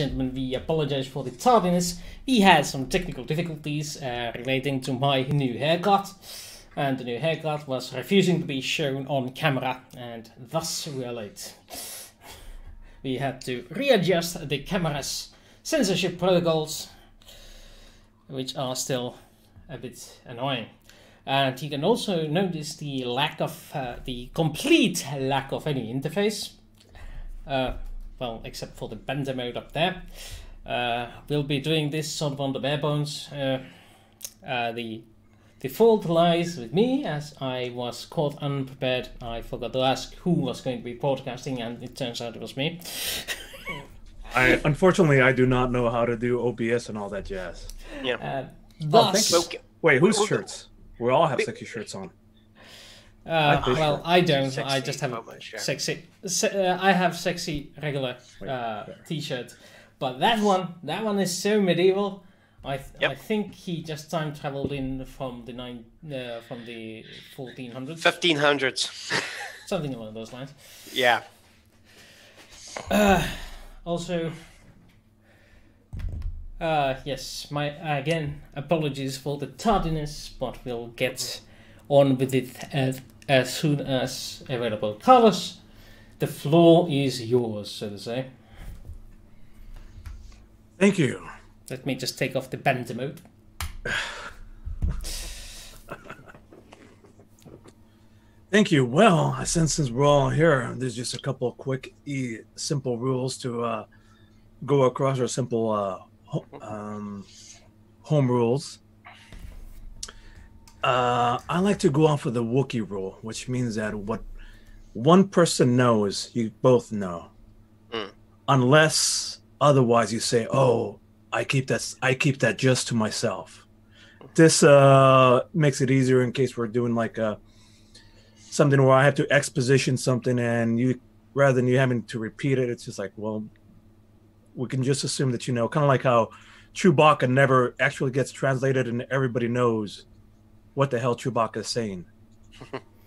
Gentlemen, we apologize for the tardiness. We had some technical difficulties relating to my new haircut, and the new haircut was refusing to be shown on camera, and thus we are late. We had to readjust the camera's censorship protocols, which are still a bit annoying. And you can also notice the lack of, the complete lack of any interface. Well, except for the bender mode up there. We'll be doing this sort of on the bare bones. The fault lies with me, as I was caught unprepared. I forgot to ask who was going to be broadcasting, and it turns out it was me. Unfortunately, I do not know how to do OBS and all that jazz. Yeah. Wait, whose shirts? We all have sexy shirts on. Well, I don't. Sexy, I just have sexy. I have sexy regular T-shirt, but that one is so medieval. I think he just time traveled in from the 1400s. 1500s. Something along those lines. Yeah. Also, yes, my again apologies for the tardiness, but we'll get on with it as soon as available. Carlos, the floor is yours, so to say. Thank you. Let me just take off the bender mode. Thank you. Well, since we're all here, there's just a couple of quick, simple rules to go across, or simple home rules. I like to go off with the Wookiee rule, which means that what one person knows, you both know, unless otherwise you say, "Oh, I keep that just to myself." This makes it easier in case we're doing like something where I have to exposition something, and you, rather than you having to repeat it, it's just like, well, we can just assume that you know, kind of like how Chewbacca never actually gets translated, and everybody knows what the hell Chewbacca is saying.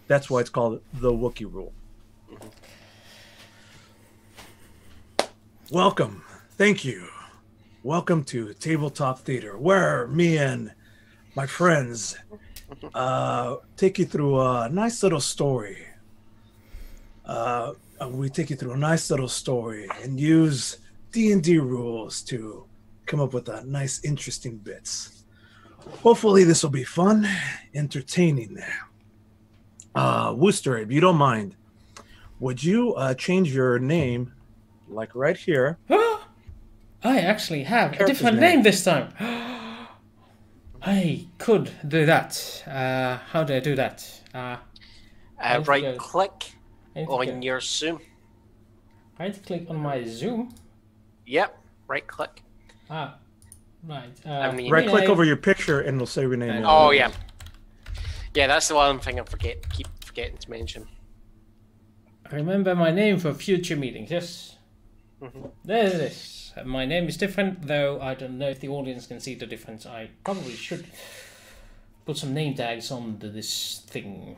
That's why it's called the Wookiee rule. Welcome. Thank you. Welcome to Tabletop Theater, where me and my friends take you through a nice little story. We take you through a nice little story and use D&D rules to come up with a nice, interesting bits. Hopefully this will be fun, entertaining. Wooster, if you don't mind, would you change your name, like right here? I actually have a different name this time. I could do that. How do I do that? Right click on your Zoom. Right click on my Zoom? Yep, right click. Right. Right click over your picture and it'll say your name. Oh, yeah. Yeah, that's the one thing I keep forgetting to mention. Remember my name for future meetings, yes? There it is. My name is different, though I don't know if the audience can see the difference. I probably should put some name tags on this thing.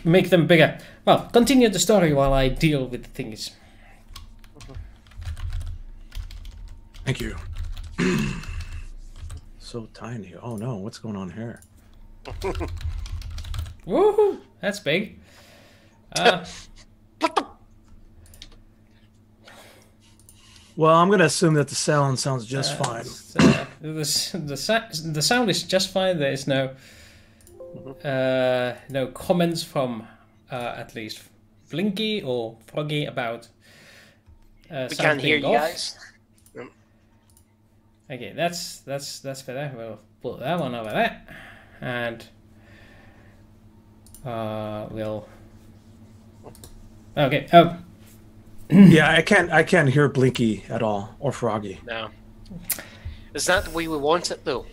Make them bigger. Well, continue the story while I deal with the things. Thank you. So tiny. Oh no, what's going on here? Woohoo! That's big. Well, I'm going to assume that the sound sounds just fine. The sound is just fine. There is no comments from at least Blinky or Froggy about. We can't hear you guys. Okay, that's better. We'll put that one over there, and we'll. Okay. Yeah, I can't hear Blinky at all, or Froggy. No. Is that the way we want it, though?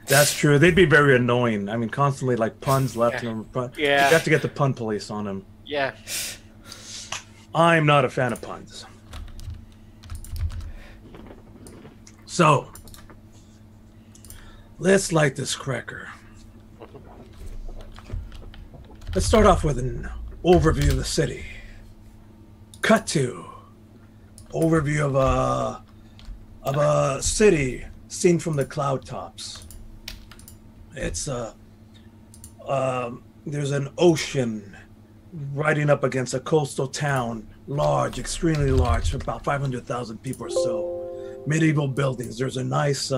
That's true. They'd be very annoying. I mean, constantly like puns left and right. Yeah. You have to get the pun police on them. Yeah. I'm not a fan of puns. So, let's light this cracker. Let's start off with an overview of the city. Cut to overview of a city seen from the cloud tops. It's there's an ocean riding up against a coastal town, large, extremely large, about 500,000 people or so. Medieval buildings. There's a nice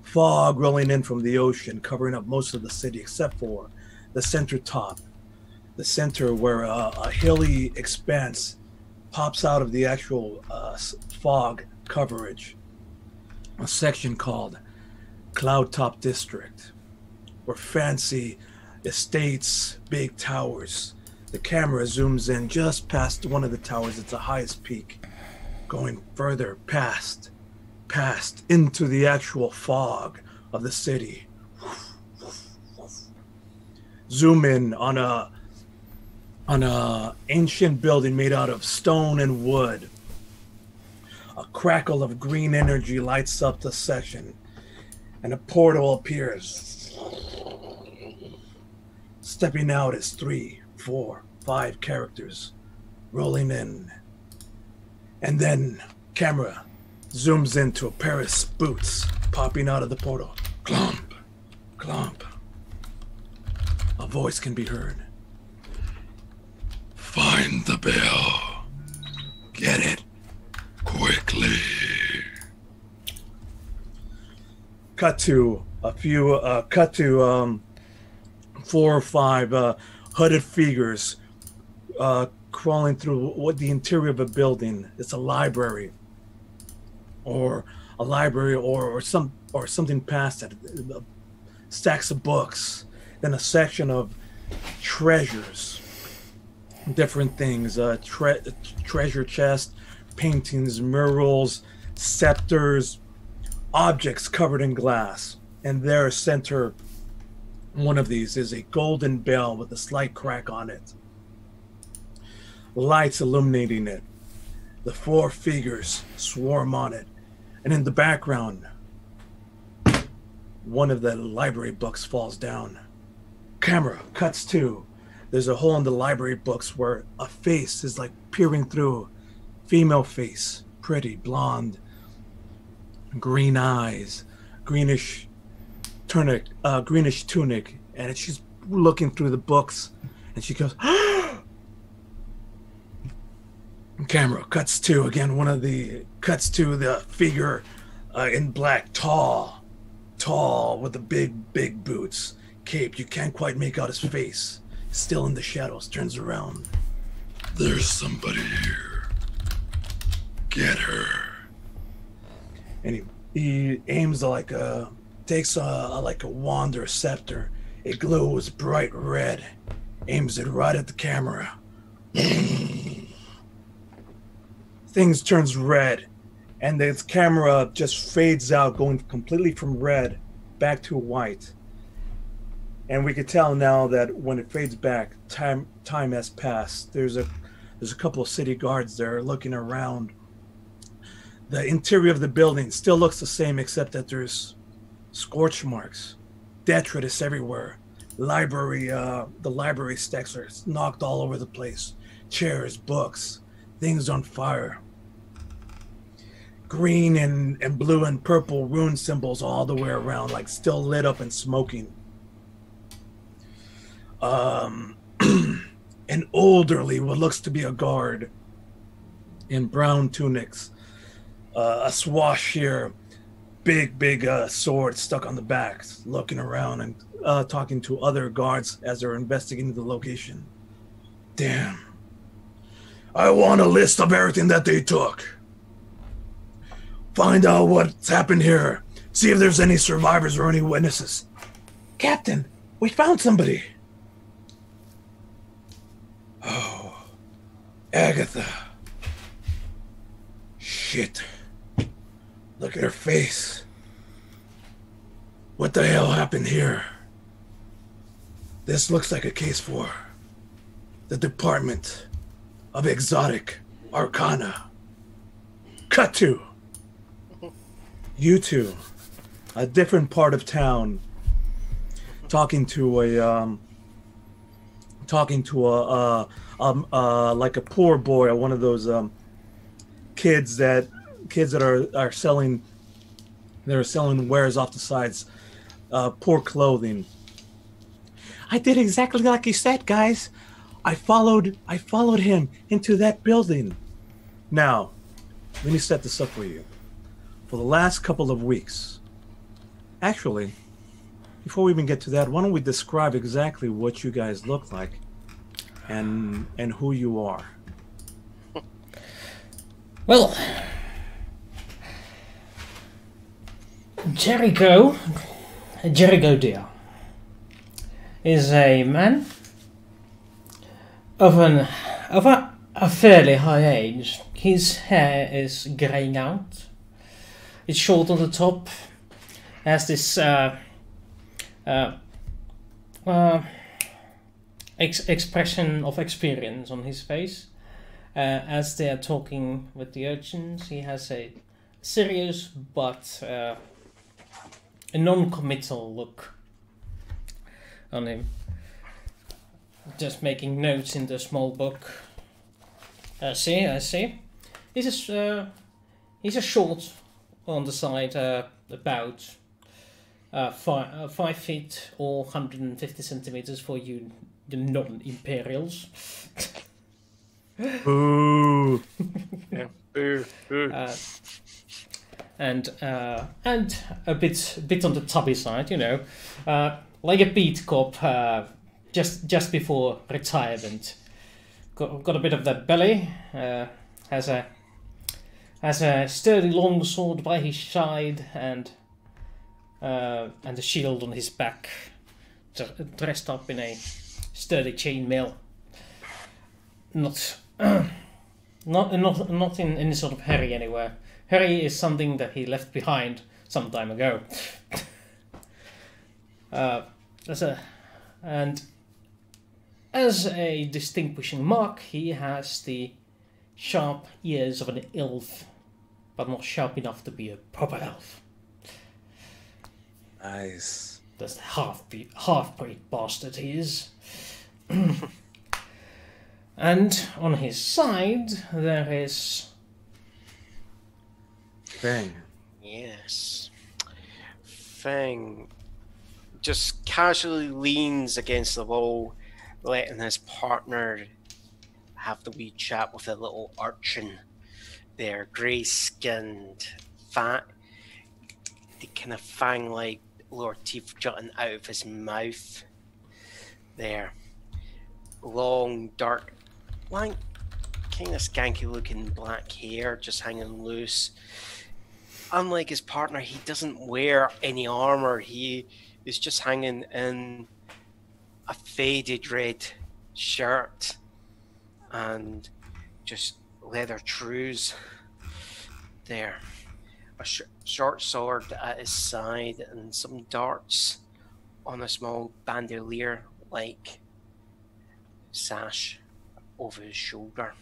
fog rolling in from the ocean, covering up most of the city, except for the center top, the center where a hilly expanse pops out of the actual fog coverage. A section called Cloud Top District, where fancy estates, big towers. The camera zooms in just past one of the towers. It's the highest peak, going further past into the actual fog of the city. Zoom in on a ancient building made out of stone and wood. A crackle of green energy lights up the section, and a portal appears. Stepping out is 3, 4, 5 characters rolling in. And then camera zooms into a pair of boots popping out of the portal. Clomp, clomp. A voice can be heard. Find the bell. Get it quickly. Cut to 4 or 5 hooded figures crawling through the interior of a building. It's a library, or something past it. Stacks of books, then a section of treasures, different things, treasure chest, paintings, murals, scepters, objects covered in glass. And there, center one of these is a golden bell with a slight crack on it. Lights illuminating it. The 4 figures swarm on it. And in the background, one of the library books falls down. Camera cuts to. There's a hole in the library books where a face is like peering through. Female face, pretty, blonde, green eyes, greenish tunic, and she's looking through the books, and she goes, camera cuts to the figure in black, tall with the big boots, cape. You can't quite make out his face. Still in the shadows. Turns around. There's somebody here. Get her. And he aims takes a wand or scepter. It glows bright red. Aims it right at the camera. Things turns red, and the camera just fades out, going completely from red back to white. And we could tell now that when it fades back, time has passed. There's a couple of city guards there looking around. The interior of the building still looks the same, except that there's scorch marks, detritus everywhere. The library stacks are knocked all over the place. Chairs, books, things on fire. Green and blue and purple rune symbols all the way around, like still lit up and smoking. An elderly, what looks to be a guard, in brown tunics, a swash here, big sword stuck on the back, looking around and talking to other guards as they're investigating the location. Damn. I want a list of everything that they took. Find out what's happened here. See if there's any survivors or any witnesses. Captain, we found somebody. Oh, Agatha. Shit. Look at her face. What the hell happened here? This looks like a case for the Department of Exotic Arcana. Cut to you two, a different part of town, talking to talking to like a poor boy, or one of those kids that are selling. They're selling wares off the sides, poor clothing. I did exactly like he said, guys. I followed him into that building. Now, let me set this up for you. For the last couple of weeks, actually, before we even get to that, why don't we describe exactly what you guys look like and who you are? Well, Jericho dear, is a man of a fairly high age. His hair is greying out. It's short on the top. Has this expression of experience on his face. As they are talking with the urchins, he has a serious but a non-committal look on him. Just making notes in the small book. I see. He's a short on the side, about 5 feet or 150 centimeters for you, the non-imperials. Boo! Yeah. Boo. And a bit on the tubby side, like a beat cop, just before retirement. Got a bit of that belly. Has a sturdy long sword by his side and a shield on his back, dressed up in a sturdy chainmail. Not in any sort of hurry anywhere. Hurry is something that he left behind some time ago. And as a distinguishing mark, he has the sharp ears of an elf, but not sharp enough to be a proper elf. Nice. That's the half-breed bastard he is. And on his side, there is Fang. Yes. Fang just casually leans against the wall, letting his partner have the wee chat with a little urchin. They're grey-skinned, fat, the kind of fang-like lower teeth jutting out of his mouth. There. Long, dark, kind of skanky-looking black hair just hanging loose. Unlike his partner, he doesn't wear any armor. He is just hanging in a faded red shirt and just leather trews. There. A short sword at his side and some darts on a small bandolier-like sash over his shoulder.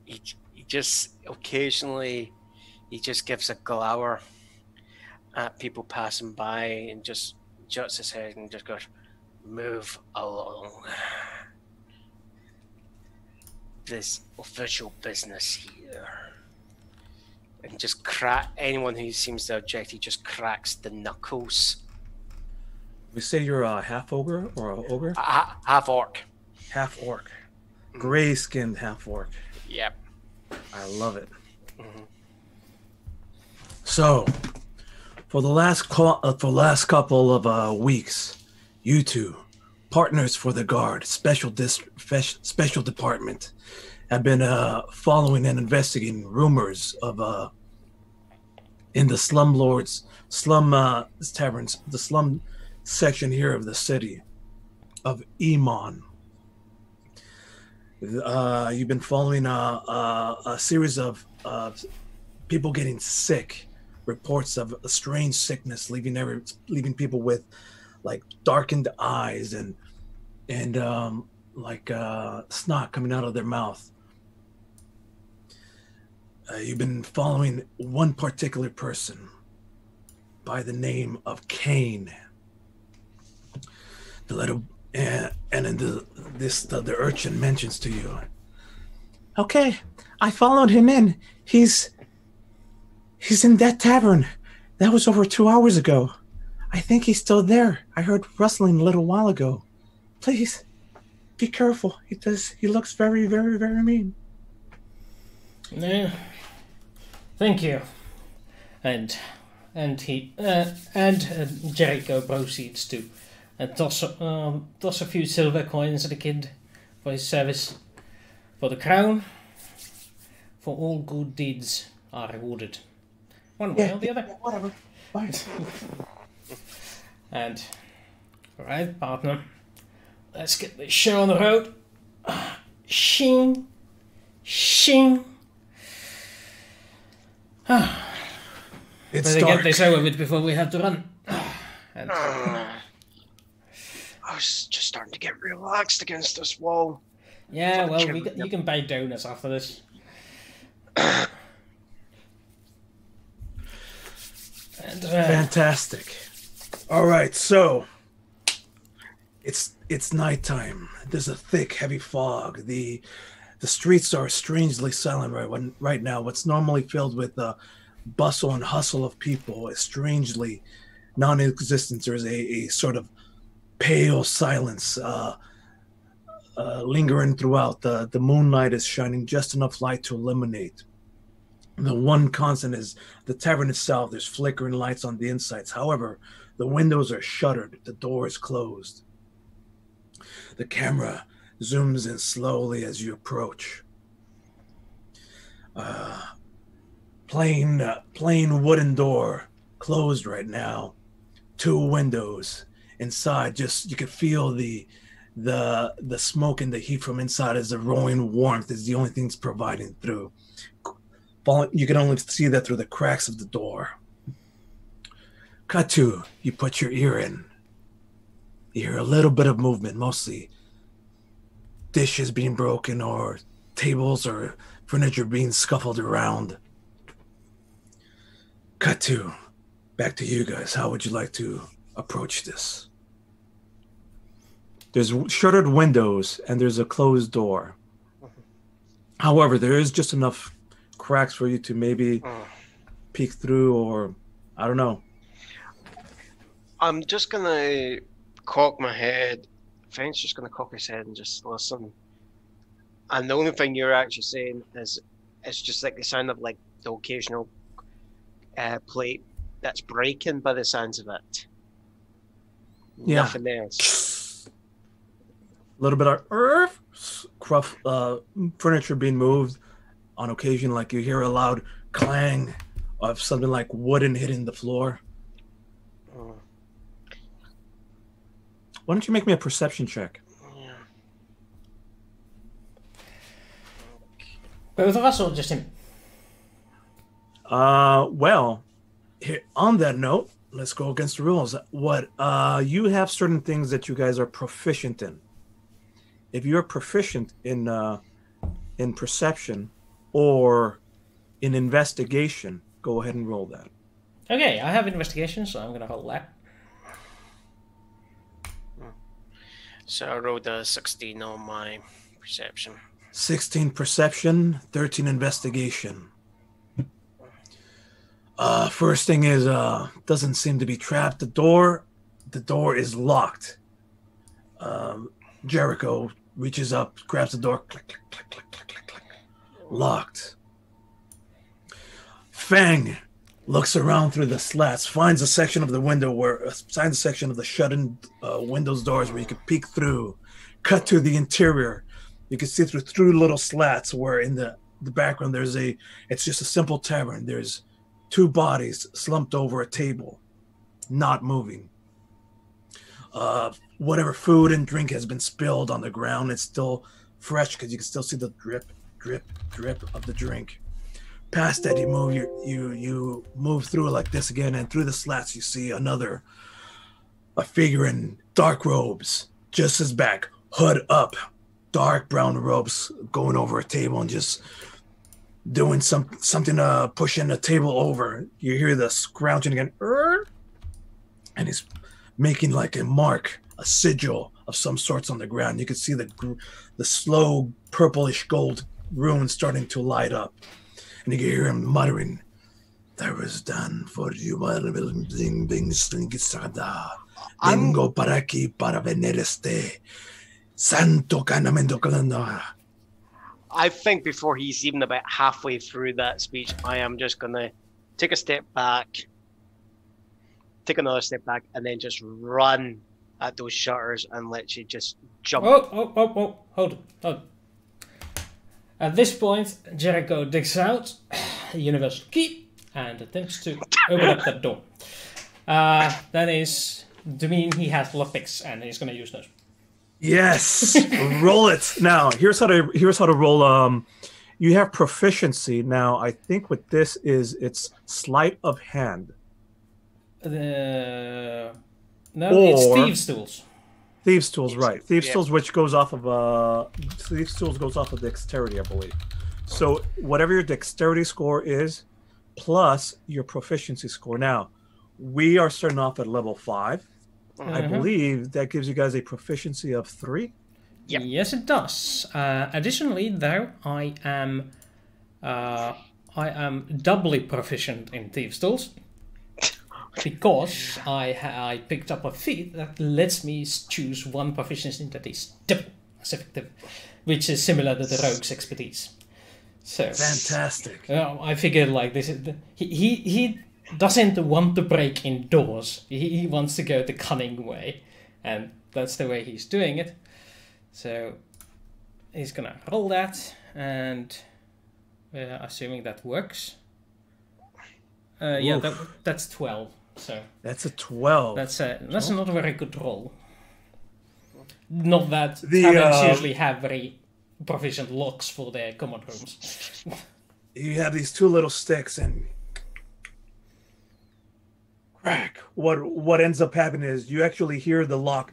He just occasionally gives a glower at people passing by and just juts his head and just goes, "Move along. This official business here." And just anyone who seems to object, he just cracks the knuckles. We say you're a half ogre or a ogre? Half orc. Half orc. Gray skinned half orc. Yep. I love it. Mm-hmm. So, for the last couple of weeks, you two, partners for the guard, special department, have been following and investigating rumors of in the slum taverns, the slum section here of the city of Iman. You've been following a series of people getting sick, reports of a strange sickness leaving people with like darkened eyes and snot coming out of their mouth. You've been following one particular person by the name of Kane. The and then the urchin mentions to you. Okay, I followed him in. He's in that tavern. That was over 2 hours ago. I think he's still there. I heard rustling a little while ago. Please, be careful. He looks very, very, very mean. No. Thank you. And Jericho proceeds to toss a few silver coins at the kid for his service. For the crown, for all good deeds are rewarded. One way or the other. Whatever. Fine. And, alright, partner. Let's get this show on the road. Shing. Shing. It's Better dark. get this over with before we have to run. And, I was just starting to get relaxed against this wall. yeah, well, you can buy donuts after this. And, Fantastic. All right, so it's nighttime. There's a thick, heavy fog. The streets are strangely silent right now. What's normally filled with bustle and hustle of people is strangely non-existent. There's a sort of pale silence lingering throughout. The moonlight is shining just enough light to illuminate. The one constant is the tavern itself. There's flickering lights on the insides. However, the windows are shuttered. The door is closed. The camera zooms in slowly as you approach. Plain wooden door, closed right now. 2 windows. Inside, just you could feel the smoke and the heat from inside as the roaring warmth is the only thing it's providing through. You can only see that through the cracks of the door. Cut to, you put your ear in. You hear a little bit of movement, mostly dishes being broken or tables or furniture being scuffled around. Cut to, back to you guys. How would you like to approach this? There's shuttered windows and there's a closed door. However, there is just enough cracks for you to maybe peek through, or I don't know. I'm just gonna cock my head. Finn's just gonna cock his head and just listen. And the only thing you're actually saying is it's just like the sound of like the occasional plate that's breaking by the sounds of it. Yeah. Nothing else. A little bit of furniture being moved. On occasion, like you hear a loud clang of something like wooden hitting the floor. Why don't you make me a perception check? Yeah. Both of us or just him? Well, here, on that note, let's go against the rules. What you have certain things that you guys are proficient in. If you're proficient in perception or in investigation, go ahead and roll that. Okay, I have investigation, so I'm going to roll that. So I rolled a 16 on my perception. 16 perception, 13 investigation. First thing is, doesn't seem to be trapped. The door is locked. Jericho reaches up, grabs the door, click, click, click, click, click, click, click. Locked. Fang looks around through the slats, finds a section of the window finds a section of the shut-in windows doors where you can peek through. Cut to the interior. You can see through little slats where in the background it's just a simple tavern. There's 2 bodies slumped over a table, not moving. Whatever food and drink has been spilled on the ground, it's still fresh because you can still see the drip, drip, drip of the drink. Past that, you move through like this again, and through the slats you see a figure in dark robes, just his back, hood up, dark brown robes, going over a table and just doing something pushing the table over. You hear the scrounging again, and he's making like a a sigil of some sorts on the ground. You can see the slow purplish gold runes starting to light up. And you can hear him muttering, "That was done for you, vengo para aquí para venireste. Santo canamento calendar." I think before he's even about halfway through that speech, I am just going to take a step back, take another step back, and then just run at those shutters and let you just jump. Oh, hold on. At this point, Jericho digs out a universal key and attempts to open up that door. That is to mean he has lockpicks, and he's going to use those. Yes, roll it. Now, here's how to roll. You have proficiency. Now, I think what this is, it's sleight of hand. No, it's thieves' tools. Thieves' tools, right? Thieves' tools, which goes off of thieves' tools goes off of dexterity, I believe. So whatever your dexterity score is, plus your proficiency score. Now, we are starting off at level 5. I believe that gives you guys a proficiency of 3. Yep. Yes, it does. Additionally, though, I am doubly proficient in thieves' tools because I picked up a feat that lets me choose one proficiency that is double as effective, which is similar to the rogue's expertise. So fantastic. I figured like this is he doesn't want to break in doors. He wants to go the cunning way, and that's the way he's doing it. So he's gonna roll that, and assuming that works. Yeah, that's 12. So that's a 12. That's not a very good roll. Not that taverns usually have very proficient locks for their common rooms. You have these 2 little sticks and crack. What ends up happening is you actually hear the lock,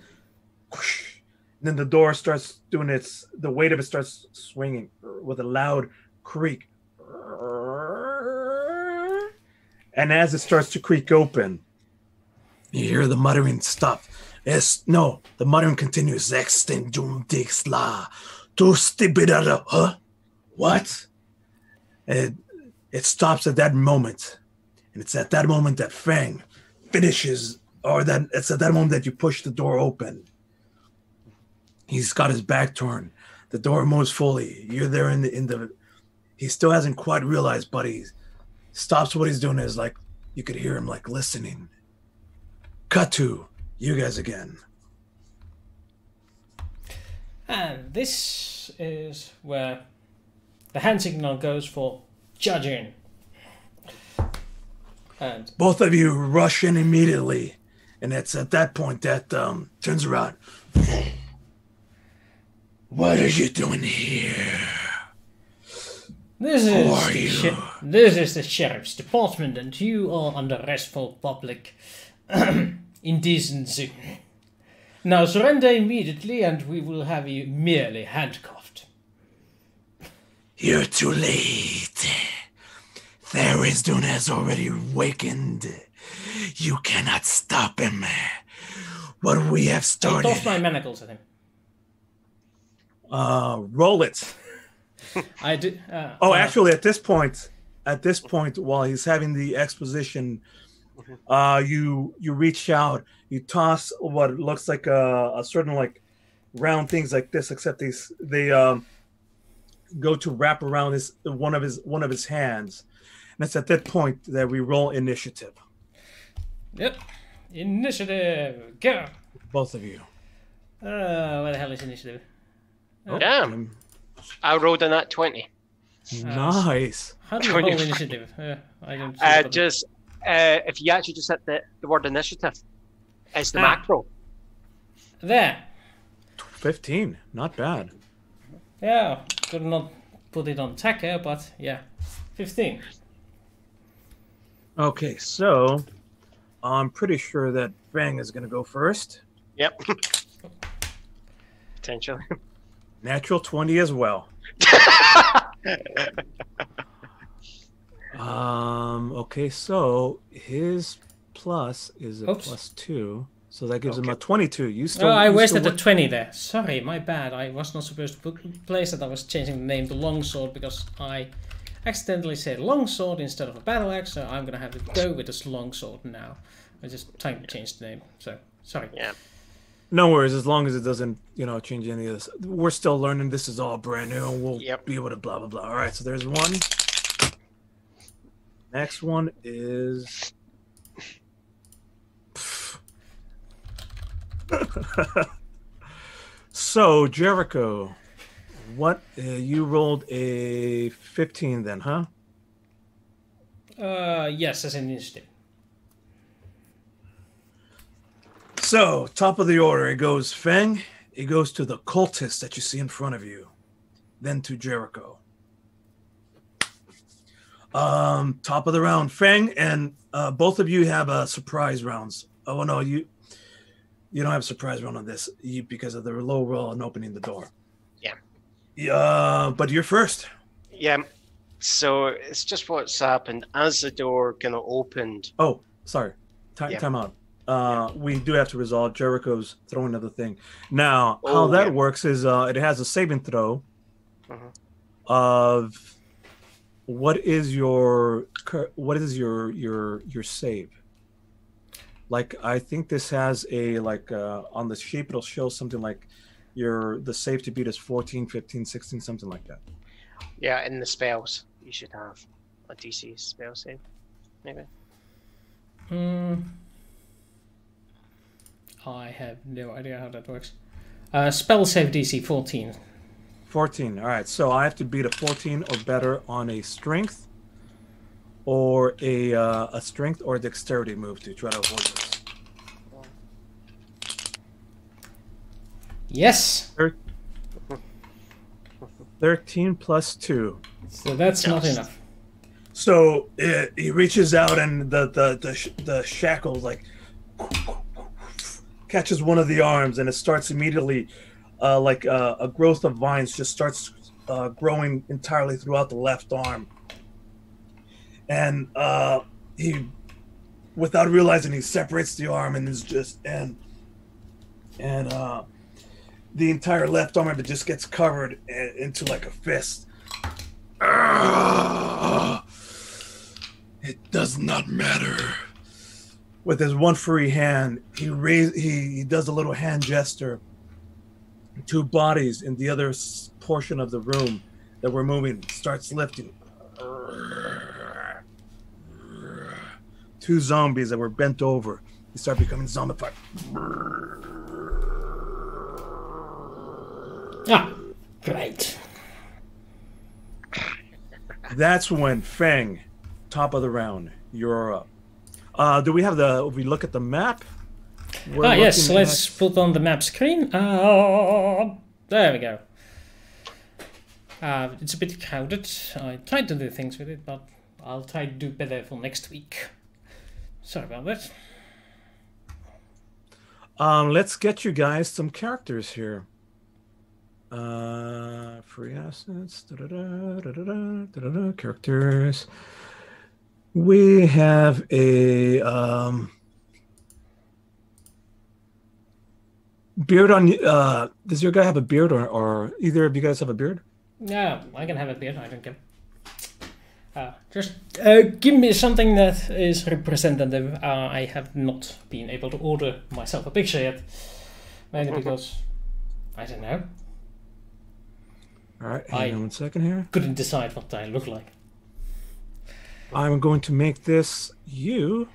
whoosh, and then the door starts doing the weight of it starts swinging with a loud creak. And as it starts to creak open, you hear the muttering stop. The muttering continues. Huh? What? And it stops at that moment. And it's at that moment that Fang finishes, or that it's at that moment that you push the door open. He's got his back turned. The door moves fully. You're there in the he still hasn't quite realized, but he stops what he's doing. Is like you could hear him like listening. Cut to you guys again. And this is where the hand signal goes for judging. And both of you rush in immediately, and it's at that point that turns around. What are you doing here? This is the sheriff's department, and you are under arrest for public indecency. Now surrender immediately, and we will have you merely handcuffed. You're too late. Therisdun has already awakened. You cannot stop him. What we have started. I tossed my manacles at him. Roll it. I did. Actually, at this point, while he's having the exposition, you reach out, you toss what looks like a certain like round things like this, except they go to wrap around one of his hands, and it's at that point that we roll initiative. Yep, initiative. Go. Both of you. What the hell is initiative? Damn. I rolled a nat 20. Nice. How do you roll initiative? I don't. If you actually just hit the word initiative, it's the macro. There. 15. Not bad. Yeah, could not put it on Tacker, but yeah, 15. Okay, so I'm pretty sure that Fang is going to go first. Yep. Potentially. Natural 20 as well. Okay, so his plus is a +2. So that gives him Okay. a 22. You still. Oh, I you wasted still a 20 there. Sorry, my bad. I was not supposed to place it. I was changing the name to Longsword because I accidentally said Longsword instead of a battle axe, so I'm gonna have to go with this Longsword now. I just time to change the name, so sorry. Yeah. No worries, as long as it doesn't, change any of this. We're still learning. This is all brand new, and we'll Yep. be able to blah blah blah. All right, so there's one. Next one is. So Jericho, what you rolled a 15 then, huh? Yes, as an initiative. So top of the order, it goes Feng. It goes to the cultist that you see in front of you, then to Jericho. Top of the round, Feng, and both of you have surprise rounds. Oh no, you don't have a surprise round on this because of the low roll and opening the door. Yeah, but you're first. Yeah. So it's just what's happened as the door kind of opened. Oh, sorry. Yeah. Time out. We do have to resolve Jericho's throwing of the thing. Now, how that yeah. works is it has a saving throw Mhm. of what is your save? Like, I think this has a on the shape it'll show something like the save to beat is 14, 15, 16, something like that. Yeah, in the spells, you should have a DC spell save, maybe. I have no idea how that works. Spell save DC 14. 14. All right. So I have to beat a 14 or better on a strength or a strength or a dexterity move to try to avoid this. Yes. 13 plus 2. So that's not enough. So he reaches out and the shackles catches one of the arms and it starts immediately a growth of vines just starts growing entirely throughout the left arm. And he, without realizing, he separates the arm and is just the entire left arm of it just gets covered into like a fist. It does not matter. With his one free hand, he does a little hand gesture. Two bodies in the other portion of the room that we're moving starts lifting. Two zombies that were bent over. They start becoming zombified. Ah, great. That's when Feng, top of the round, you're up. Do we have if we look at the map? Yes, let's put on the map screen. There we go. It's a bit crowded. I tried to do things with it, but I'll try to do better for next week. Sorry about that. Let's get you guys some characters here. Free assets. Characters. We have a beard on. Does your guy have a beard, or either of you guys have a beard? No, I can have a beard. I don't care. Just give me something that is representative. I have not been able to order myself a picture yet, mainly because I don't know. All right, hang on 1 second here. Couldn't decide what I look like. I'm going to make this you.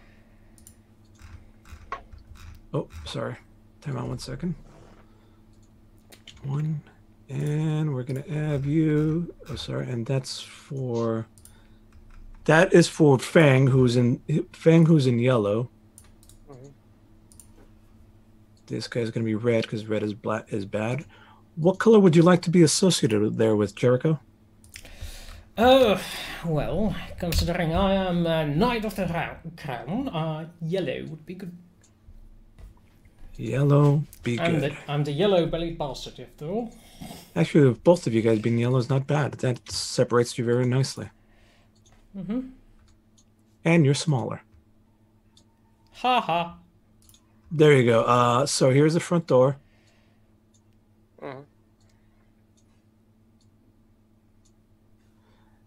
Oh, sorry. Time out 1 second. One, and we're gonna add you. Oh, sorry, and that's for. That is for Fang, who's in yellow. This guy's gonna be red because red is bad. What color would you like to be associated there with, Jericho? Well, considering I am a Knight of the Crown, yellow would be good. Yellow, be good. I'm the yellow-bellied bastard, after all. Actually, with both of you guys being yellow is not bad. That separates you very nicely. Mm-hmm. And you're smaller. Ha ha. There you go. So here's the front door. Mhm.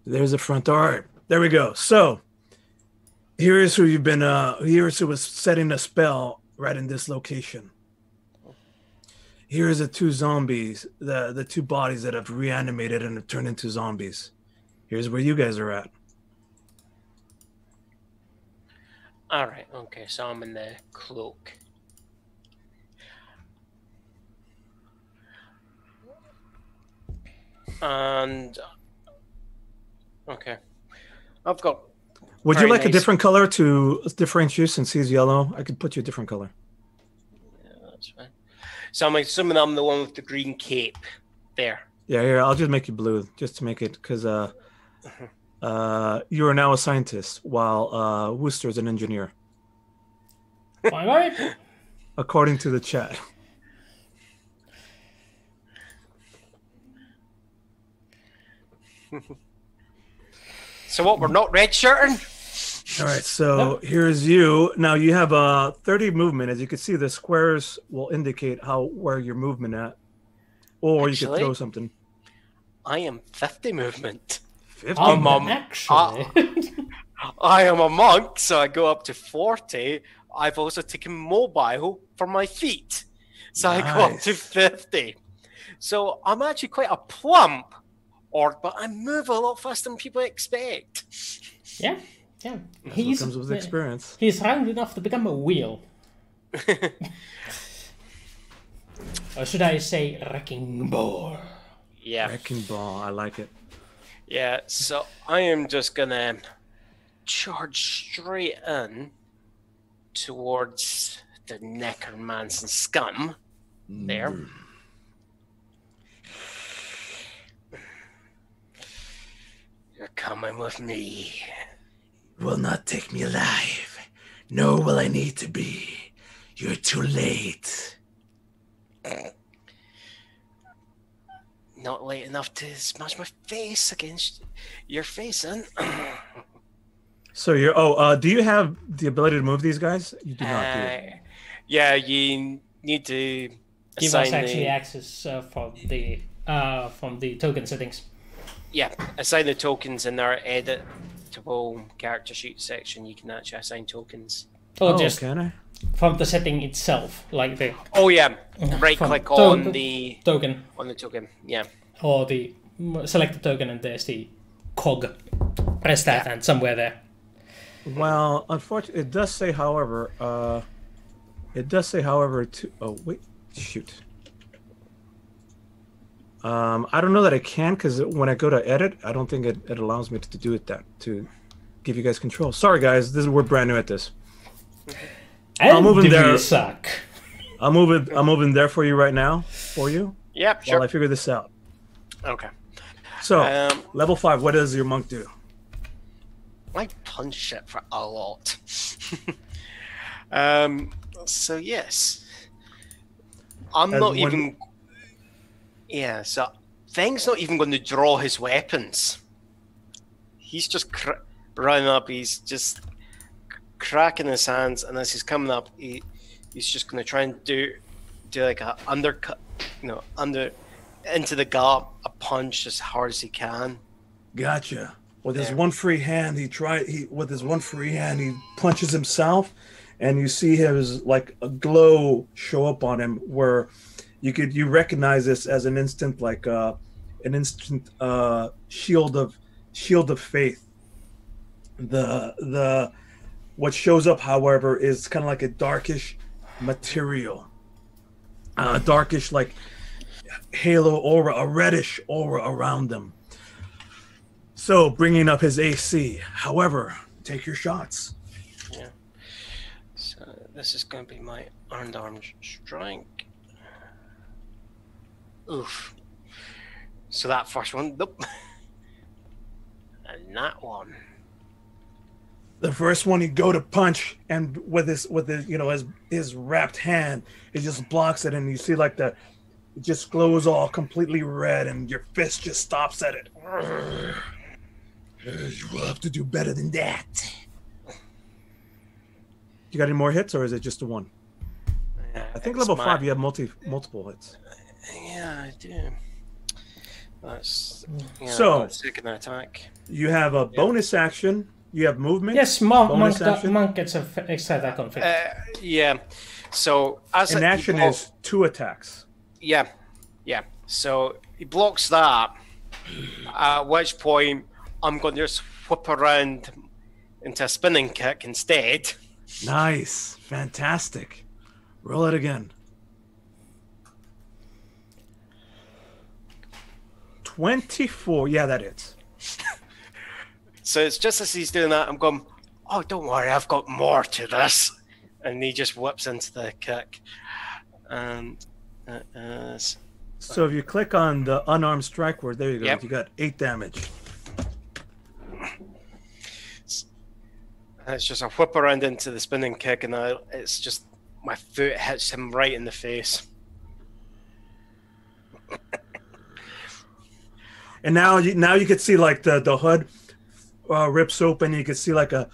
There's the front door. All right, there we go. So here's who you've been. Here's who was setting a spell right in this location. Here's the two zombies, the two bodies that have reanimated and have turned into zombies. Here's where you guys are at. All right. Okay. So I'm in the cloak. And okay, I've got. Would you very like a nice- different color to differentiate since he's yellow? I could put you a different color. Yeah, that's fine. So I'm assuming I'm the one with the green cape. There. Yeah, here, I'll just make you blue just to make it because you are now a scientist while Wooster's an engineer, Fine, right? according to the chat. So what? We're not red shirting. All right, so here's you. Now you have 30 movement. As you can see, the squares will indicate where your movement at, or you could Actually, throw something. I am 50 movement. 50. Actually. I am a monk, so I go up to 40. I've also taken mobile for my feet, so I go up to Nice. 50. So I'm actually quite a plump orc, but I move a lot faster than people expect. Yeah. Yeah. That's what comes with experience. He's round enough to become a wheel. Or should I say wrecking ball? Yeah. Wrecking ball, I like it. Yeah, so I am just gonna charge straight in towards the necromancer scum. There. You're coming with me. Will not take me alive, nor will I need to be. You're too late. Not late enough to smash my face against your face, in. So do you have the ability to move these guys? You do not, do you? Yeah, you need to Give assign us actually the, access from the token settings. yeah, assign the tokens in our editable character sheet section. You can actually assign tokens. Or just can I? from the setting itself, like the Oh yeah, right from click on the token, token. Yeah. or the select the token, and there's the cog. Press that, and somewhere there. Well, unfortunately, it does say, however, to. Oh wait, shoot. I don't know that I can because when I go to edit, I don't think it allows me to do it to give you guys control. Sorry, guys, we're brand new at this. And move in do there. you suck? I'm moving there for you right now. For you, Yep. while Sure. I figure this out. Okay. So, Um, level 5. What does your monk do? I punch it for a lot. So yes, I'm As not one- even. Yeah. So Feng's not even going to draw his weapons. He's just running up. He's just cracking his hands, and as he's coming up, he's just going to try and do like a undercut, into the gullet, a punch as hard as he can. Gotcha. With his There. one free hand, he punches himself, and you see his like a glow show up on him where you recognize this as an instant shield of faith. The what shows up, however, is kind of like a darkish material, darkish like halo aura, a reddish aura around them. So, bringing up his AC. However, take your shots. Yeah. So this is going to be my unarmed strike. Oof. So that first one, nope. And that one. The first one, you go to punch, and with his his wrapped hand, it just blocks it, and you see like it just glows all completely red, and your fist just stops at it. You will have to do better than that. You got any more hits, or is it just the one? I think It's level 5 you have multiple hits. Yeah, I do. That's So second attack. you have a bonus action. You have movement. Yes, bonus action. monk gets a extra attack on 50. Yeah. So as An action is 2 attacks. Yeah. So he blocks that. At which point I'm going to just whip around into a spinning kick instead. Nice, fantastic. Roll it again. 24. Yeah, that hits. So it's just as he's doing that, I'm going, oh, don't worry, I've got more to this. And he just whips into the kick. And so if you click on the unarmed strike word, there you go. Yep. You got 8 damage. it's just a whip around into the spinning kick, and it's just my foot hits him right in the face. And now you can see like the hood rips open. You can see like a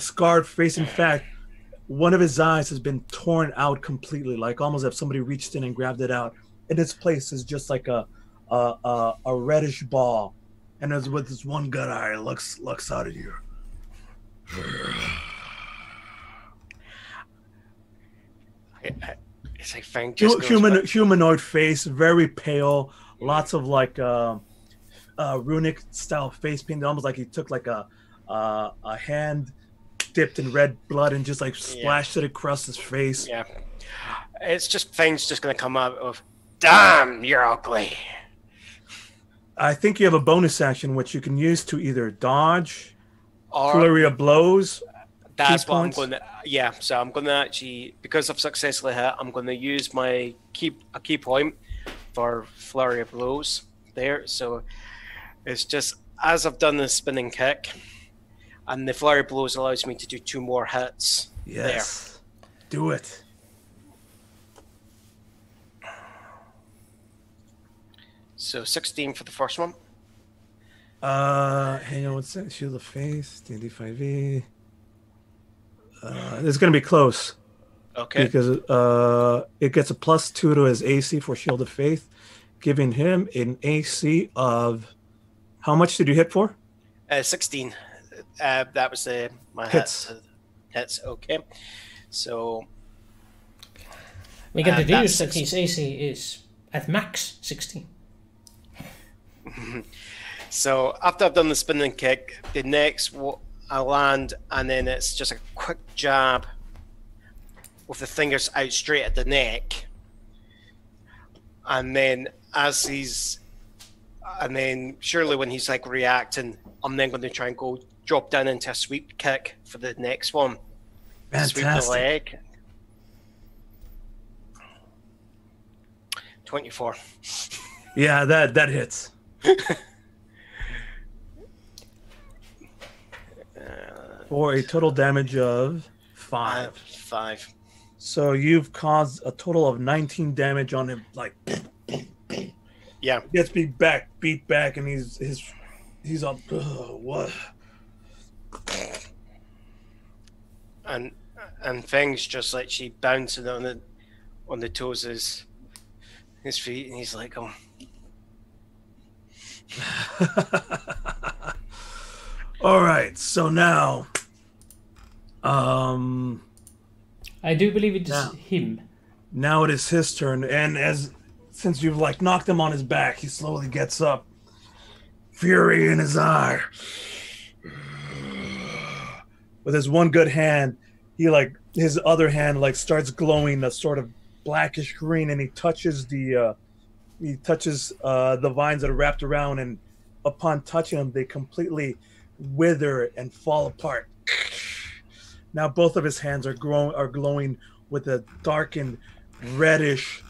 scarred face. In fact, one of his eyes has been torn out completely, like almost if somebody reached in and grabbed it out. In its place is just like a reddish ball, and as with this one good eye looks out at you. It's like Fang just humanoid face, very pale, lots of like runic style face paint, almost like he took like a hand dipped in red blood and just like splashed it across his face. Yeah, it's just Fang's just gonna come out of, damn, you're ugly. I think you have a bonus action which you can use to either dodge Or flurry of blows. that's key what points. I'm going to. Yeah, so I'm going to actually, because I've successfully hit, I'm going to use my key point for flurry of blows there. So it's just as I've done the spinning kick, and the flurry of blows allows me to do 2 more hits. Yes, do it. So 16 for the first one. Hang on one second. Shield of Faith, D5E. It's gonna be close. Okay. Because it gets a +2 to his AC for Shield of Faith, giving him an AC of how much did you hit for? 16. That was my Hits. Hits. Okay. So We can deduce that that's his AC is at max 16. So after I've done the spinning kick, the next I land, and then it's just a quick jab with the fingers out straight at the neck, and then surely when he's like reacting, I'm then going to try and go drop down into a sweep kick for the next one. Fantastic. Sweep the leg. 24. Yeah, that hits. For a total damage of 5. 5. So you've caused a total of 19 damage on him. Like, Yeah. he gets beat back, and he's up. What? And things just like she bouncing on the toes of his feet, and he's like, oh. All right, so now, I do believe it is him. now it is his turn, and since you've like knocked him on his back, he slowly gets up, fury in his eye. With his one good hand, his other hand like starts glowing a sort of blackish green, and he touches the vines that are wrapped around, and upon touching them, they completely wither and fall apart. Now both of his hands are glowing with a darkened reddish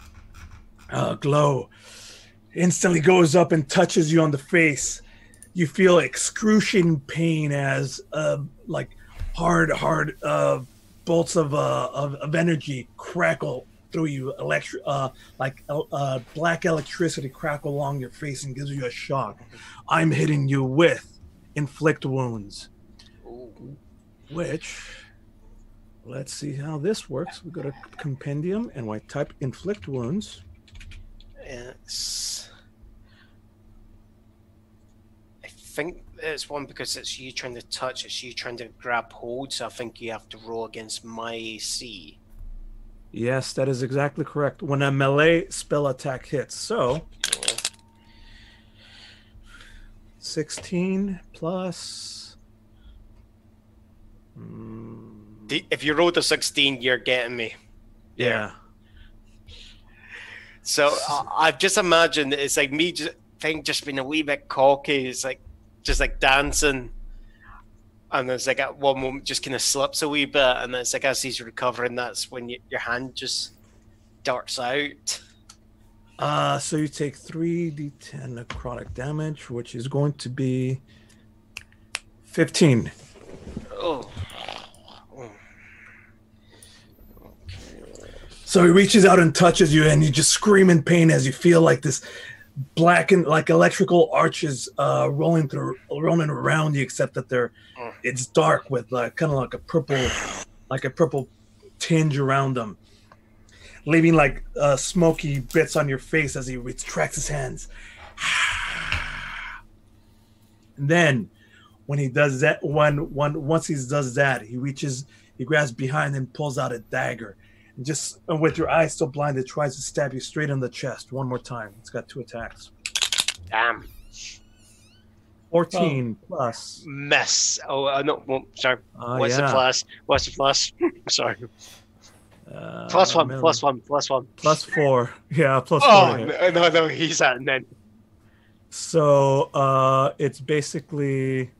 glow. Instantly goes up and touches you on the face. You feel excruciating pain as like hard bolts of energy crackle through you, black electricity crackle along your face and gives you a shock. I'm hitting you with inflict wounds, which let's see how this works. We go to compendium and I type inflict wounds. I think it's one because it's you trying to touch, it's you trying to grab hold, so I think you have to roll against my AC. Yes, that is exactly correct. When a melee spell attack hits. So 16 plus. If you rolled a 16, you're getting me. Yeah. So I've just imagined it's like me just being a wee bit cocky. It's like just like dancing, and it's like at one moment just kind of slips a wee bit, and it's like as he's recovering, that's when your hand just darts out. So you take 3d10 necrotic damage, which is going to be 15. Oh. So he reaches out and touches you, and you just scream in pain as you feel like this blackened, like electrical arches rolling around you, except that it's dark with kind of like a purple tinge around them, leaving like smoky bits on your face as he retracts his hands. And then, when he does that, once he does that, he grabs behind and pulls out a dagger. And just with your eyes still blinded, tries to stab you straight in the chest one more time. It's got 2 attacks. Damn. 14 plus. Miss. Oh, no. Well, sorry. What's yeah. the plus? What's the plus? Sorry. Plus one. Plus 4. Yeah, plus 4. Oh, no, he's at then. So it's basically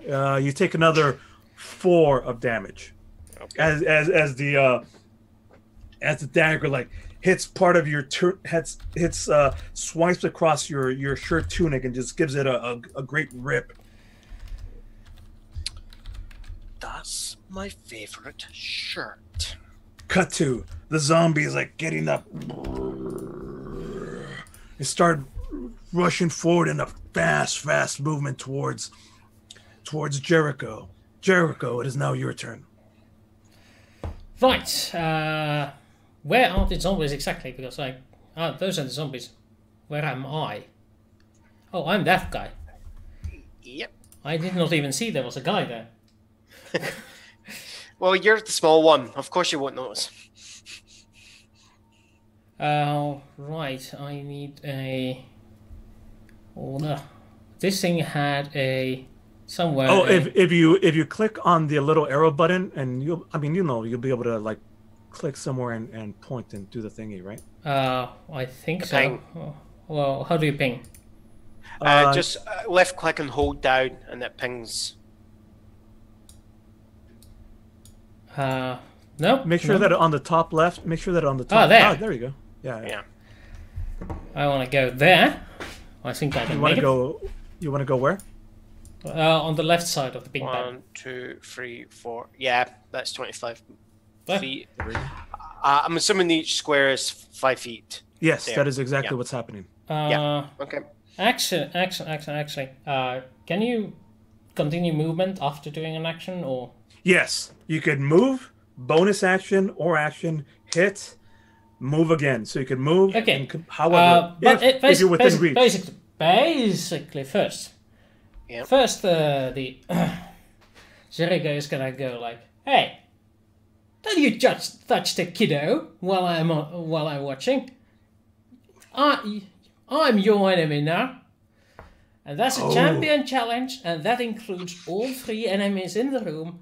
you take another 4 of damage. Okay. As the dagger like hits part of your swipes across your shirt tunic and just gives it a great rip. That's my favorite shirt. Cut to the zombies like getting up. They start rushing forward in a fast movement towards Jericho. Jericho, it is now your turn. Right. Where are the zombies exactly? Because those are the zombies. Where am I? Oh, I'm that guy. Yep. I did not even see there was a guy there. Well, you're the small one. Of course you won't notice. Right. I need a... Oh, no. This thing had a... Somewhere. Oh, if you click on the little arrow button, and you'll be able to like click somewhere and point and do the thingy, right? I think so. Ping. Well, how do you ping? Just left click and hold down, and it pings. No. Make sure that on the top left. Make sure that on the top. There. There you go. Yeah. I want to go there. I think I can make it. You want to go where? On the left side of the big bed. 1, 2, 3, 4. Yeah, that's 25 What? feet. I'm assuming each square is 5 feet. Yes, there. that is exactly what's happening. Yeah. Okay. Actually, can you continue movement after doing an action, or? Yes, you could move, bonus action or action, hit, move again. So you can move. Okay. However, if you're within reach. Basically, first. Yep. First, the Jericho is gonna go like, "Hey, don't you just touch the kiddo while I'm watching. I'm your enemy now, and that's a champion challenge, and that includes all 3 enemies in the room,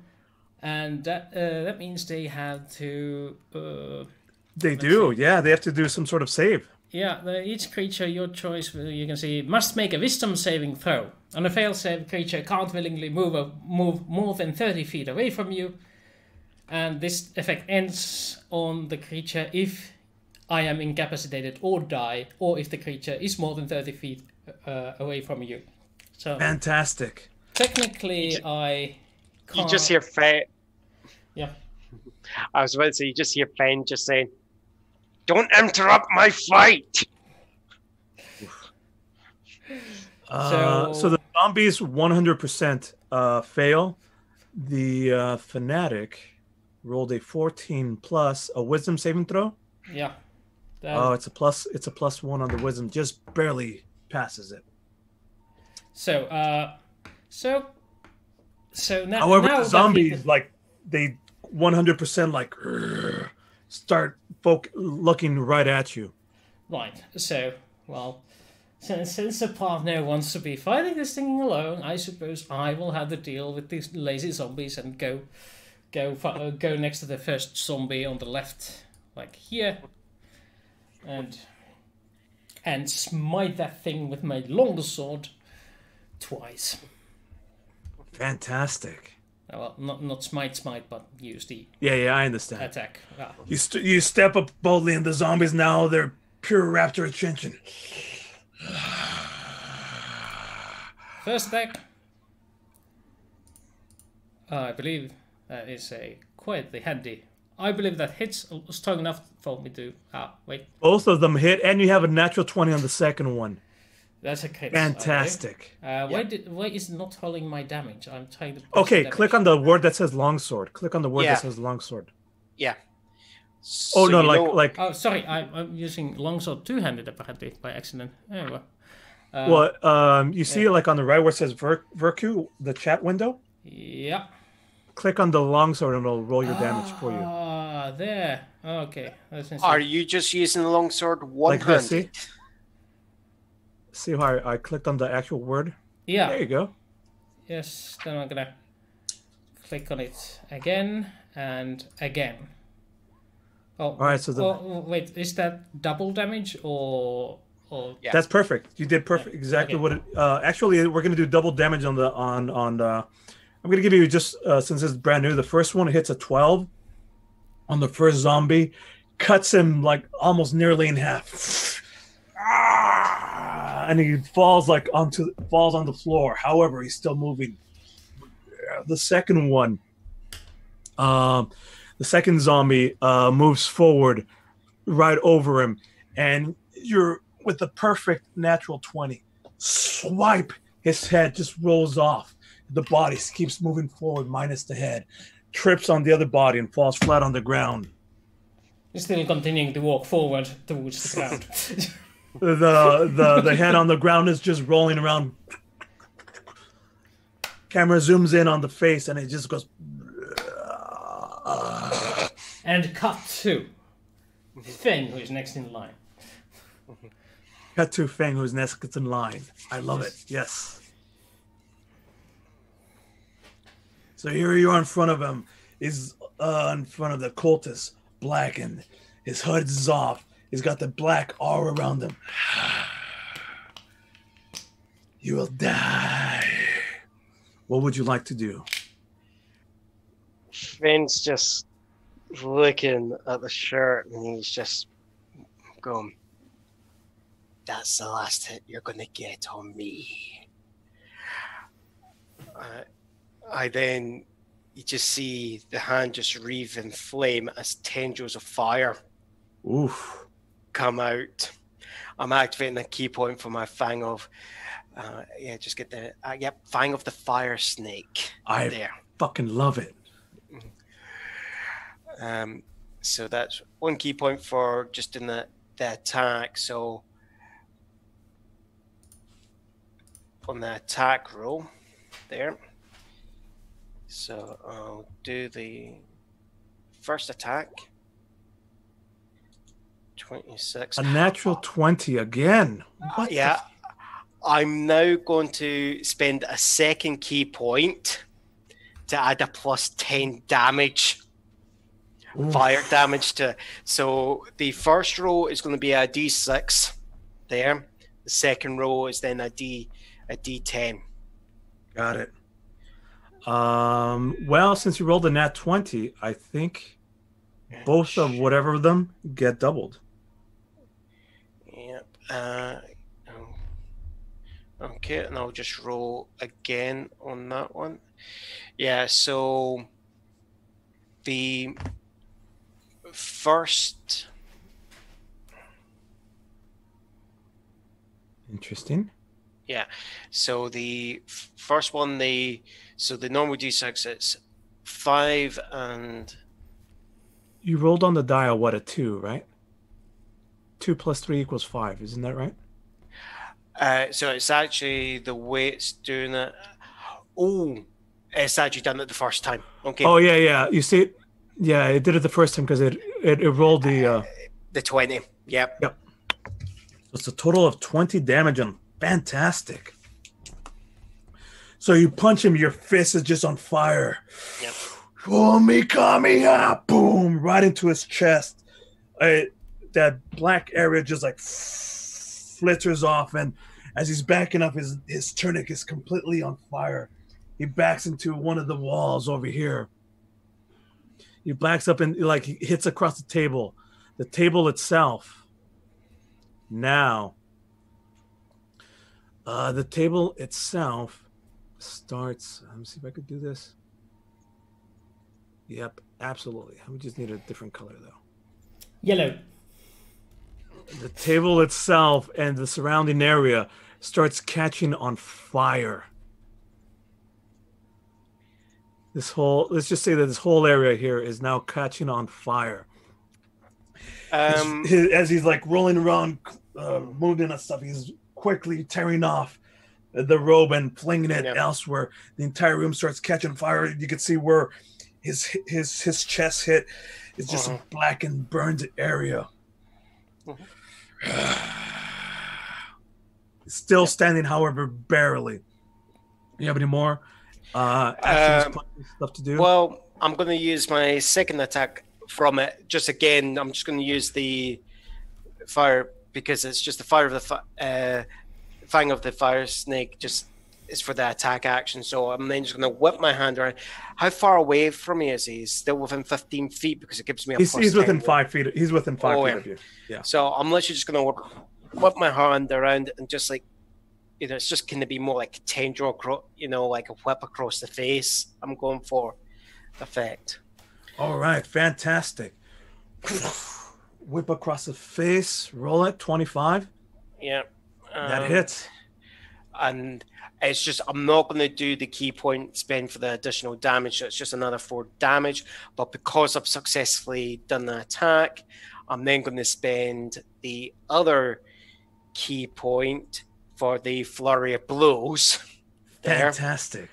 and that means they have to. They do, yeah. They have to do some sort of save. Yeah, each creature, your choice, you can see, must make a wisdom saving throw. On a failed save, creature can't willingly move more than 30 feet away from you. And this effect ends on the creature if I am incapacitated or die, or if the creature is more than 30 feet away from you. So fantastic. Technically, I can't... You just hear Fen. Yeah. I was about to say, you just hear Fen just saying, "Don't interrupt my fight." So the zombies 100% fail. The fanatic rolled a 14 plus a wisdom saving throw. Yeah. Oh, it's a plus. It's a +1 on the wisdom. Just barely passes it. So now. However, now the zombies like they 100% like start looking right at you. Right. So well, since the partner wants to be fighting this thing alone, I suppose I will have to deal with these lazy zombies and go next to the first zombie on the left, like here, and smite that thing with my longsword twice. Fantastic. Well, not smite, but use the Yeah, I understand. attack. Ah. You step up boldly, and the zombies now they're pure raptor attention. First attack. I believe that is quite handy. I believe that hits strong enough for me to. Wait. Both of them hit, and you have a natural 20 on the second one. That's a crit. Fantastic. Why is it not holding my damage? I'm trying to. Okay, click on the word that says longsword. Click on the word that says longsword. Yeah. Oh no, like. Oh, sorry, I'm using longsword two-handed apparently by accident. Anyway. You see like on the right where it says Verku, the chat window. Yeah. Click on the longsword and it'll roll your damage for you. Ah, there. Okay. Are you just using the longsword like one-handed? this, see how I clicked on the actual word? Yeah. There you go. Yes, then I'm gonna click on it again and again. Oh, all right. So wait, is that double damage or? Yeah. That's perfect. You did perfect. Exactly what it. Actually, we're gonna do double damage on the I'm gonna give you just since it's brand new. The first one hits a 12 on the first zombie, cuts him like almost nearly in half, and he falls on the floor. However, he's still moving. The second one, the second zombie moves forward right over him, and you're with the perfect natural 20. Swipe, his head just rolls off. The body keeps moving forward, minus the head. Trips on the other body and falls flat on the ground. You're still continuing to walk forward towards the ground. The head on the ground is just rolling around. Camera zooms in on the face and it just goes. And cut to Feng, who is next in line. Cut to Feng, who's next in line. I love it. Yes. So here you are in front of him. He's in front of the cultist, blackened. His hood's off. He's got the black aura around him. You will die. What would you like to do? Finn's just looking at the shirt and he's just going, "That's the last hit you're going to get on me." You just see the hand just wreathe in flame as tendrils of fire come out. I'm activating a key point for my Fang of, just get the, Fang of the Fire Snake. I fucking love it. So that's one key point for just in the attack. So on the attack roll there. So I'll do the first attack. 26. A natural 20 again. What I'm now going to spend a second key point to add a plus 10 damage. Fire damage to. So the first roll is going to be a D6 there. The second roll is then a D10. Got it. Well, since you rolled a nat 20, I think both of whatever of them get doubled. Yep. Okay, and I'll just roll again on that one. Yeah, so the first. Interesting. Yeah, so the first one, so the normal D6, it's 5 and You rolled on the dial, what, a 2, right? 2 plus 3 equals 5, isn't that right? So it's actually the way it's doing it. Oh, it's actually done it the first time. Okay. Oh, yeah. You see, yeah, it did it the first time because it rolled the... The 20. Yep. Yep. So it's a total of 20 damage on. Fantastic. So you punch him, your fist is just on fire. Yep. Kamiya! Boom! Right into his chest. That black area just like flitters off, and as he's backing up, his tunic is completely on fire. He backs into one of the walls over here. He backs up and like he hits across the table. The table itself. Now, the table itself starts. Let me see if I could do this. Yep, absolutely. We just need a different color though. Yellow. The table itself and the surrounding area starts catching on fire. Let's just say that this whole area here is now catching on fire. As he's like rolling around, moving and stuff, he's quickly tearing off the robe and flinging it elsewhere. The entire room starts catching fire. You can see where his chest hit. It's just a blackened, burned area. Still standing, however, barely. You have any more actions, stuff to do? Well, I'm going to use my second attack from it. Just again, I'm just going to use the fire because it's just the fire of the fang of the fire snake. Just is for the attack action. So I'm then just going to whip my hand around. How far away from me is he? He's still within 15 feet because it gives me a He's within 5 feet. He's within 5 feet of you. Yeah. So I'm literally just going to whip my hand around and just like, it's just going to be more like tendril, like a whip across the face. I'm going for effect. All right, fantastic. Whip across the face. Roll it. 25. Yeah. That hits. And it's just, I'm not going to do the key point spend for the additional damage. So it's just another 4 damage. But because I've successfully done the attack, I'm then going to spend the other key point for the flurry of blows. Fantastic.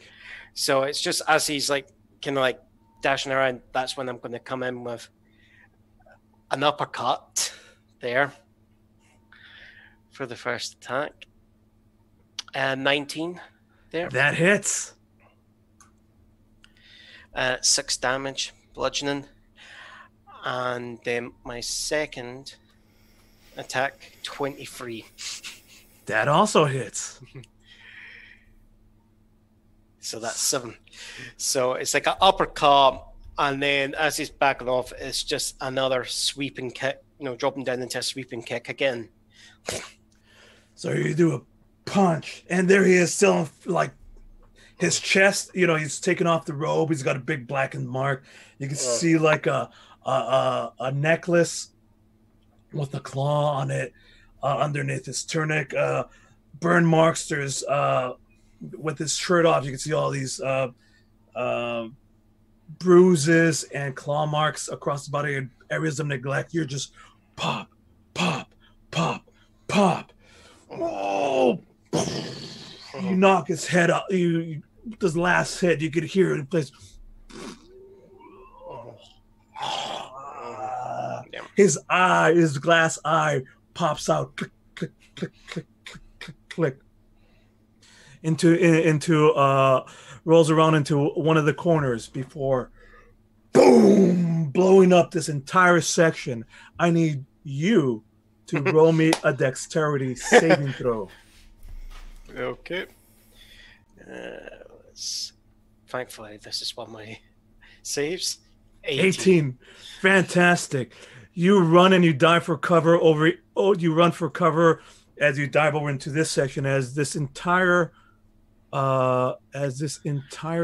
So it's just as he's like kind of like dashing around, that's when I'm going to come in with an uppercut there for the first attack. 19 there. That hits. 6 damage, bludgeoning. And then my second attack, 23. That also hits. So that's 7. So it's like an uppercut, and then as he's backing off, it's just another sweeping kick, dropping down into a sweeping kick again. So you do a punch, and there he is, still like his chest. He's taken off the robe. He's got a big blackened mark. You can see like a necklace with a claw on it underneath his tunic. Burn marks. There's with his shirt off, you can see all these bruises and claw marks across the body and areas of neglect. You're just pop, pop, pop, pop. Oh! You knock his head up. This last hit, you could hear it in place. His glass eye pops out. Click, click, click, click, click, click, click. Into rolls around into one of the corners before boom, blowing up this entire section. I need you to roll me a dexterity saving throw. Okay. Thankfully, this is one of my saves. 18. Fantastic. You run and you dive for cover you run for cover as you dive over into this section as this entire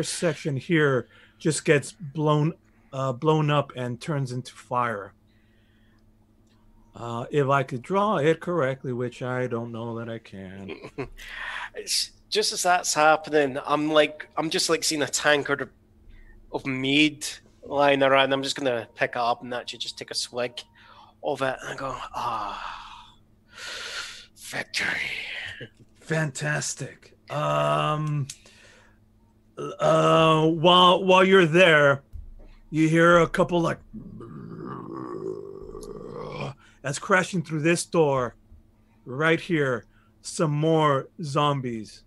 section here just gets blown up and turns into fire. If I could draw it correctly, which I don't know that I can. It's just as that's happening, I'm just like seeing a tankard of mead lying around. I'm just gonna pick it up and actually just take a swig of it and go, victory. Fantastic. While you're there, you hear a couple like as crashing through this door right here. Some more zombies.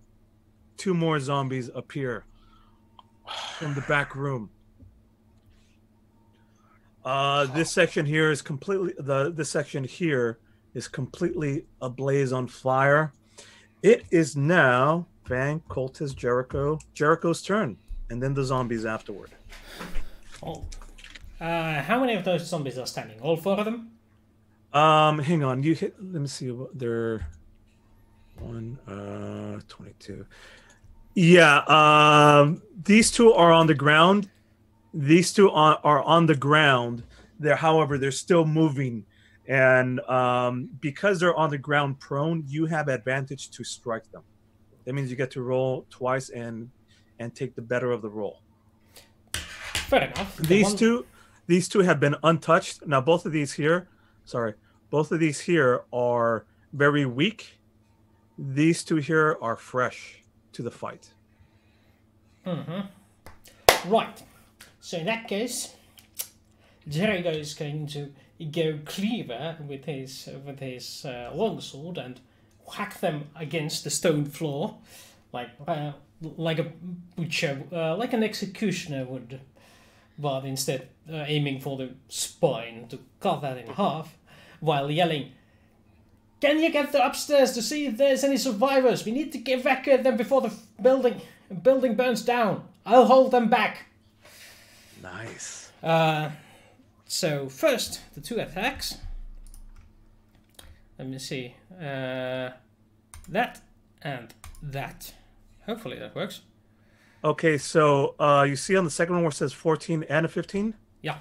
2 more zombies appear from the back room. This section here is completely this section here is completely ablaze on fire. It is now Fang, Cultist, Jericho's turn, and then the zombies afterward. Oh. How many of those zombies are standing? All 4 of them? Hang on. Let me see what they're 22. Yeah, these 2 are on the ground. These 2 are on the ground. However, they're still moving. And because they're on the ground prone, you have advantage to strike them. That means you get to roll twice and take the better of the roll. Fair enough. These two have been untouched. Now both of these here are very weak. These 2 here are fresh to the fight. Right. So in that case, Jericho is going to go cleaver with his longsword and whack them against the stone floor, like a butcher, like an executioner would, but instead aiming for the spine to cut that in half, while yelling, "Can you get upstairs to see if there's any survivors? We need to evacuate them before the building burns down. I'll hold them back." Nice. So first, the 2 attacks. Let me see. That and that. Hopefully that works. Okay, so you see on the second one where it says 14 and a 15? Yeah.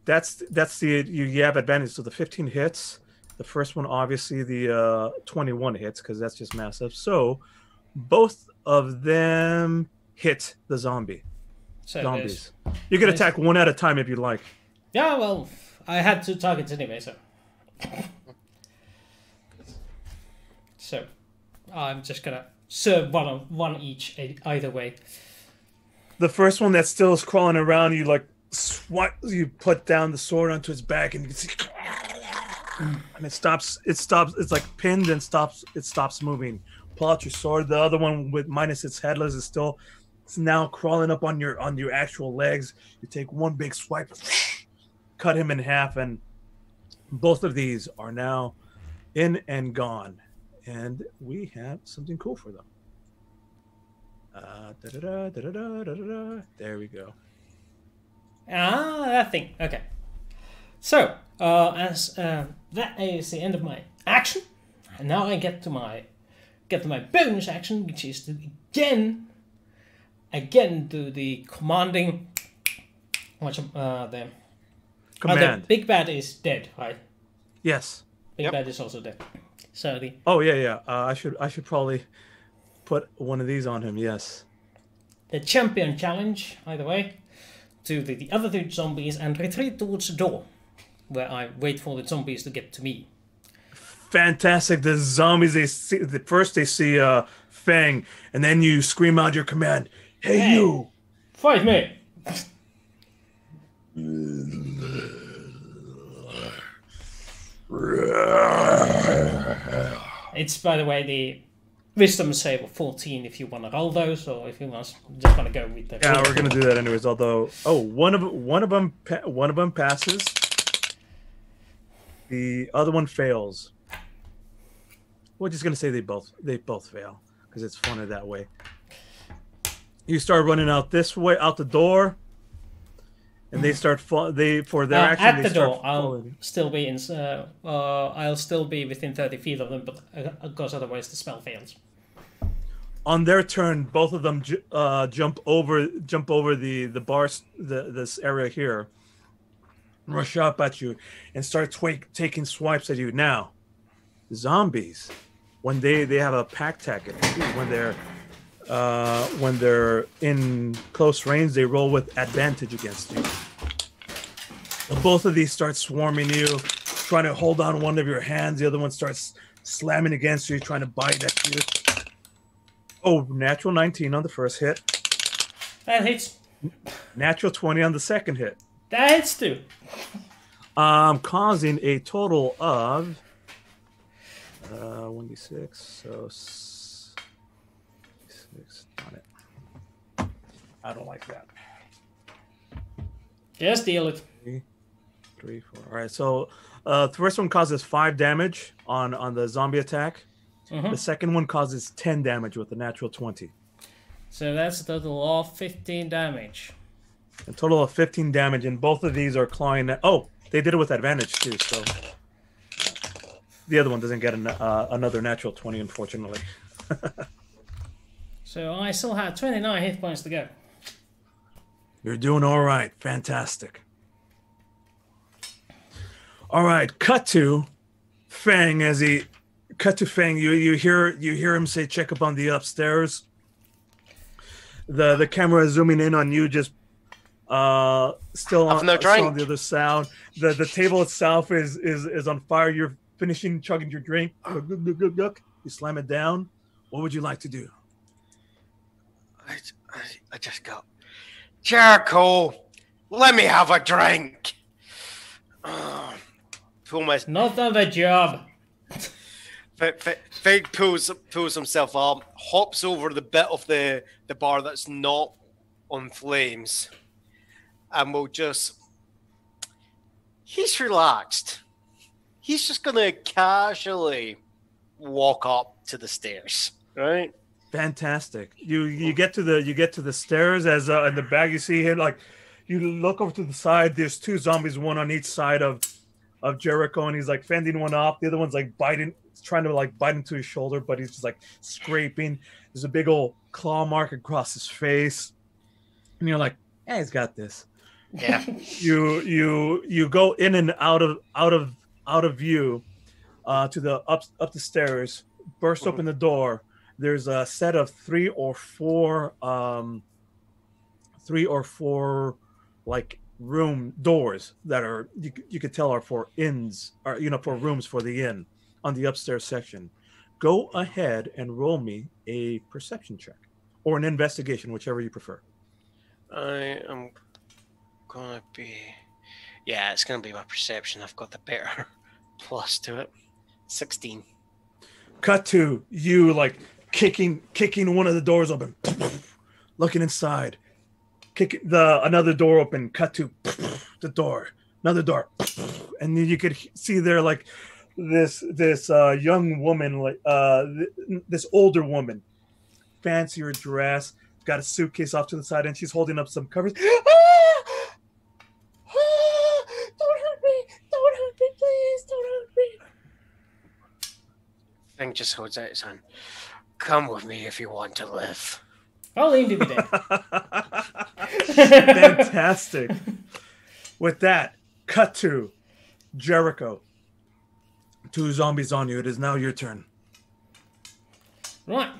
That's the you have advantage. So the 15 hits. The first one, obviously, the 21 hits because that's just massive. So both of them hit the zombies. You can attack one at a time if you like. Yeah, well, I had 2 targets anyway, so. So I'm just gonna serve one each either way. The first one that still is crawling around, you like swipe. You put down the sword onto its back, and you can see. And it stops. It's like pinned and stops. It stops moving. Pull out your sword. The other one with minus its headless is still. It's now crawling up on your actual legs. You take one big swipe, cut him in half, and both of these are now in and gone. And we have something cool for them. There we go. That thing. Okay. So, as that is the end of my action, and now I get to my bonus action, which is to again do the commanding. The Command. Big Bad is dead, right? Yes. Big Bad is also dead. So the. Oh yeah. I should probably put one of these on him. Yes. The champion challenge, either way, to the other 2 zombies and retreat towards the door, where I wait for the zombies to get to me. Fantastic. The zombies, they see Fang, and then you scream out your command. Hey you! Fight me! It's, by the way, the wisdom save of 14 if you want to roll those, or if you just want to go with the. Yeah, we're gonna do that anyways. Although, one of them passes. The other one fails. We're just gonna say they both fail because it's funner that way. You start running out this way, out the door, and they start for their action. At the door, I'll still be within 30 feet of them, but of course, otherwise the spell fails. On their turn, both of them jump over the bars, this area here, rush up at you, and start taking swipes at you. Now, zombies, when they have a pack tactic, when they're when they're in close range, they roll with advantage against you. Both of these start swarming you, trying to hold on one of your hands. The other one starts slamming against you, trying to bite at you. Oh, natural 19 on the first hit. That hits. Natural 20 on the second hit. That hits too. Causing a total of 1d6. So 6 on it. I don't like that. Just deal it. 3, 4. All right. So the first one causes 5 damage on the zombie attack. Mm-hmm. The second one causes 10 damage with the natural 20. So that's a total of 15 damage. A total of 15 damage, and both of these are clawing at... Oh, they did it with advantage too, so... The other one doesn't get another natural 20, unfortunately. So I still have 29 hit points to go. You're doing all right. Fantastic. All right, cut to Fang as he... Cut to Fang. You hear him say, check up on the upstairs. The camera is zooming in on you, just still on the other sound. The table itself is on fire. You're finishing chugging your drink. You slam it down. What would you like to do? I just go, Jericho, let me have a drink. Not on the job. Fig pulls himself up, hops over the bit of the bar that's not on flames, and will just... He's relaxed. He's just gonna casually walk up to the stairs, right? Fantastic. You get to the stairs as in the back you see him, like, you look over to the side. There's 2 zombies, one on each side of Jericho, and he's like fending one off. The other one's like trying to like bite into his shoulder, but he's just like scraping. There's a big old claw mark across his face, and you're like, "Hey, he's got this." Yeah. You go in and out of view to the up the stairs. Burst open the door. There's a set of 3 or 4 like room doors that are you could tell are for inns, or for rooms for the inn on the upstairs section. Go ahead and roll me a perception check or an investigation, whichever you prefer. I am gonna be... Yeah, it's gonna be my perception. I've got the better plus to it. 16. Cut to you like kicking one of the doors open, looking inside. Kick another door open. Cut to the door, another door, and then you could see there like this young woman, like this older woman, fancier dress, got a suitcase off to the side, and she's holding up some covers. Don't hurt me! Don't hurt me, please! Don't hurt me! Thing just holds out his hand. Come with me if you want to live. I'll aim to be dead. Fantastic. With that, cut to Jericho. 2 zombies on you. It is now your turn. Right.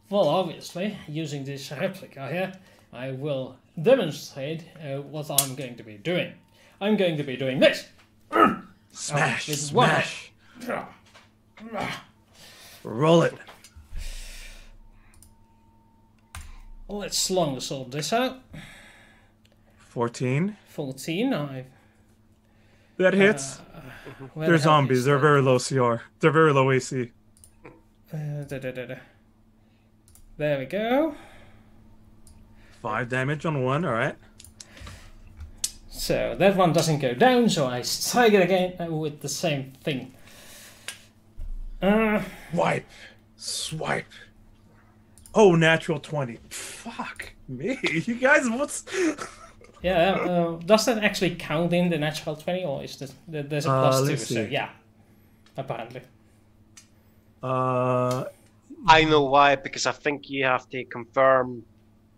Well, obviously, using this replica here, I will demonstrate what I'm going to be doing. I'm going to be doing this. Smash. This is Smash. Roll it. Let's long sort this out. 14. 14. That hits. They're zombies. They're very low CR. They're very low AC. There we go. 5 damage on 1. All right. So that one doesn't go down, so I strike it again with the same thing. Swipe. Oh, natural 20. Fuck me. You guys, what's... Yeah, does that actually count in the natural 20, or is there's a plus 2? So yeah, apparently. I know why, because I think you have to confirm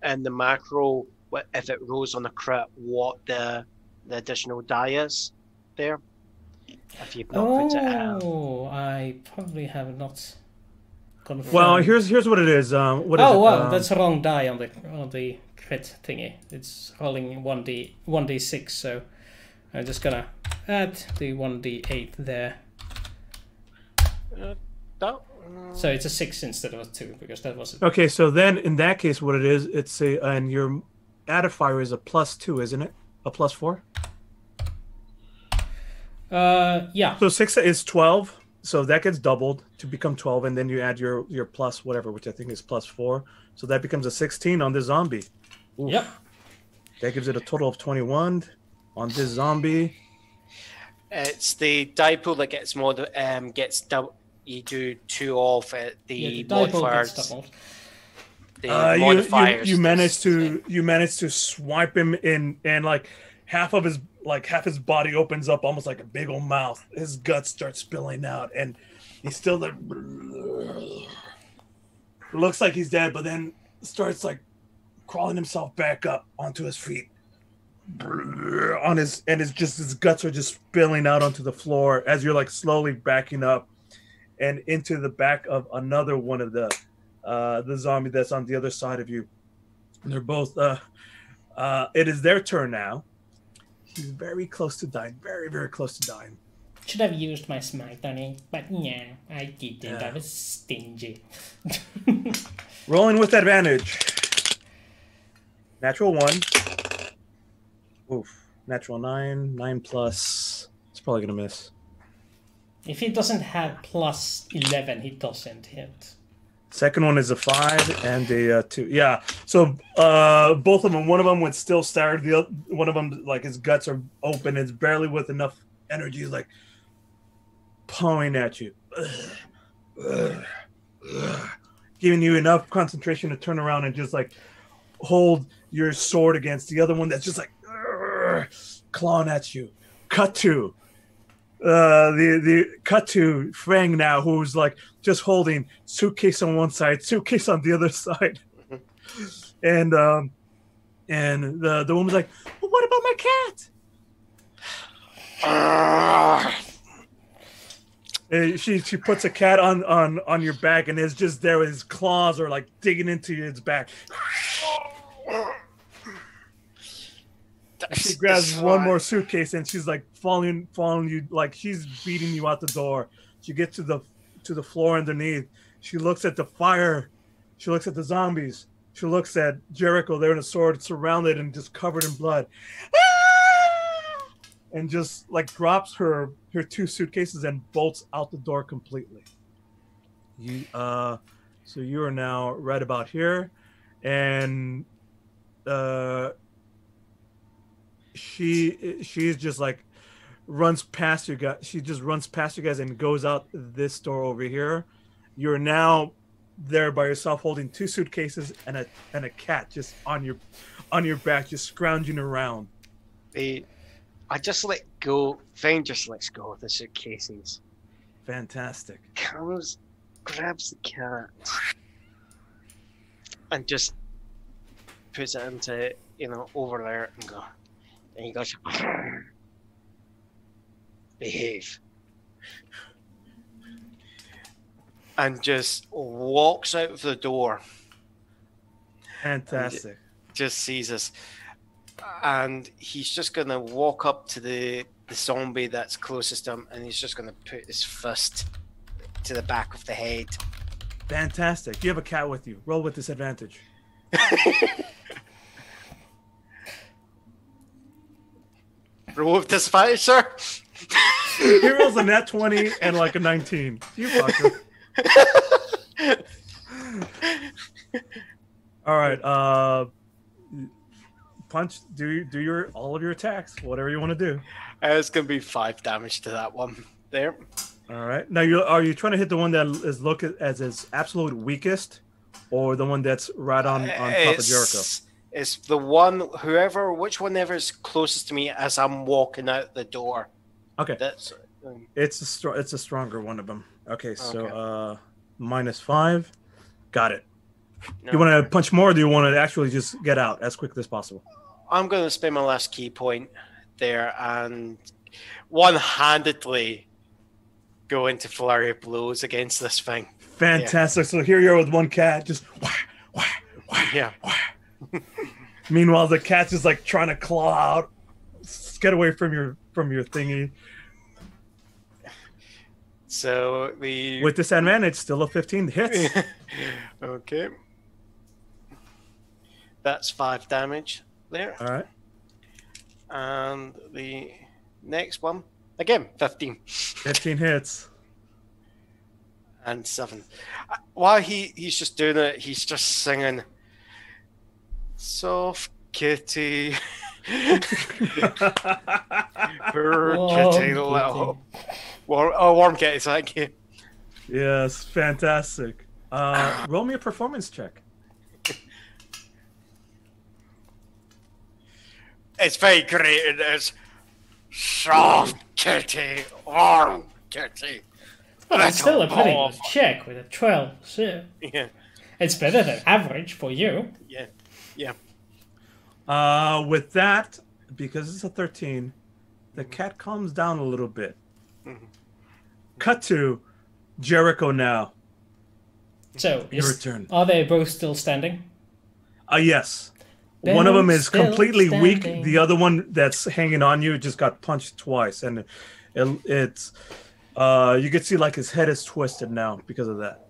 in the macro, if it rolls on a crit, what the additional die is there. If you've not put it out. Oh, I probably have not confirm. Well, here's what it is. What is it? Oh wow, that's a wrong die on the crit thingy. It's rolling 1d6, so I'm just gonna add the 1d8 there. So it's a 6 instead of a 2 because that was it. Okay, so then in that case, what it is, it's and your modifier is a +2, isn't it? A +4. Yeah. So 6 is 12. So that gets doubled to become 12, and then you add your plus whatever, which I think is +4. So that becomes a 16 on the zombie. Oof. Yep. That gives it a total of 21 on this zombie. It's the die pool that gets gets double. You do 2 off at the modifiers. The modifiers. You manage to swipe him in, and like half his body opens up almost like a big old mouth. His guts start spilling out, and he's still like looks like he's dead, but then starts like crawling himself back up onto his feet. His guts are just spilling out onto the floor as you're like slowly backing up and into the back of another one of the zombie that's on the other side of you. And they're both it is their turn now. He's very close to dying. Very, very close to dying. Should have used my smite on it, but no, I didn't. Yeah. I was stingy. Rolling with advantage. Natural 1. Oof. Natural 9. 9 plus. It's probably going to miss. If he doesn't have +11, he doesn't hit. Second one is a 5 and a 2. Yeah. So both of them, one of them went still staggered. The other, one of them, like his guts are open. It's barely with enough energy, like pawing at you, giving you enough concentration to turn around and just like hold your sword against the other one that's just like clawing at you. Cut to Fang now, who's like just holding suitcase on one side, suitcase on the other side, and the woman's like, well, "What about my cat?" And she puts a cat on your back, and it's just there with his claws are like digging into its back. She grabs one more suitcase and she's like following you, like she's beating you out the door. She gets to the floor underneath. She looks at the fire. She looks at the zombies. She looks at Jericho there in a sword, surrounded and just covered in blood. And just like drops her 2 suitcases and bolts out the door completely. So you are now right about here, and she's just like runs past you guys. She just runs past you guys and goes out this door over here. You're now there by yourself, holding 2 suitcases and a cat just on your back, just scrounging around. I just let go. Vane just lets go of the suitcases. Fantastic. Comes, grabs the cat, and just puts it into over there and go. And he goes, behave. And just walks out of the door. Fantastic. Just sees us. And he's just going to walk up to the zombie that's closest to him, and he's just going to put his fist to the back of the head. Fantastic. You have a cat with you. Roll with disadvantage. Roll with disadvantage, sir? He rolls a nat 20 and like a 19. You fucker. All right. Punch. Do your all of your attacks. Whatever you want to do. It's gonna be 5 damage to that one. There. All right. Now, are you trying to hit the one that is looked as his absolute weakest, or the one that's right on top of Jericho? It's the one, which one ever is closest to me as I'm walking out the door. Okay. That's. It's a stronger one of them. Okay, so -5. Got it. No, you want to punch more, or do you want to actually just get out as quickly as possible? I'm going to spend my last key point there and one-handedly go into flurry of blows against this thing. Fantastic. So here you are with one cat, just Yeah. Meanwhile, the cat's just like trying to claw out, get away from your thingy. So the With disadvantage, still a 15 hits. Okay. That's 5 damage there. All right. And the next one, again, 15. 15 hits. And 7. While he's just doing it, he's just singing, "Soft kitty." Poor kitty, little warm kitty, thank you. Yes, fantastic. Roll me a performance check. It's very great. It's soft kitty, warm kitty. Well, it's still a pretty Oh, good check with a 12, so Yeah, it's better than average for you. yeah. With that, because it's a 13, the cat calms down a little bit. Cut to Jericho now. So, Your turn. are they both still standing? Yes. One of them is Still completely weak. standing. The other one that's hanging on you just got punched twice, and it's you can see like his head is twisted now because of that.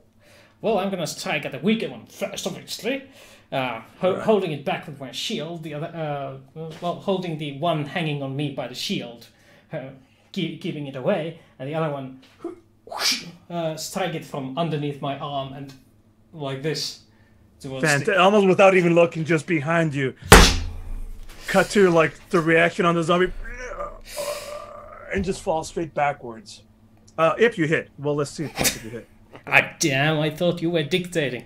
Well, I'm gonna strike at the weaker one first, obviously. Holding it back with my shield, the other, holding the one hanging on me by the shield, giving it away, and the other one strike it from underneath my arm and like this towards Almost without even looking, just behind you. Cut to like the reaction on the zombie, and just fall straight backwards. If you hit, well, let's see if you hit. Ah, damn! I thought you were dictating.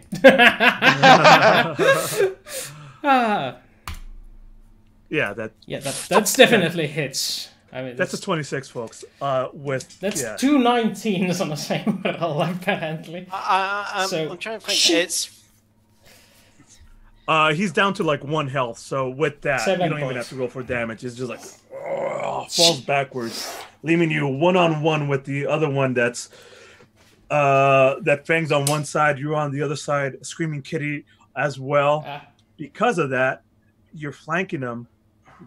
Yeah, That's definitely hits. I mean, that's a 26, folks. That's yeah. 2 19s on the same roll, apparently. I'm trying to think. It's He's down to like 1 health, so with that, 7 you don't even points. have to roll for damage. It's just like falls backwards, leaving you 1-on-1 with the other one that's that Fang's on one side, you're on the other side, Screaming Kitty as well. Because of that, you're flanking him.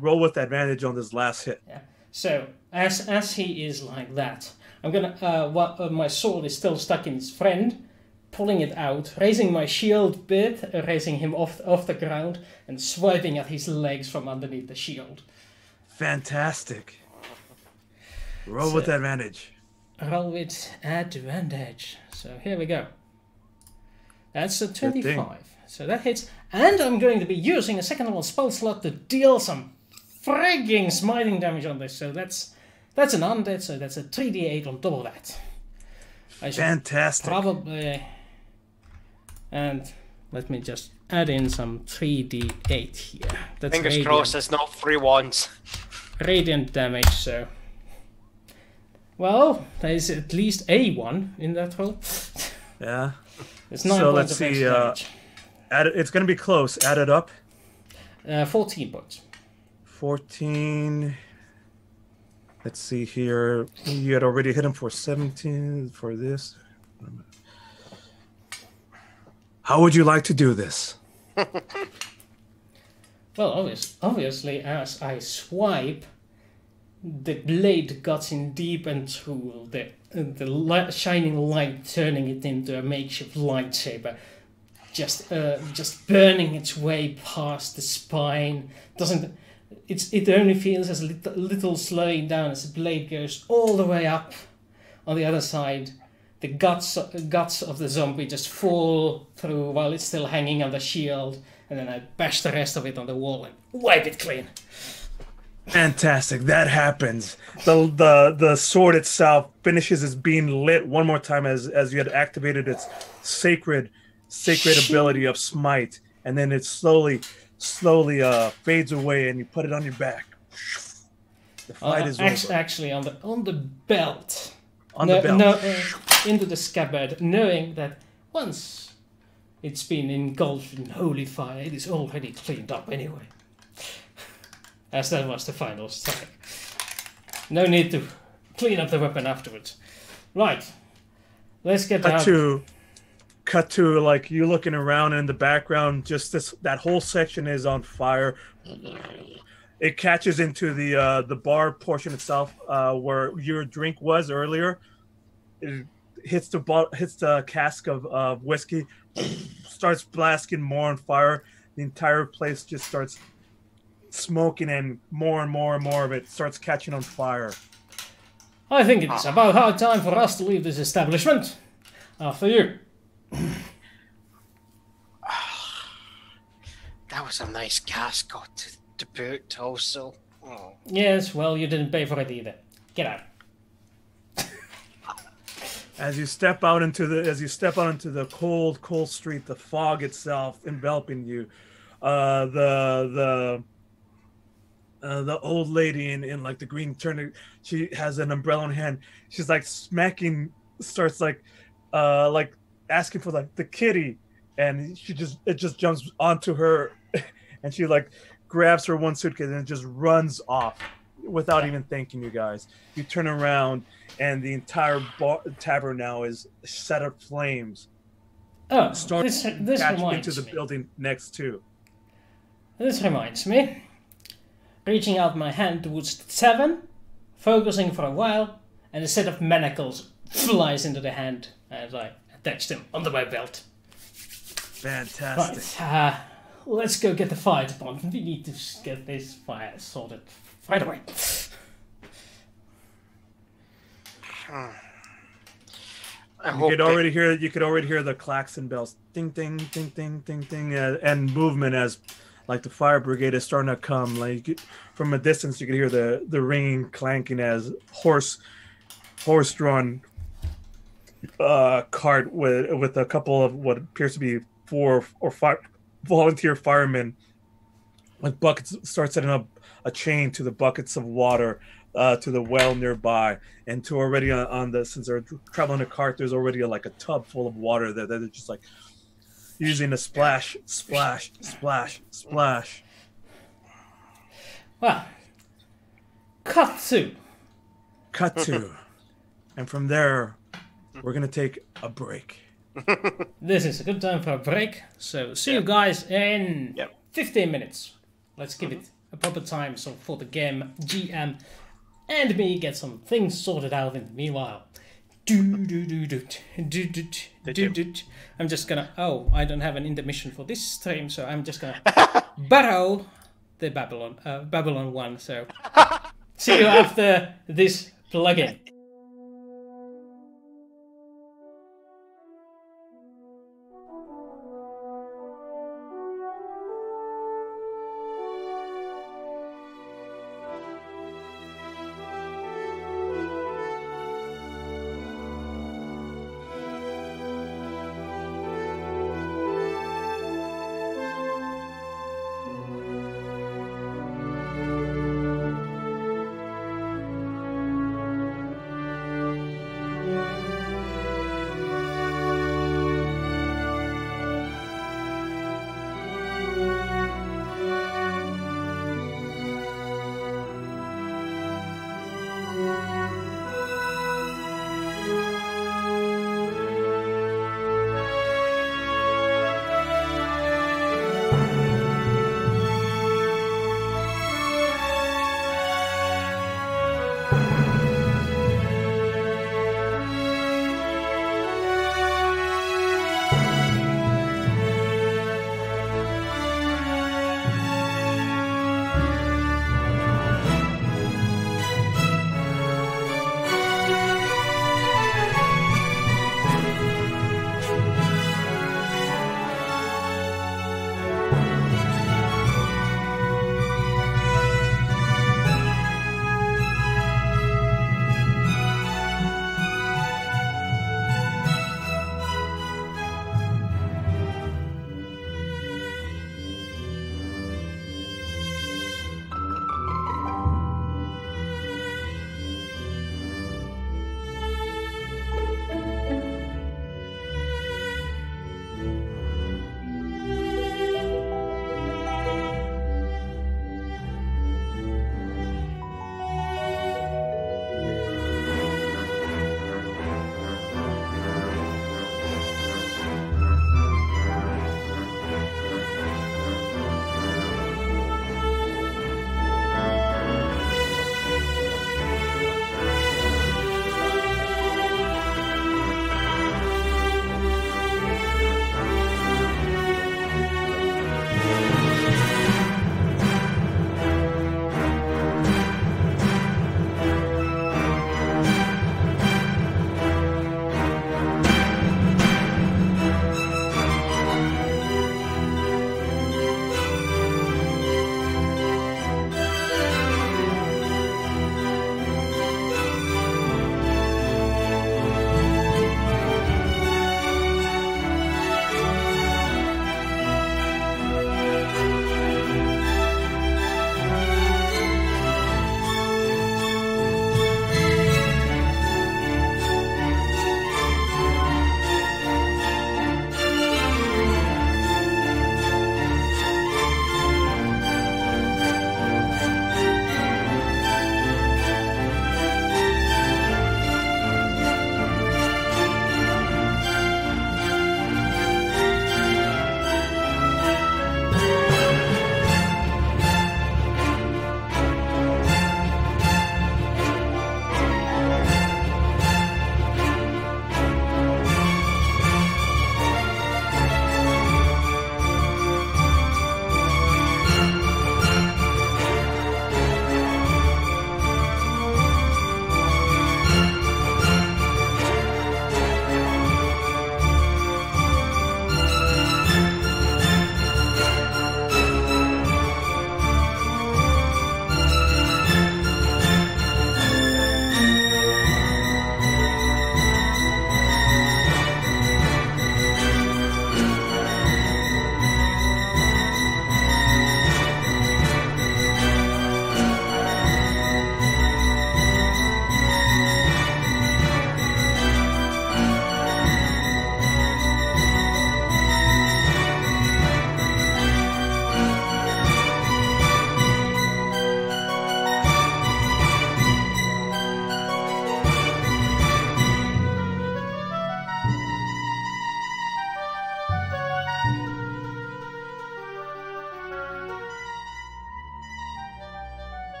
Roll with advantage on this last hit. Yeah. So as he is like that, I'm gonna my sword is still stuck in his friend, pulling it out, raising my shield bit, raising him off the ground, and swiping at his legs from underneath the shield. Fantastic. Roll with advantage. Roll with advantage. So here we go. That's a 25. So that hits, and I'm going to be using a second level spell slot to deal some frigging smiting damage on this. So that's an undead, so that's a 3d8 on top of that. Fantastic. Probably. And let me just add in some 3d8 here. That's fingers radiant, crossed. It's not 3 ones. radiant damage. So, well, there's at least a 1 in that roll. Yeah. It's 9 So points let's of extra see. damage. It's going to be close. Add it up. 14 points. 14. Let's see here. You had already hit him for 17 for this. How would you like to do this? Well, obviously, as I swipe, the blade cuts in deep and through the shining light, turning it into a makeshift lightsaber. Just burning its way past the spine. It only feels as a little slowing down as the blade goes all the way up. On the other side, the guts of the zombie just fall through while it's still hanging on the shield, and then I bash the rest of it on the wall and wipe it clean. Fantastic. That happens. The sword itself finishes as being lit one more time as you had activated its sacred ability of smite, and then it slowly fades away, and you put it on your back. The fight is over. Actually, on the belt. On the belt. Into the scabbard, knowing that once it's been engulfed in holy fire, it is already cleaned up anyway. As that was the final strike. No need to clean up the weapon afterwards. Right. Let's get down. cut to like you looking around, and in the background, just that whole section is on fire. It catches into the bar portion itself, where your drink was earlier. It hits the cask of whiskey, starts blasting more on fire. The entire place just starts smoking, and more of it starts catching on fire. I think it's about high time for us to leave this establishment. After you. That was a nice casket to boot, also. Oh. Yes, well, you didn't pay for it either. Get out. As you step out into the cold street, the fog itself enveloping you, the old lady in like the green turner, she has an umbrella in hand. She's like starts like asking for like the kitty, and it just jumps onto her, and she like grabs her one suitcase and it just runs off without even thanking you guys. You turn around, and the entire tavern now is set of flames. Oh, this reminds into the me. building next to. This reminds me. Reaching out my hand towards the tavern, focusing for a while, and a set of manacles flies into the hand as I attach them onto my belt. Fantastic. Right, let's go get the fire department. We need to get this fire sorted right away. You could already hear the klaxon bells, ding ding ding ding ding ding, and movement as like the fire brigade is starting to come. Like from a distance, you could hear the ringing, clanking as horse-drawn cart with a couple of what appears to be 4 or 5 volunteer firemen with buckets. Start setting up a chain to the buckets of water to the well nearby, and to already since they're traveling a cart, there's already a tub full of water that they're just like using a splash. Well, cut to. And from there, we're gonna take a break. This is a good time for a break. So see you guys in 15 minutes. Let's give it a proper time so for the game GM and me get some things sorted out in the meanwhile. I'm just gonna I don't have an intermission for this stream, so I'm just gonna borrow the Babylon one. So see you after this plugin.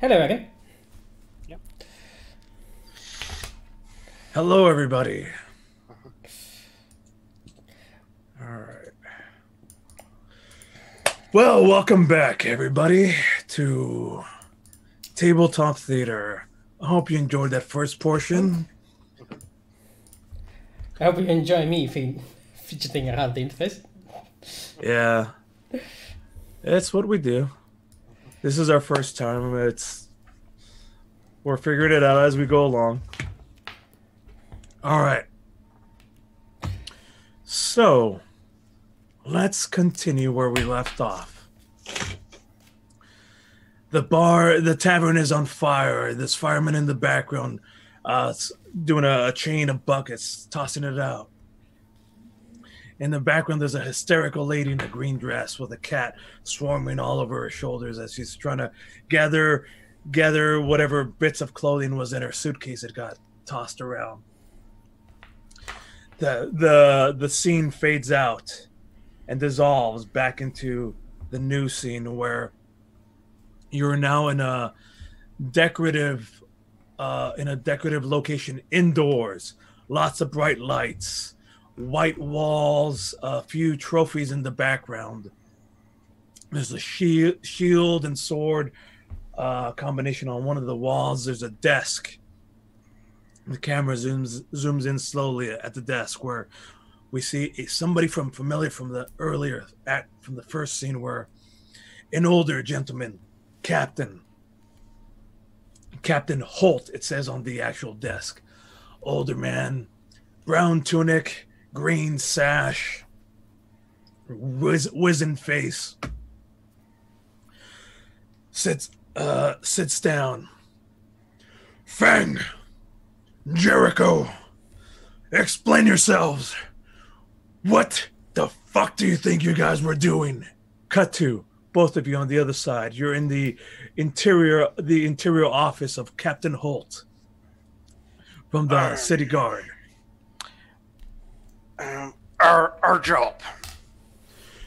Hello again. Yep. Hello, everybody. All right. Well, welcome back, everybody, to Tabletop Theater. I hope you enjoyed that first portion. I hope you enjoy me fidgeting around the interface. Yeah, it's what we do. This is our first time. We're figuring it out as we go along. All right. So, let's continue where we left off. The tavern is on fire. There's firemen in the background doing a chain of buckets, tossing it out. In the background, there's a hysterical lady in a green dress with a cat swarming all over her shoulders as she's trying to gather whatever bits of clothing was in her suitcase that got tossed around. The scene fades out and dissolves back into the new scene where you're now in a decorative location indoors. Lots of bright lights, white walls, a few trophies in the background. There's a shield and sword combination on one of the walls. There's a desk. The camera zooms in slowly at the desk where we see somebody familiar from the first scene, where an older gentleman, Captain Holt, it says on the actual desk. Older man, brown tunic, green sash, wizened face. Sits down. Fang, Jericho, explain yourselves. What the fuck do you think you guys were doing? Cut to both of you on the other side. You're in the interior office of Captain Holt from the city guard. Our job.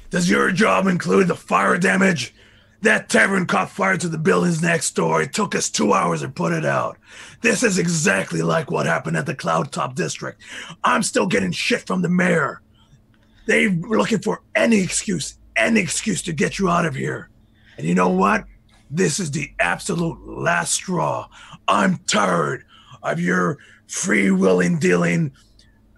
Does your job include the fire damage? That tavern caught fire to the buildings next door. It took us 2 hours to put it out. This is exactly like what happened at the Cloudtop district. I'm still getting shit from the mayor. They were looking for any excuse to get you out of here. And you know what? This is the absolute last straw. I'm tired of your free-willing dealing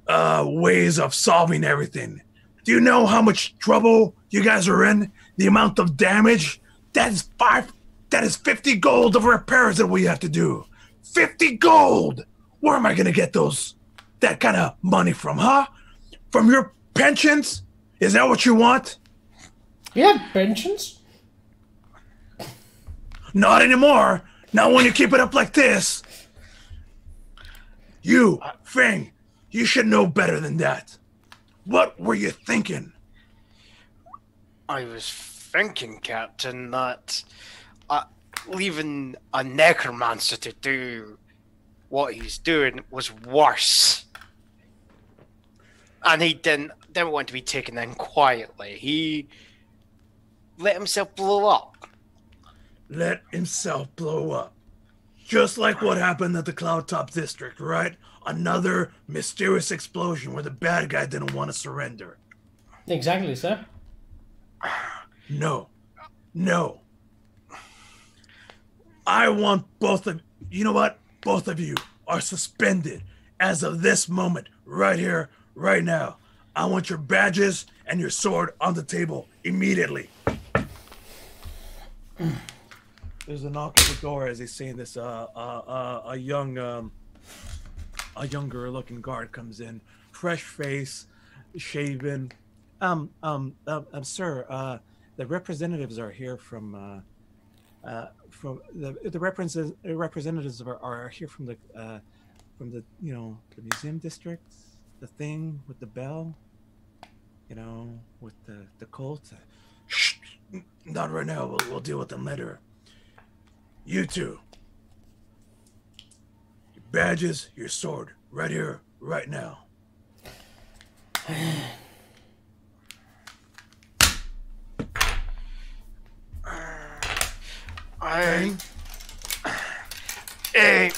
ways of solving everything. Do you know how much trouble you guys are in? The amount of damage? That is 50 gold of repairs that we have to do. 50 gold! Where am I going to get that kind of money from, huh? From your pensions? Is that what you want? You have pensions? Not anymore. Not when you keep it up like this. You, Fang, you should know better than that. What were you thinking? I was thinking, Captain, that leaving a necromancer to do what he's doing was worse. And he didn't want to be taken in quietly. He let himself blow up. Let himself blow up. Just like what happened at the Cloudtop district, right? Another mysterious explosion where the bad guy didn't want to surrender. Exactly, sir. No. I want both of you know what? Both of you are suspended as of this moment, right here, right now. I want your badges and your sword on the table immediately. There's a knock at the door as he's saying this. A younger looking guard comes in, fresh face, shaven. Sir, the representatives are here from the representatives are here from the the museum district, the thing with the bell, with the cult. Shh, not right now. We'll deal with them later. You two, your badges, your sword, right here, right now. A,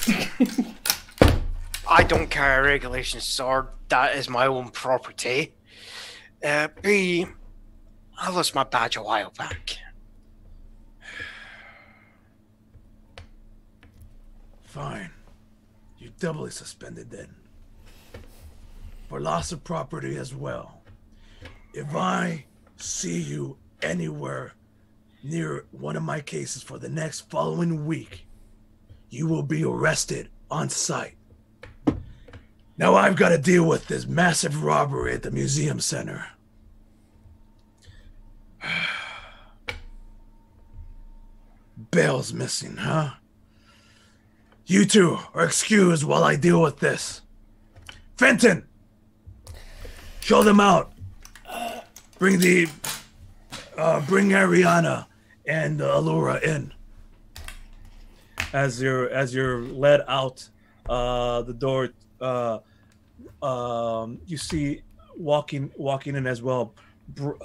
I don't carry a regulation sword. That is my own property. B, I lost my badge a while back. Fine. You're doubly suspended then. For loss of property as well. If I see you anywhere near one of my cases for the next following week, you will be arrested on sight. Now I've got to deal with this massive robbery at the museum center. Bell's missing, huh? You two are excused while I deal with this. Fenton! Show them out. Bring Ariana and Allura in. As you're led out the door, you see walking in as well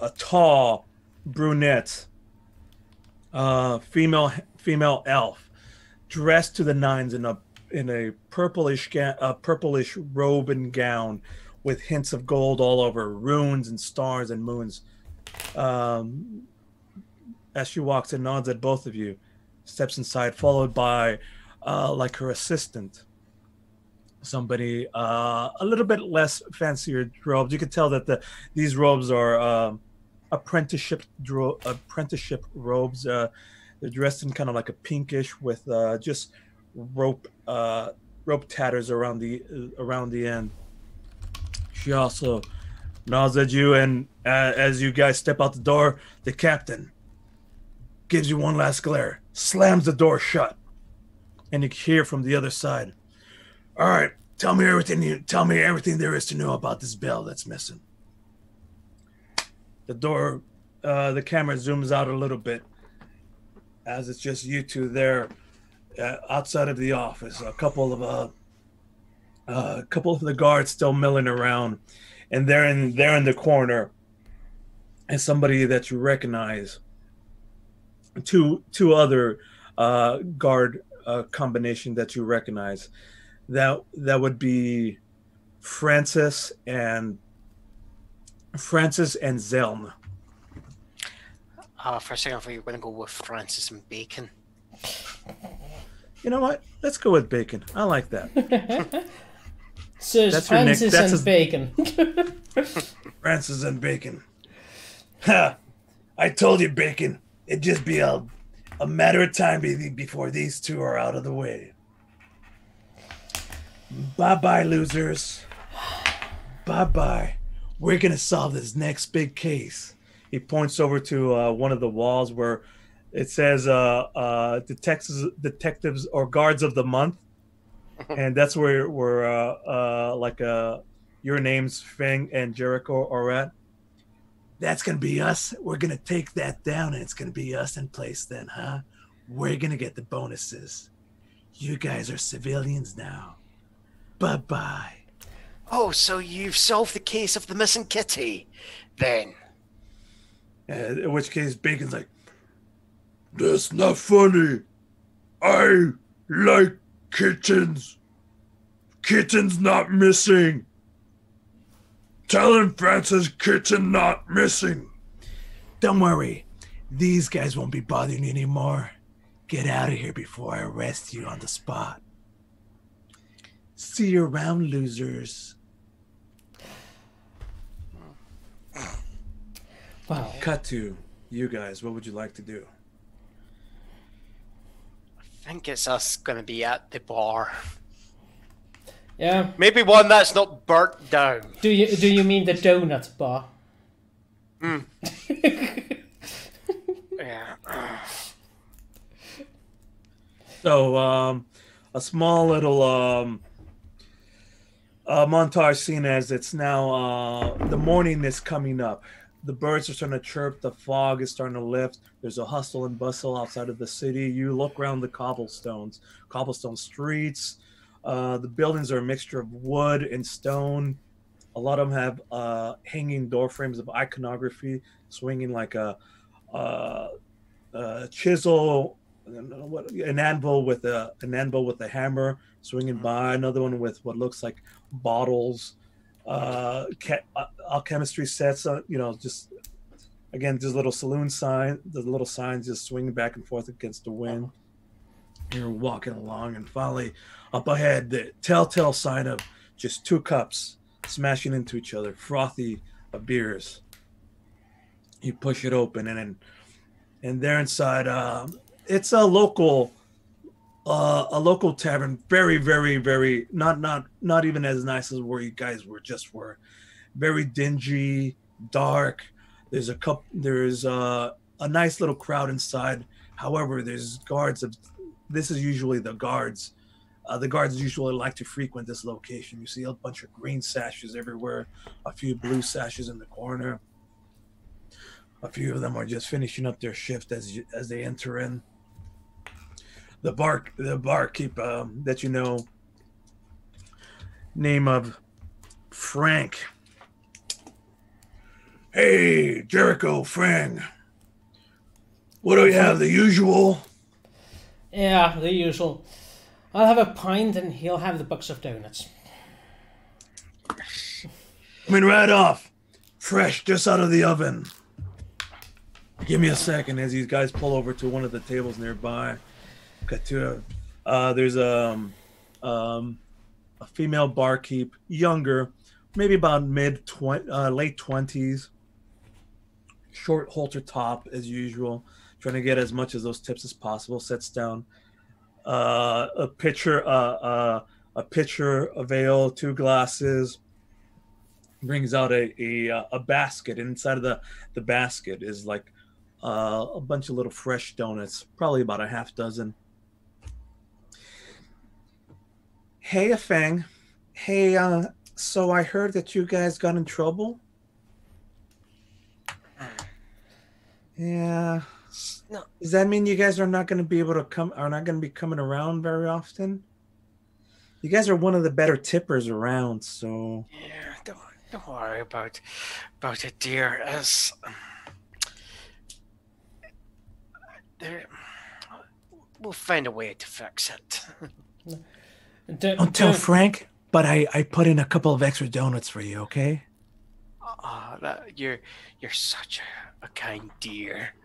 a tall brunette, female elf, dressed to the nines in a purplish robe and gown with hints of gold all over, runes and stars and moons. As she walks and nods at both of you, steps inside, followed by like her assistant, somebody a little bit less fancier robes. You can tell that these robes are apprenticeship robes. They're dressed in kind of like a pinkish with just rope tatters around the end. She also nods at you, and as you guys step out the door, the captain gives you one last glare, slams the door shut, and you hear from the other side, "All right, tell me everything there is to know about this bell that's missing." The door, the camera zooms out a little bit as it's just you two there outside of the office. A couple of the guards still milling around, and they're in the corner, and somebody that you recognize. Two other guard combination that you recognize. That would be Francis and Zelm. For a second, I thought you were going to go with Francis and Bacon. You know what? Let's go with Bacon. I like that. So it's Francis and Bacon. Francis and Bacon. Ha! I told you, Bacon. It'd just be a matter of time before these two are out of the way. Bye-bye, losers. Bye-bye. We're going to solve this next big case. He points over to one of the walls where it says detectives or guards of the month. And that's where your names, Feng and Jericho, are at. That's going to be us. We're going to take that down, and it's going to be us in place then, huh? We're going to get the bonuses. You guys are civilians now. Bye-bye. Oh, so you've solved the case of the missing kitty, then? In which case, Bacon's like, "That's not funny. I like kittens. Kitten's not missing. Tell him, Francis, kitten not missing. Don't worry. These guys won't be bothering you anymore. Get out of here before I arrest you on the spot. See you around, losers." Wow. Cut to you guys. What would you like to do? I think it's us going to be at the bar. Yeah. Maybe one that's not burnt down. Do you mean the donut bar? Yeah. So, a small little montage scene as it's now the morning is coming up. The birds are starting to chirp. The fog is starting to lift. There's a hustle and bustle outside of the city. You look around the cobblestone streets. The buildings are a mixture of wood and stone. A lot of them have hanging door frames of iconography, swinging like a chisel, an anvil with a hammer swinging by, another one with what looks like bottles, alchemistry sets, just again, just little saloon sign, the little signs just swinging back and forth against the wind. You're walking along, and finally, up ahead, the telltale sign of just two cups smashing into each other, frothy of beers. You push it open, and there inside, it's a local tavern. Very, very, very not even as nice as where you guys were. Very dingy, dark. There's a nice little crowd inside. However, there's guards of. This is usually the guards. The guards usually like to frequent this location. You see a bunch of green sashes everywhere, a few blue sashes in the corner. A few of them are just finishing up their shift as they enter in. The barkeep that you know, name of Frank. Hey, Jericho, Frank. What do we have? The usual? Yeah, the usual. I'll have a pint and he'll have the box of donuts. Coming right off. Fresh, just out of the oven. Give me a second as these guys pull over to one of the tables nearby. There's a female barkeep, younger, maybe about late 20s. Short halter top as usual, trying to get as much of those tips as possible. Sets down a pitcher of ale, 2 glasses. Brings out a basket, and inside of the basket is like a bunch of little fresh donuts, probably about a half dozen. Hey, Afang. Hey, so I heard that you guys got in trouble. Yeah. No. Does that mean you guys are not going to be able to are not going to be coming around very often? You guys are one of the better tippers around, so. Yeah, don't worry about it, dear. We'll find a way to fix it. Don't tell Frank, but I put in a couple of extra donuts for you, okay? You're such a kind dear.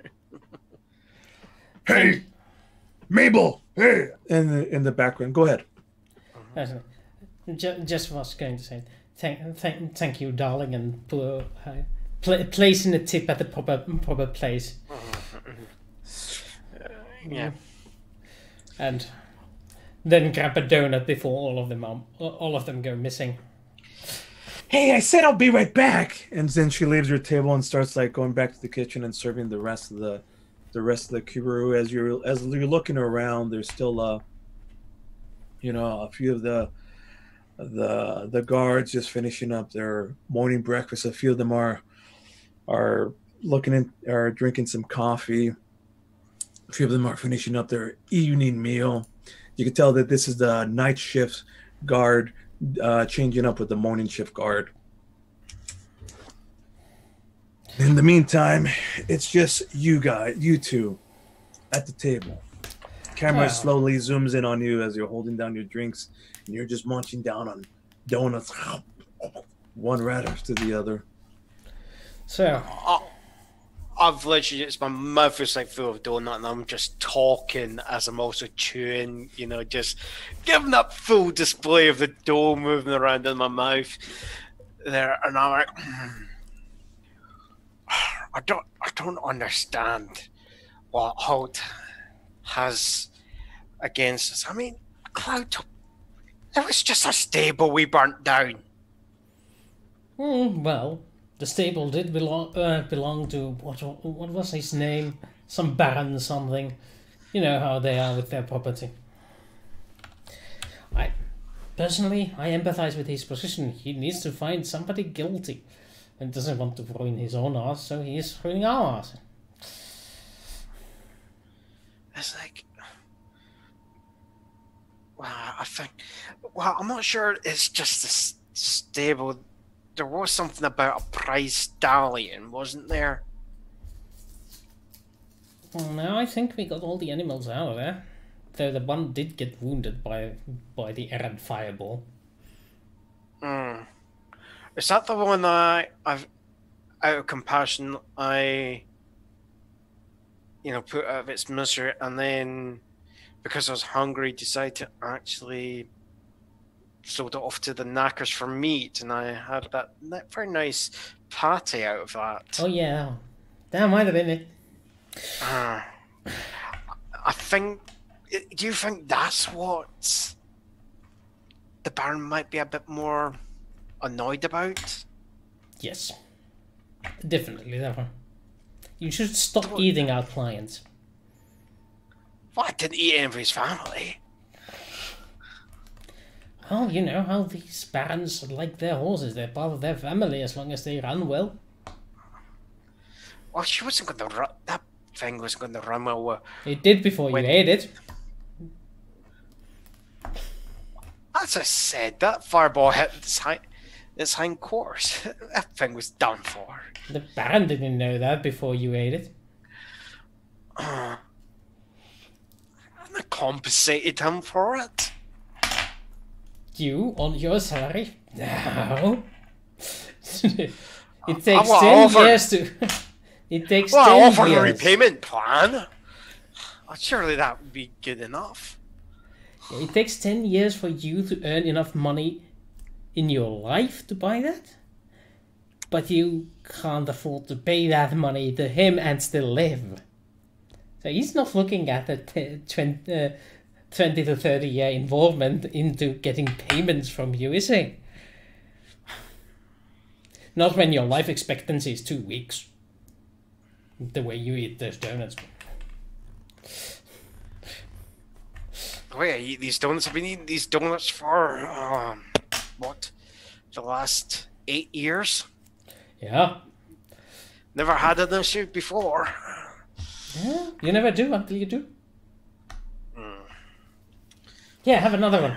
Hey, Mabel. Hey, in the background. Go ahead. Just was going to say thank you, darling, and placing the tip at the proper place. Yeah. And then grab a donut before all of them go missing. Hey, I said I'll be right back. And then she leaves her table and starts like going back to the kitchen and serving the rest of the crew. As you're looking around, there's still a few of the guards just finishing up their morning breakfast. A few of them are drinking some coffee. A few of them are finishing up their evening meal. You can tell that this is the night shift guard changing up with the morning shift guard. In the meantime, it's just you two, at the table. Camera slowly zooms in on you as you're holding down your drinks, and you're just munching down on donuts, one right after the other. So, I've literally, my mouth is like full of donut, and I'm just talking as I'm also chewing, just giving that full display of the dough moving around in my mouth there, and I'm like, I don't understand what Holt has against us. I mean, Cloud, it was just a stable we burnt down. Well, the stable did belong to what was his name? Some baron something. You know how they are with their property. Personally, I empathize with his position. He needs to find somebody guilty, and doesn't want to ruin his own ass, so he is ruining our ass. It's like, I'm not sure it's just the stable. There was something about a prize stallion, wasn't there? No, I think we got all the animals out of there. Though the one did get wounded by the errant fireball. Is that the one I've, out of compassion, I, put out of its misery, and then because I was hungry, decided to actually sold it off to the knackers for meat, and I had that very nice patty out of that. Oh yeah, that might have been it. I think. Do you think that's what the Baron might be a bit more annoyed about? Yes, definitely that one. You should stop eating our clients. Well, I didn't eat any of his family. Well, you know how these barons like their horses. They're part of their family as long as they run well. Well, she wasn't going to run. That thing wasn't going to run well. It did before you ate it. As I said, that fireball hit its hind quarters. That thing was done for. The Baron didn't know that before you ate it. And I compensated him for it. You, on your salary? No. It takes 10 years to... It takes 10 years. I offered a repayment plan. Surely that would be good enough. It takes 10 years for you to earn enough money in your life to buy that. But you can't afford to pay that money to him and still live. So he's not looking at a 20 to 30 year involvement into getting payments from you, is he? Not when your life expectancy is 2 weeks. The way you eat those donuts. Wait, I eat these donuts. I've been eating these donuts for, what? The last 8 years? Yeah. Never had an issue before. Yeah, you never do until you do. Yeah, have another one.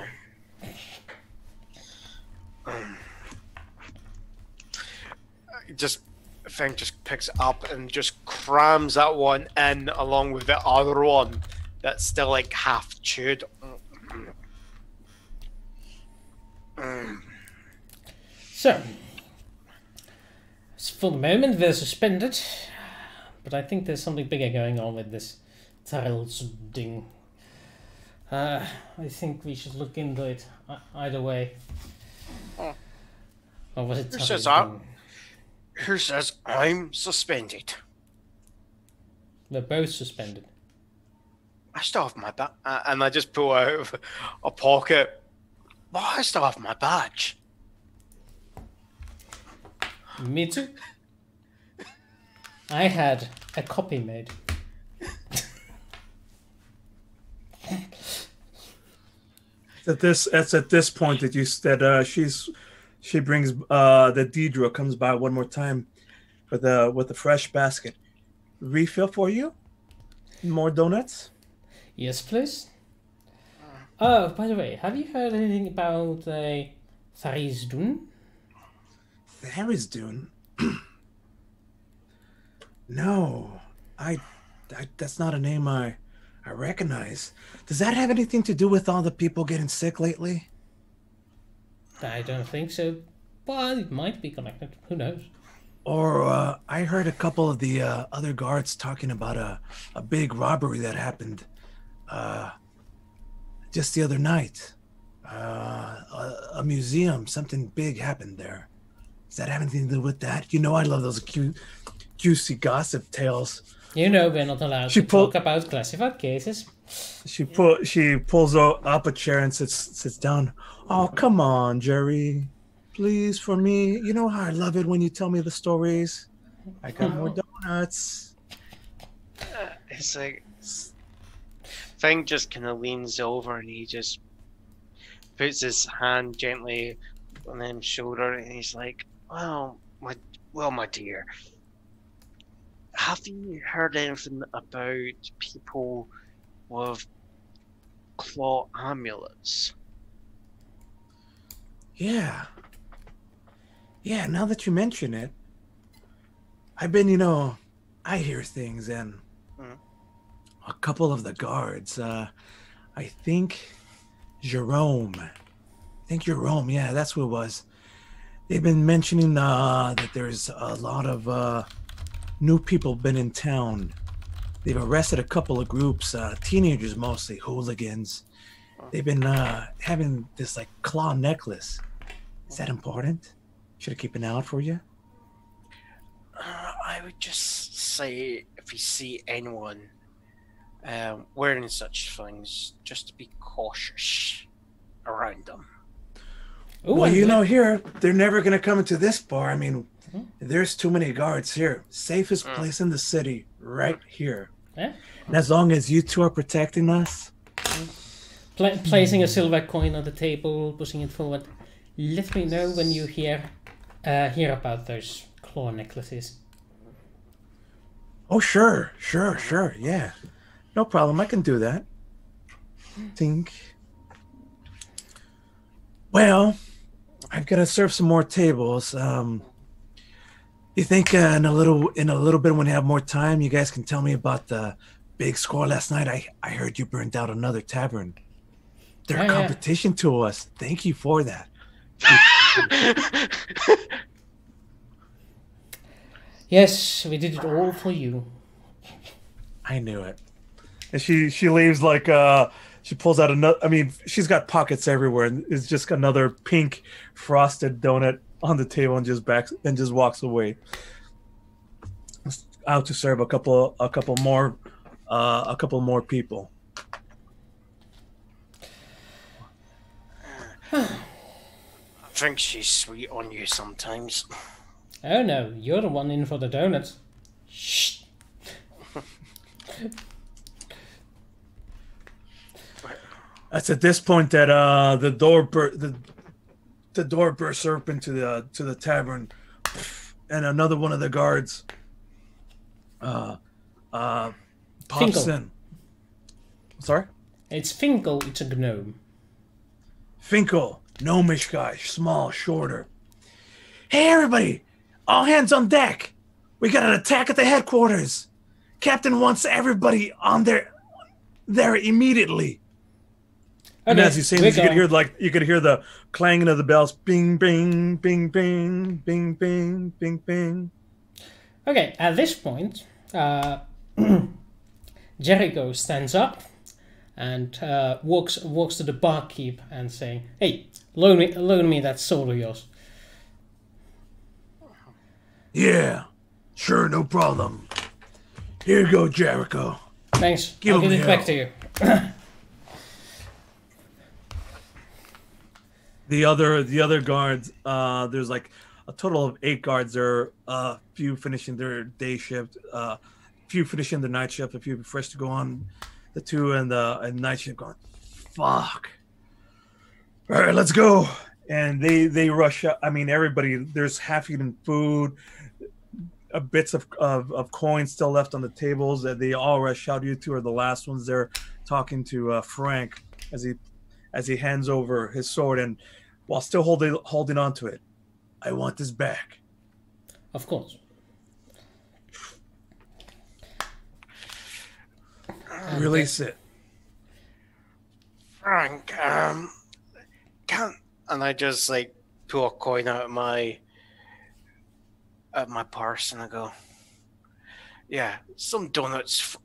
Thing just picks it up and just crams that one in along with the other one that's still like half chewed. So, for the moment they're suspended, but I think there's something bigger going on with this tiles ding. I think we should look into it either way. Or was it? Who says I'm suspended? We're both suspended. I still have my badge, and I just pull out of a pocket. Well, I still have my badge. Me too. I had a copy made. It's at this point that she brings the Deidre comes by one more time with a fresh basket. Refill for you? More donuts? Yes, please. Oh, by the way, have you heard anything about Tharisdun? Tharisdun? No, I that's not a name I recognize. Does that have anything to do with all the people getting sick lately? I don't think so, but it might be connected. Who knows? Or I heard a couple of the other guards talking about a big robbery that happened just the other night. A museum, something big happened there. Does that have anything to do with that? You know I love those cute, juicy gossip tales. You know we're not allowed to talk about classified cases. She pulls up a chair and sits down. Oh, come on, Jerry. Please, for me. You know how I love it when you tell me the stories. I got more donuts. It's like... Thing just kind of leans over and he just puts his hand gently on his shoulder and he's like, well, my dear, have you heard anything about people with claw amulets? Yeah, now that you mention it, I've been, I hear things and a couple of the guards. I think Jerome. Yeah, that's who it was. They've been mentioning that there's a lot of new people been in town. They've arrested a couple of groups, teenagers mostly, hooligans. They've been having this like claw necklace. Is that important? Should I keep an eye out for you? I would just say if you see anyone wearing such things, just to be cautious around them. Ooh, Well, you know, here, they're never going to come into this bar. I mean, there's too many guards here. Safest place in the city, right here. Yeah. And as long as you two are protecting us. Placing a silver coin on the table, pushing it forward. Let me know when you hear about those claw necklaces. Oh, sure. Yeah. No problem. I can do that. Think. Well, I've got to serve some more tables. You think in a little bit when you have more time, you guys can tell me about the big score last night? I heard you burned out another tavern. They're a competition to us. Thank you for that. Yes, we did it all for you. I knew it. And she leaves like she pulls out another. I mean, she's got pockets everywhere, and it's just another pink frosted donut on the table, and just walks away. Out to serve a couple more people. I think she's sweet on you sometimes. Oh no, you're the one in for the donuts. Shh. That's at this point that the door bursts open to the tavern, and another one of the guards pops Finkel. in. Sorry? It's Finkel, it's a gnome. Finkel, gnomish guy, small, shorter. Hey everybody! All hands on deck! We got an attack at the headquarters! Captain wants everybody on there immediately. Okay, And as you say this, you could hear the clanging of the bells. Bing, bing, bing, bing, bing, bing, bing, bing. Okay, at this point, Jericho stands up and walks to the barkeep and saying, "Hey, loan me that sword of yours." Yeah, sure, no problem. Here you go, Jericho. Thanks. Give I'll him give it hell. back to you. The other guards, there's like a total of 8 guards there. A few finishing their day shift, a few finishing the night shift, a few fresh to go on the 2 and night shift going, fuck. All right, let's go. And they rush up. I mean, everybody, there's half-eaten food, bits of coins still left on the tables that they all rush out. You two are the last ones there talking to Frank as he hands over his sword, and while still holding on to it. I want this back. Of course. Release it. Frank, can't. And I just like pull a coin out of my purse and I go, yeah, some donuts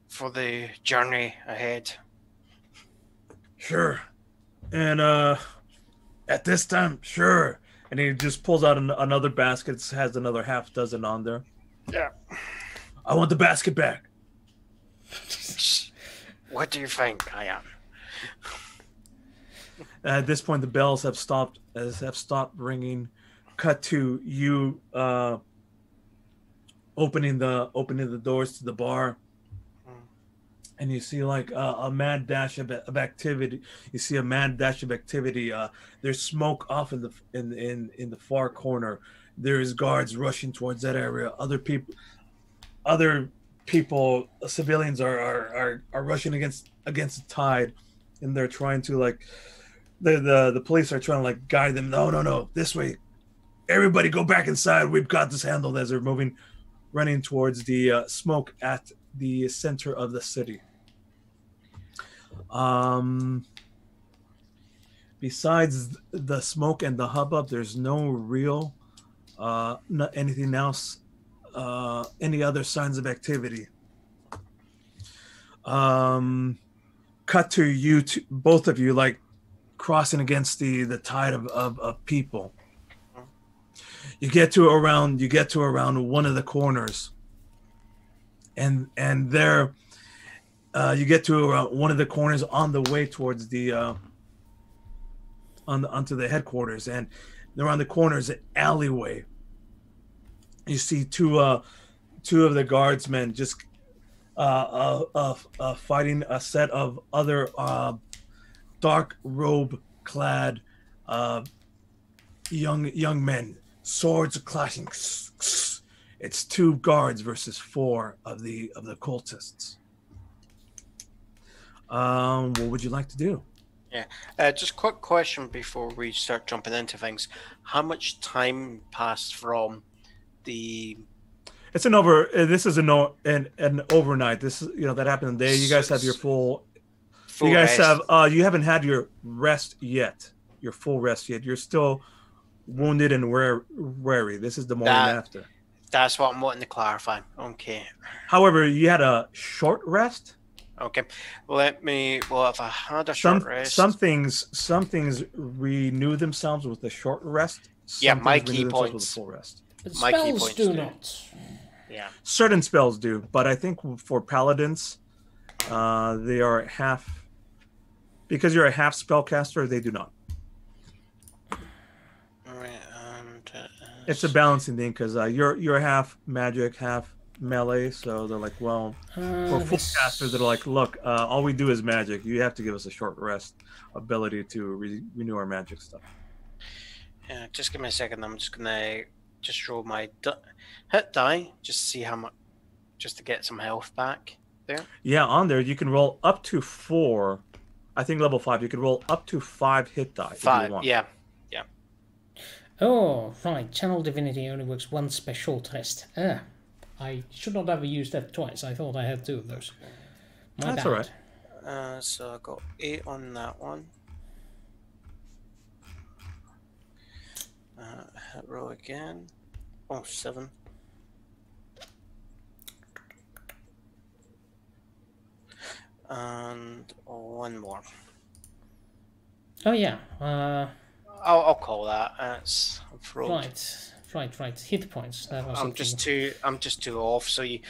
for the journey ahead. Sure. And at this time, sure. And he just pulls out another basket. It has another half dozen on there. Yeah. I want the basket back. What do you think I am? At this point, the bells have stopped ringing. Cut to you opening the doors to the bar, and you see like a mad dash of activity. You see a mad dash of activity. There's smoke off in the far corner. There's guards rushing towards that area. Other people, civilians are rushing against the tide, and they're trying to like. The police are trying to like guide them. No, this way. Everybody go back inside. We've got this handled as they're running towards the smoke at the center of the city. Besides the smoke and the hubbub, there's no real not anything else, any other signs of activity. Cut to you, both of you, like crossing against the tide of people. You get to around one of the corners, and there you get to around one of the corners on the way towards the onto the headquarters, and around the corner is an alleyway. You see two of the guardsmen just fighting a set of other dark robe clad young men, swords clashing. It's 2 guards versus 4 of the cultists. What would you like to do? Yeah, just quick question before we start jumping into things. How much time passed from the? It's This is an overnight. This is that happened in the day. You guys have your full. You guys rest. have. You haven't had your rest yet. Your full rest yet. You're still wounded and wary. This is the morning after. That's what I'm wanting to clarify. Okay. However, you had a short rest. Okay. Well, if I had a short rest. Some things renew themselves with a short rest. Yeah, my key points. With a full rest. But My key spells points do do. not. Yeah. Certain spells do, but I think for paladins, they are half. Because you're a half spellcaster, they do not. Right, and It's a balancing thing because you're half magic, half melee, so they're like, well, for full casters, they're like, look, all we do is magic. You have to give us a short rest ability to renew our magic stuff. Yeah, just give me a second. I'm just gonna roll my hit die, just to see how much, just to get some health back there. Yeah, on there you can roll up to 4. I think level 5. You can roll up to 5 hit die. 5. If you want. Yeah. Oh, right. Channel Divinity only works once per short rest. I should not have used that twice. I thought I had 2 of those. That's bad. all right. So I got 8 on that one. Hit roll again. Oh, 7. And 1 more. Oh yeah. I'll call that. I've rolled. Right. Hit points. That was I'm something. just too off. So you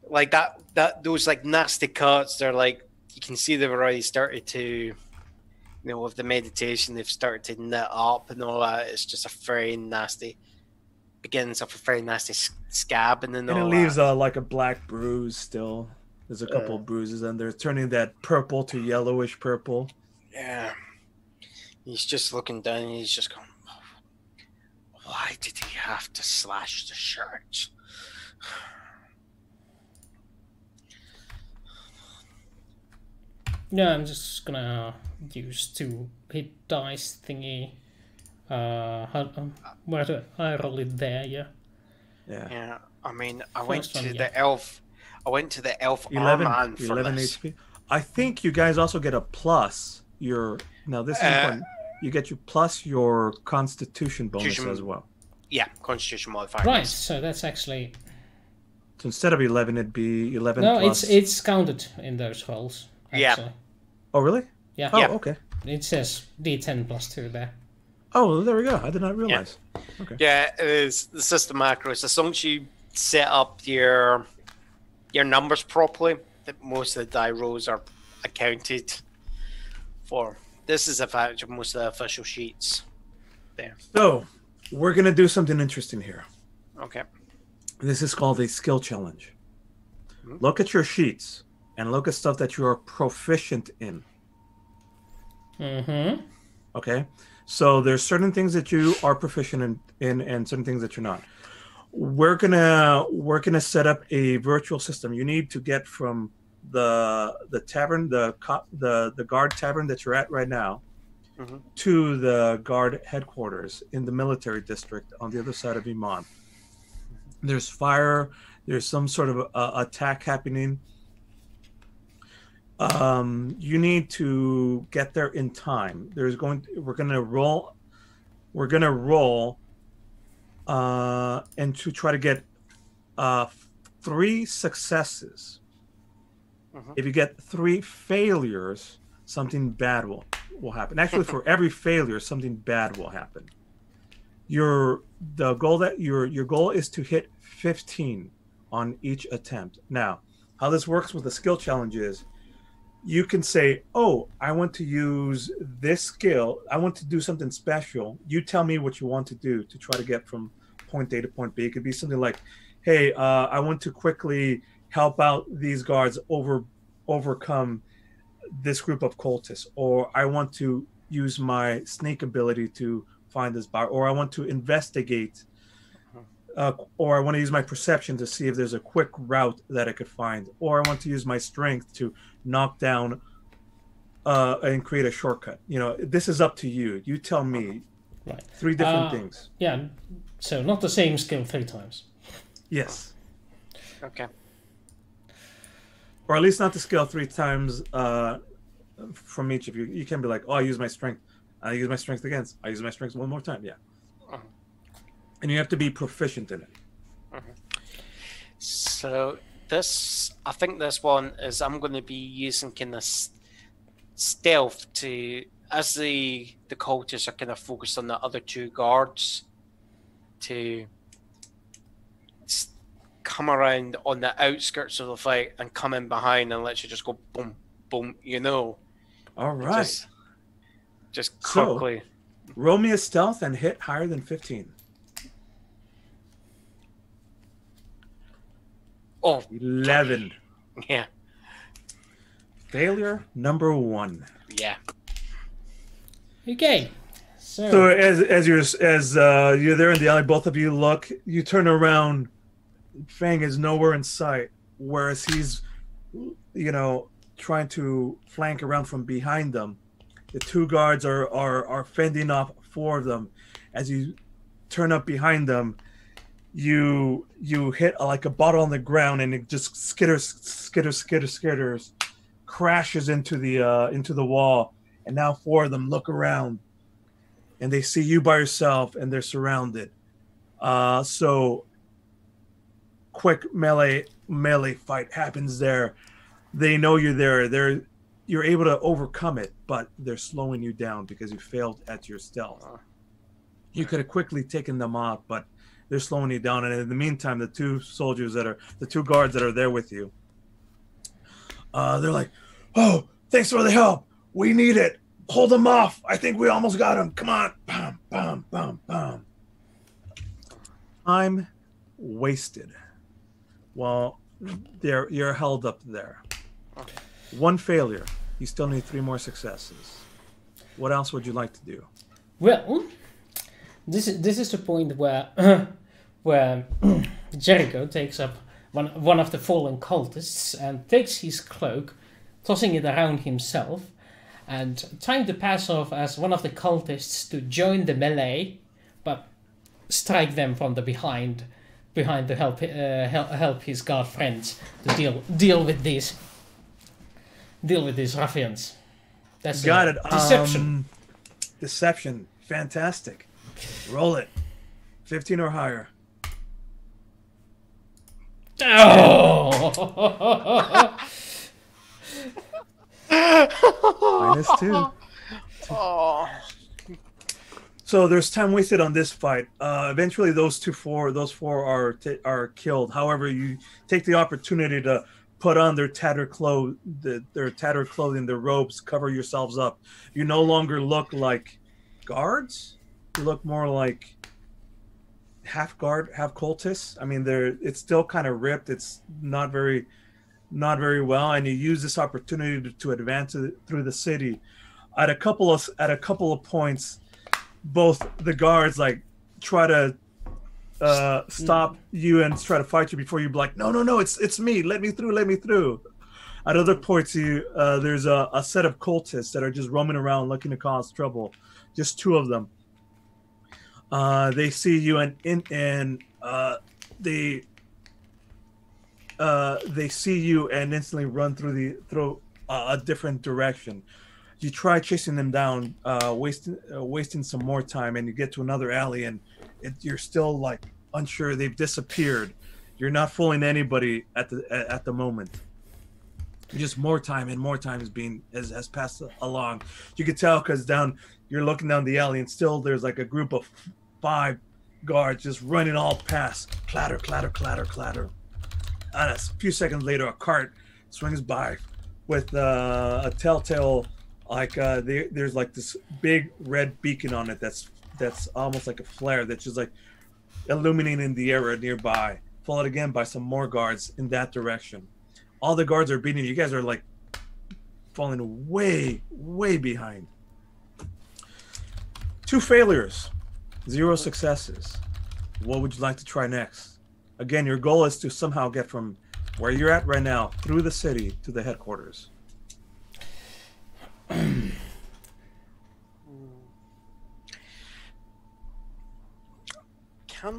like that those like nasty cuts. They're like you can see they've already started to, with the meditation, they've started to knit up and all that. It's just a very nasty beginnings of a very nasty scab, and then And it leaves like a black bruise still. There's a couple of bruises, and they're turning that purple to yellowish purple. Yeah. He's just looking down and he's just going, why did he have to slash the shirt? Yeah, I'm just gonna use 2 hit dice thingy. Where do I roll it there? Yeah. Yeah. I mean, I First went to one, the elf 11, armman for 11 this. HP. I think you guys also get a plus. This is important. You get plus your Constitution bonus as well. Yeah, Constitution modifier. Right. So that's actually So instead of 11, it'd be 11 no. plus. It's counted in those rolls. Yeah. Actually. Oh, really? Yeah. Oh, Yeah. okay. It says D10 plus 2 there. Oh, there we go. I did not realize. Okay. Yeah, it is the system macros. As long as you set up your numbers properly, that most of the die rolls are accounted for. This is a fact of most of the official sheets. There. So we're gonna do something interesting here. Okay. This is called a skill challenge. Mm-hmm. Look at your sheets and look at stuff that you are proficient in. Mm-hmm. Okay, so there's certain things that you are proficient in and certain things that you're not. We're gonna set up a virtual system. You need to get from the tavern, the guard tavern that you're at right now, Mm-hmm. to the guard headquarters in the military district on the other side of Iman. There's There's some sort of attack happening. You need to get there in time. We're gonna roll, and to try to get 3 successes. If you get 3 failures, something bad will happen. Actually, for every failure, something bad will happen. Your goal is to hit 15 on each attempt. Now, how this works with the skill challenge is, you can say, "Oh, I want to use this skill. I want to do something special. You tell me what you want to do to try to get from point A to point B." It could be something like, "Hey, I want to quickly help out these guards overcome this group of cultists," or "I want to use my sneak ability to find this bar," or "I want to investigate," or "I want to use my perception to see if there's a quick route that I could find," or "I want to use my strength to knock down and create a shortcut." This is up to you. You tell me. Right. 3 different things. Yeah. So not the same skill 3 times. Yes. Okay. Or at least not the skill 3 times from each of you. You can be like, "Oh, I use my strength. I use my strength again. I use my strength one more time." Yeah. And you have to be proficient in it. So I think this one is, I'm going to be using kind of stealth to, as the cultists are kind of focused on the other 2 guards, to come around on the outskirts of the fight and come in behind and let you just go boom, boom, All right. Just quickly. So, roll me a stealth and hit higher than 15. Oh, 11. Yeah. Failure number 1. Yeah. Okay. So as you're there in the alley, both of you look. You turn around. Fang is nowhere in sight, whereas he's, trying to flank around from behind them. The 2 guards are fending off 4 of them. As you turn up behind them, you hit like a bottle on the ground, and it just skitters, crashes into the wall. And now 4 of them look around, and they see you by yourself, and they're surrounded. So quick melee fight happens there. They know you're there. You're able to overcome it, but they're slowing you down because you failed at your stealth. You could have quickly taken them off, but they're slowing you down. And in the meantime, the 2 guards that are there with you, they're like, "Oh, thanks for the help. We need it. Hold them off. I think we almost got him. Come on." Bam, bam, bam, bam. Time wasted. Well, you're held up there. 1 failure. You still need 3 more successes. What else would you like to do? Well, this is the point where Jericho takes up one of the fallen cultists and takes his cloak, tossing it around himself, and trying to pass off as one of the cultists to join the melee, but strike them from the behind to help his guard friends to deal with these ruffians. That's got it. Deception. Deception. Fantastic. Roll it. 15 or higher. Oh! -2. Oh. So there's time wasted on this fight. Eventually, those four are killed. However, you take the opportunity to put on their tattered clothing, their robes, cover yourselves up. You no longer look like guards. You look more like half guard, half cultists. I mean, it's still kind of ripped. It's not very well, and you use this opportunity to advance through the city. At a couple of points, both the guards try to stop you and try to fight you before you're like, no, it's me. Let me through. At other points, there's a set of cultists that are just roaming around looking to cause trouble. Just 2 of them. They see you and they they see you and instantly run through a different direction. You try chasing them down, wasting some more time, and you get to another alley, and you're still like unsure. They've disappeared. You're not fooling anybody at the moment. Just more time and more time has passed along. You could tell because you're looking down the alley, and still there's like a group of 5 guards just running all past. Clatter, clatter, clatter, clatter. And a few seconds later, a cart swings by with a telltale, like there's like this big red beacon on it that's almost like a flare that's just like illuminating the area nearby. Followed again by some more guards in that direction. All the guards are beating you. You guys are like falling way, way behind. 2 failures, 0 successes. What would you like to try next? Again, your goal is to somehow get from where you're at right now through the city to the headquarters. Can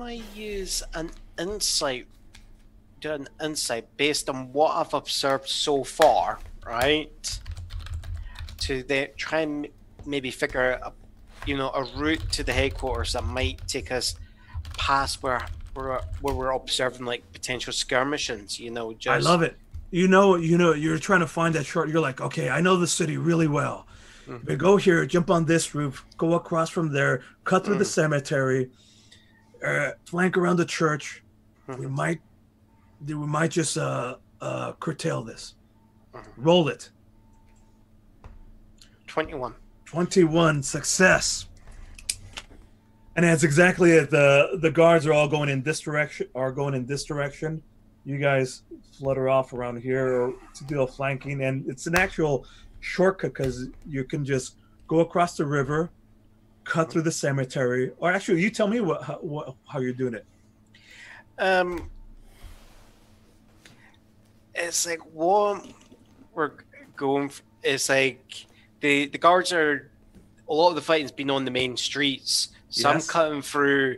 I use an insight? Do an insight based on what I've observed so far, right? To try and maybe figure out, a route to the headquarters that might take us past where we're observing like potential skirmishes. Just I love it. You're trying to find that short. You're like, okay, I know the city really well. Mm-hmm. But go here, jump on this roof, go across from there, cut through the cemetery, flank around the church. Mm-hmm. We might just curtail this. Mm-hmm. Roll it. 21 success. And that's exactly it. The guards are all going in this direction. You guys flutter off around here to do a flanking, and it's an actual shortcut because you can just go across the river, cut through the cemetery. Or actually, you tell me how you're doing it. It's like what we're going. It's like the guards are. A lot of the fighting's been on the main streets, so yes. I'm cutting through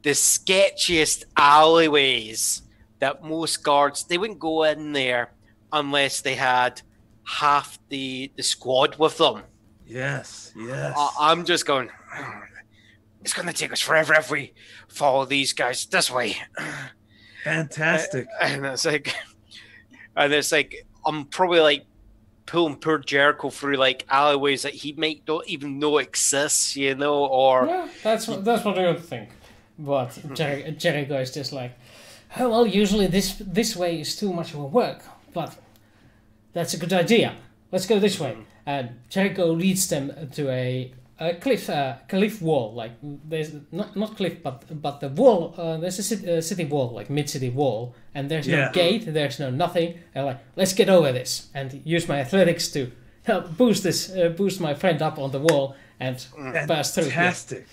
the sketchiest alleyways that most guards they wouldn't go in there unless they had half the squad with them. Yes. I'm just going. It's going to take us forever if we follow these guys this way. Fantastic. And it's like I'm probably like pulling poor Jericho through like alleyways that he might not even know exists, or yeah, that's what I would think. But Jericho is just like, oh well, usually this way is too much of a work, but that's a good idea. Let's go this way. And Jericho leads them to a cliff wall. Like there's not cliff, but the wall. There's a city wall, like mid-city wall, and there's no gate. There's no nothing. And like, let's get over this and use my athletics to help boost my friend up on the wall and pass through. Fantastic.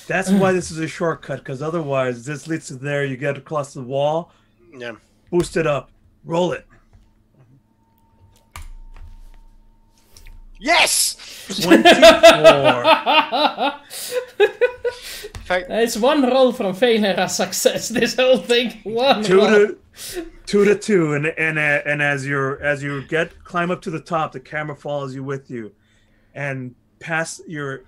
That's why this is a shortcut, because otherwise this leads to there. You get across the wall. Yeah. Boost it up. Roll it. Yes. 24. It's one roll from failure as success. This whole thing, one roll. 2 to 2, and as you climb up to the top, the camera follows you with you, and past your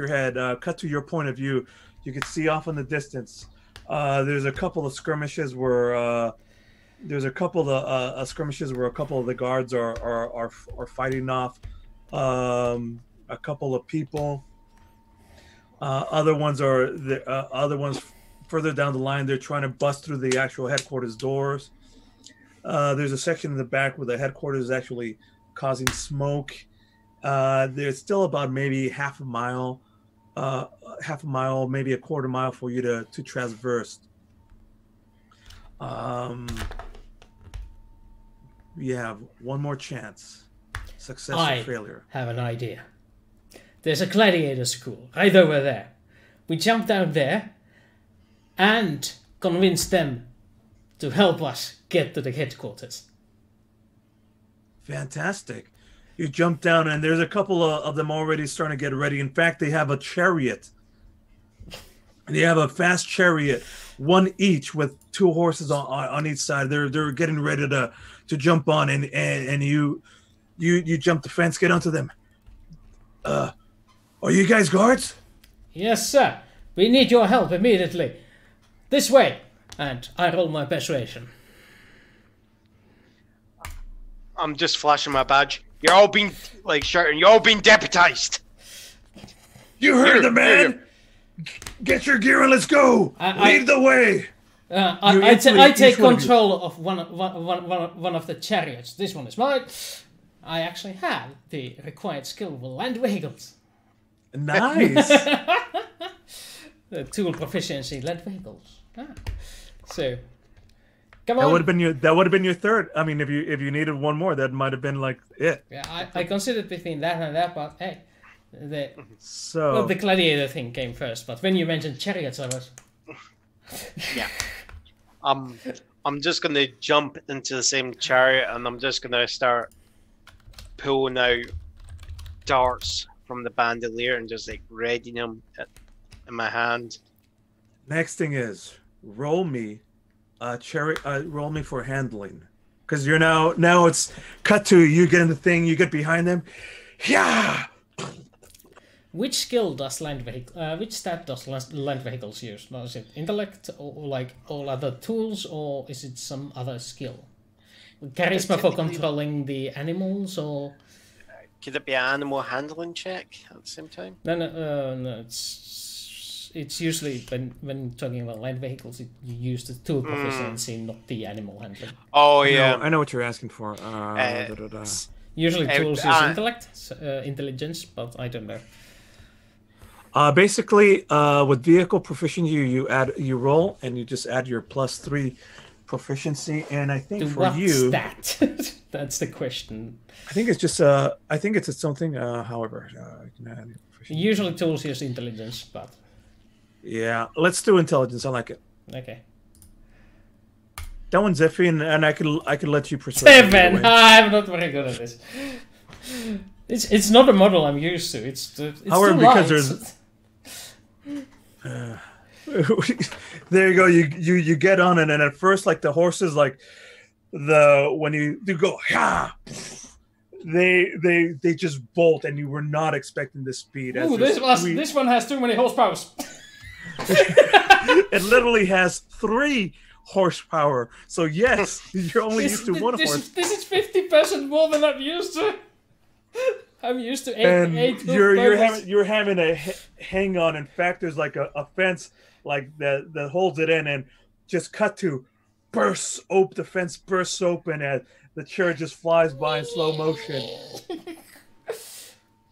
head, cut to your point of view, you can see off in the distance. There's a couple of skirmishes where a couple of the guards are fighting off a couple of people. Other ones further down the line. They're trying to bust through the actual headquarters doors. There's a section in the back where the headquarters is actually causing smoke. There's still about maybe half a mile, maybe a quarter mile for you to traverse. We have one more chance. Success or failure. I have an idea. There's a gladiator school right over there. We jump down there and convince them to help us get to the headquarters. Fantastic. You jump down and there's a couple of them already starting to get ready. In fact, they have a chariot. They have a fast chariot one each with 2 horses on each side. They're getting ready to jump on, and you jump the fence, get onto them. Are you guys guards? Yes, sir. We need your help immediately. This way. And I roll my persuasion. I'm just flashing my badge. You're all being shouting. You're all being deputized. You heard the man. Get your gear and let's go. Lead the way. I take control of one of the chariots. This one is mine. I actually have the required skill for land vehicles. Nice. The tool proficiency, land vehicles. So, come on. That would have been your third. I mean, if you needed one more, that might have been like it. Yeah, I considered between that and that, but hey, the gladiator thing came first. But when you mentioned chariots, I was. Yeah. I'm just gonna jump into the same chariot, and I'm just gonna start pulling out darts from the bandolier and just readying them in my hand. Next thing is roll me roll me for handling, because you're now it's cut to you get in the thing, you get behind them. Yeah. Which skill does which stat does land vehicles use? Now, is it intellect or like all other tools, or is it some other skill? Charisma for controlling the animals, or could it be an animal handling check at the same time? No. It's usually when talking about land vehicles, you use the tool proficiency, not the animal handling. Oh yeah, I know what you're asking for. Usually tools use intellect, intelligence, but I don't know. Basically, with vehicle proficiency, you roll and you just add your +3 proficiency, and I think what's that? That's the question. I think it's just I think it's its own thing. However, you can add usually tools use intelligence, but yeah, let's do intelligence. I like it. Okay. That one's iffy, and I could let you persuade. 7. I'm not very good at this. It's not a model I'm used to. It's however, because there's. There you go. You get on it, and at first, like the horses, when you go, yeah, they just bolt, and you were not expecting this speed. Ooh, this one has too many horsepower. It literally has 3 horsepower. So yes, you're only used to 1 horse. This is 50% more than I'm used to. I'm used to 8. And you're having a hang on. In fact, there's like a fence that holds it in, and just cut to bursts open. The fence bursts open as the chariot just flies by in slow motion.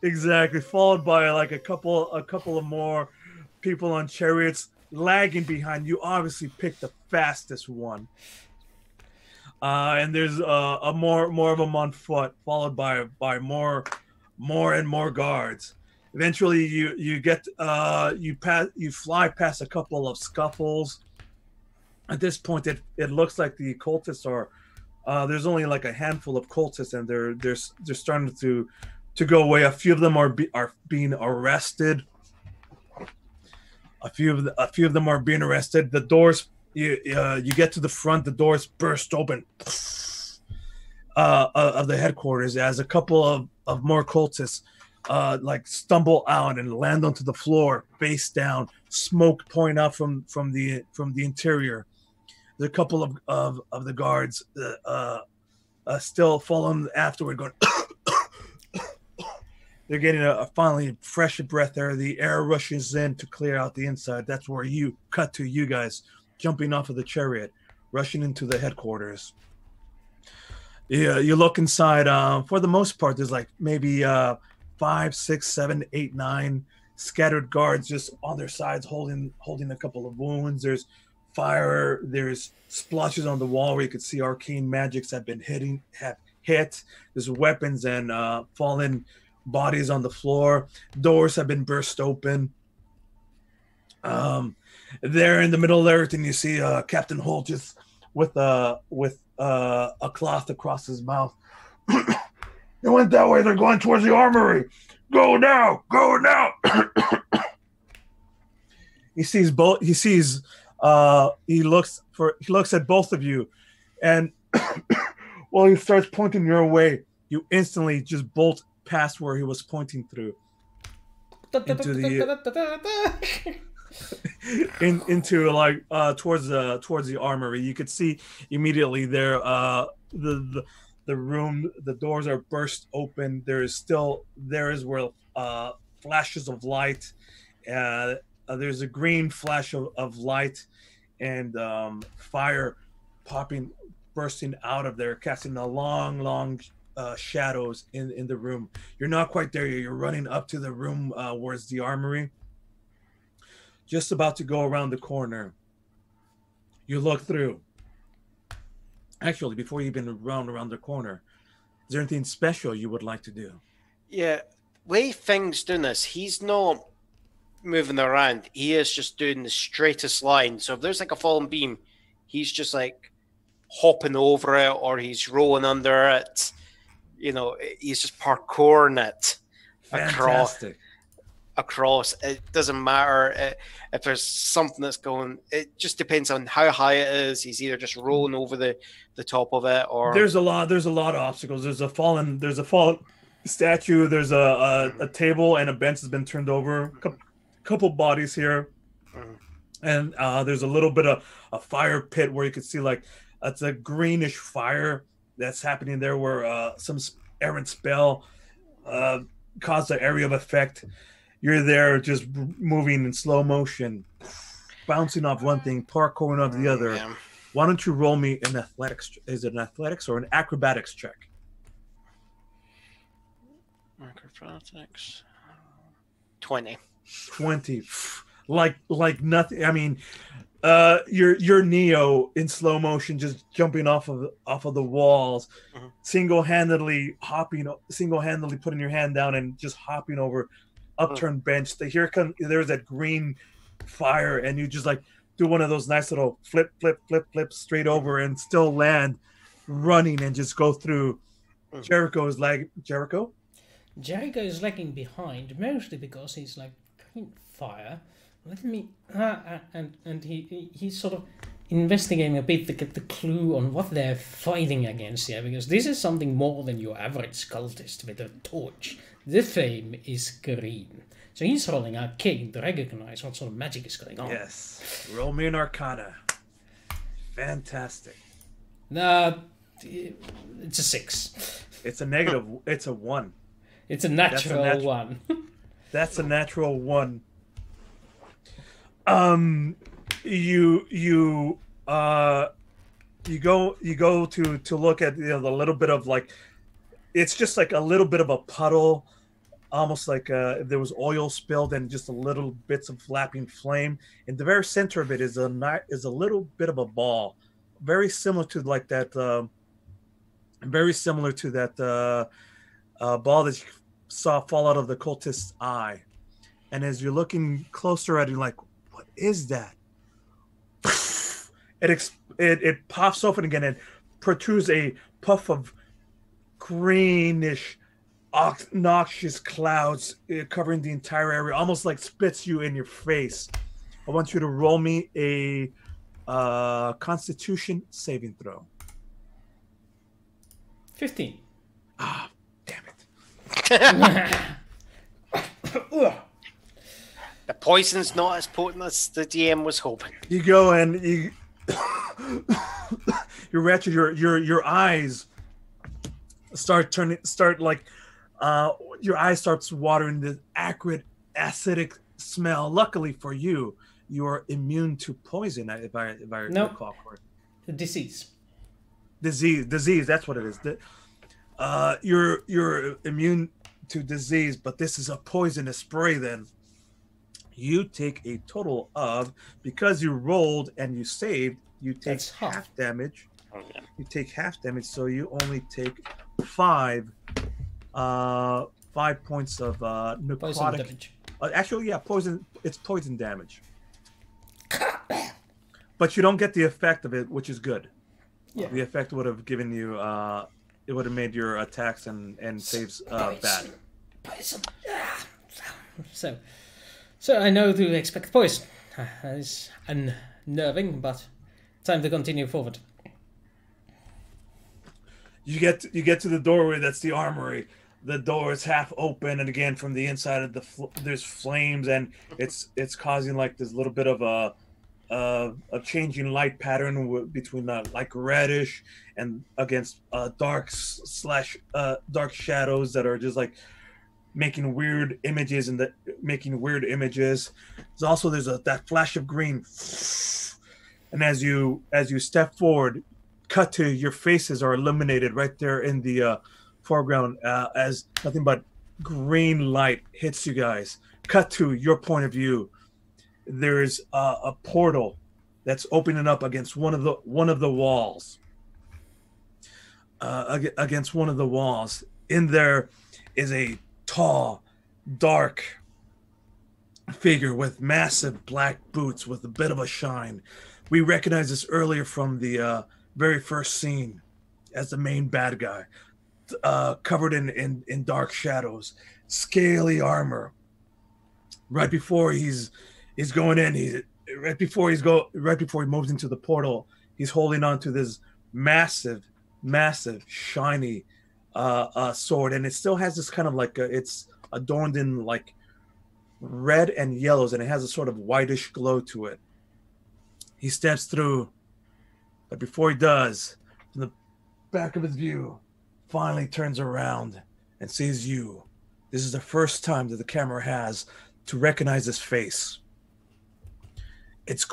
Exactly, followed by like a couple of more people on chariots lagging behind. You obviously picked the fastest one. And there's a more of them on foot, followed by more and more guards. Eventually, you fly past a couple of scuffles. At this point, it looks like the cultists are. There's only like a handful of cultists, and they're starting to go away. A few of them are being arrested. A few of them are being arrested. The doors. You get to the front. The doors burst open of the headquarters as a couple of more cultists stumble out and land onto the floor face down, smoke pouring out from the interior. There's a couple of the guards still following afterward, going. They're getting finally fresh breath air. The air rushes in to clear out the inside. That's where you cut to, you guys jumping off of the chariot, rushing into the headquarters. Yeah, you look inside. For the most part, there's like maybe 5, 6, 7, 8, 9 scattered guards just on their sides, holding a couple of wounds. There's fire. There's splotches on the wall where you could see arcane magics have hit. There's weapons and fallen bodies on the floor. Doors have been burst open. There in the middle of everything, you see Captain Holt just with a cloth across his mouth. They went that way. They're going towards the armory. Go now! Go now! He sees He looks at both of you, and while he starts pointing your way, you instantly just bolt past where he was pointing through into the into like towards the armory. You could see immediately there the room, the doors are burst open. There is where flashes of light. There's a green flash of light and fire popping, bursting out of there, casting a long shadows in the room. You're not quite there yet. You're running up to the room where's the armory. Just about to go around the corner. You look through. Actually, before you even around the corner, is there anything special you would like to do? Yeah, way things doing this, he's not moving around. He is just doing the straightest line. So if there's like a fallen beam, he's just like hopping over it, or he's rolling under it. You know, he's just parkouring it Fantastic. across. It doesn't matter if there's something that's going. It just depends on how high it is. He's either just rolling over the top of it, or there's a lot of obstacles. There's a fallen statue. There's a table and a bench has been turned over. Couple bodies here, and there's a little bit of a fire pit where you can see like it's a greenish fire that's happening there, where some errant spell caused an area of effect. You're there just moving in slow motion, bouncing off one thing, parkouring off the other. Yeah. Why don't you roll me an athletics? Is it an athletics or an acrobatics check? Acrobatics. 20. 20. Like nothing. I mean, you're Neo in slow motion, just jumping off of the walls, single-handedly putting your hand down and just hopping over upturned bench. There's that green fire, and you just like do one of those nice little flip straight over and still land running and just go through. Jericho is lagging behind, mostly because he's like green fire. Let me and he's sort of investigating a bit to get the clue on what they're fighting against here, because this is something more than your average cultist with a torch. The flame is green. So he's rolling arcane to recognize what sort of magic is going on. Yes. Roll me an arcana. Fantastic. It's a 6. It's a negative. It's a 1. It's a natural 1. That's a natural 1. You go to look at the little bit of like, it's just like a little bit of a puddle, almost like if there was oil spilled and just a little bits of flapping flame. In the very center of it is a little bit of a ball, very similar to that ball that you saw fall out of the cultist's eye. And as you're looking closer at it, you're like, what is that? It pops open again and protrudes a puff of greenish, noxious clouds covering the entire area, almost like spits you in your face. I want you to roll me a Constitution saving throw. 15. Ah, damn it. The poison's not as potent as the DM was hoping. You go and you ratchet your eyes your eyes starts watering this acrid, acidic smell. Luckily for you, you are immune to poison. If I recall correctly. Disease. That's what it is. You're immune to disease, but this is a poisonous spray. Then you take a total of, because you rolled and you saved, you take half damage. Oh, yeah. You take half damage, so you only take 5 points of necrotic poison damage. Actually, yeah, poison. It's poison damage, but you don't get the effect of it, which is good. Yeah. The effect would have given you. It would have made your attacks and saves bad. Poison. So I know to expect poison. As an nerving, but time to continue forward. You get to the doorway. That's the armory. The door is half open, and again from the inside of there's flames, and it's causing like this little bit of a changing light pattern between like reddish and against dark shadows that are just like making weird images there's that flash of green, and as you step forward, cut to your faces are illuminated right there in the foreground as nothing but green light hits you guys. Cut to your point of view. There's a portal that's opening up against one of the walls. Against one of the walls, in there is a tall, dark figure with massive black boots with a bit of a shine. We recognize this earlier from the very first scene as the main bad guy, covered in dark shadows, scaly armor. Right before he's going in, right before he moves into the portal, he's holding on to this massive, shiny sword, and it still has this kind of like it's adorned in like red and yellows, and it has a sort of whitish glow to it. He steps through, but before he does, from the back of his view, finally turns around and sees you. This is the first time that the camera has to recognize his face. It's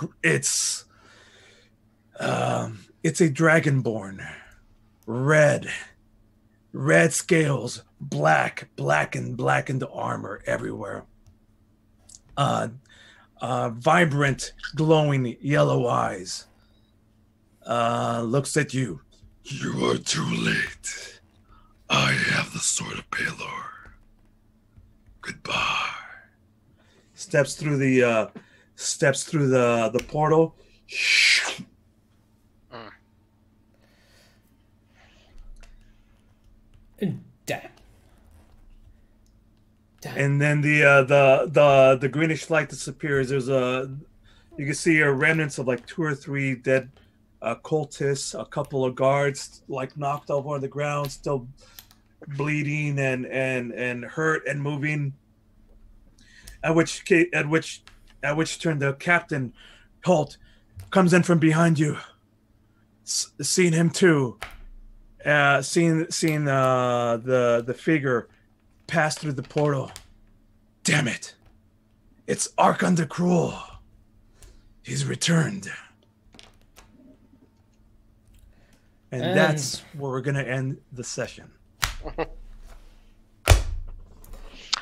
a dragonborn, red scales, blackened armor everywhere. Vibrant, glowing yellow eyes. Looks at you. You are too late. I have the sword of Baylor. Goodbye. Steps through the portal. Damn. And then the greenish light disappears. You can see a remnants of like 2 or 3 dead cultists, a couple of guards like knocked over on the ground, still bleeding and hurt and moving. At which turn the captain Holt comes in from behind you. Seeing him too, seeing the figure pass through the portal. Damn it! It's Archon the Cruel. He's returned. And that's where we're going to end the session.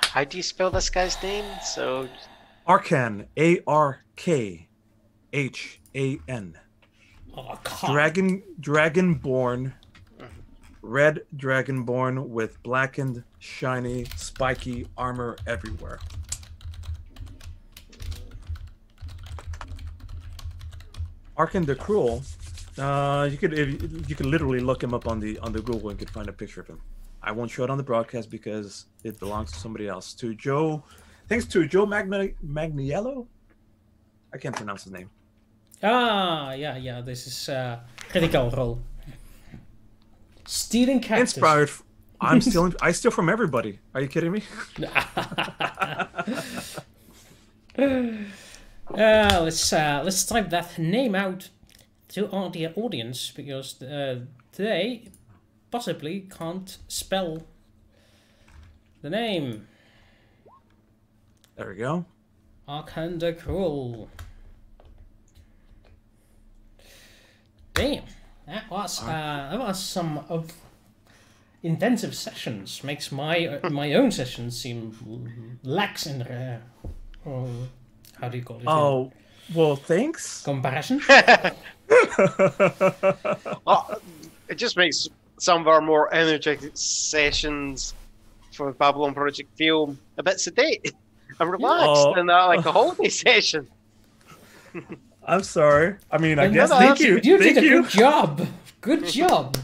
How do you spell this guy's name? So, Arkan, Arkhan. Dragonborn, red dragonborn with blackened, shiny, spiky armor everywhere. Archon the Cruel. You could literally look him up on the Google and could find a picture of him. I won't show it on the broadcast because it belongs to somebody else. Thanks to Joe Magniello. I can't pronounce his name. Yeah. This is Critical Role. Stealing characters. Inspired. I steal from everybody. Are you kidding me? Let's type that name out to the audience, because they possibly can't spell the name. There we go. Archon the Cruel. Damn, that was some of intensive sessions. Makes my own sessions seem lax in the how do you call it? Oh, well, thanks. Comparison. well, it just makes some of our more energetic sessions for the Babylon Project feel a bit sedate and relaxed in that, like a holiday session. I'm sorry. I mean, I guess thank you. You did a good job. Good job.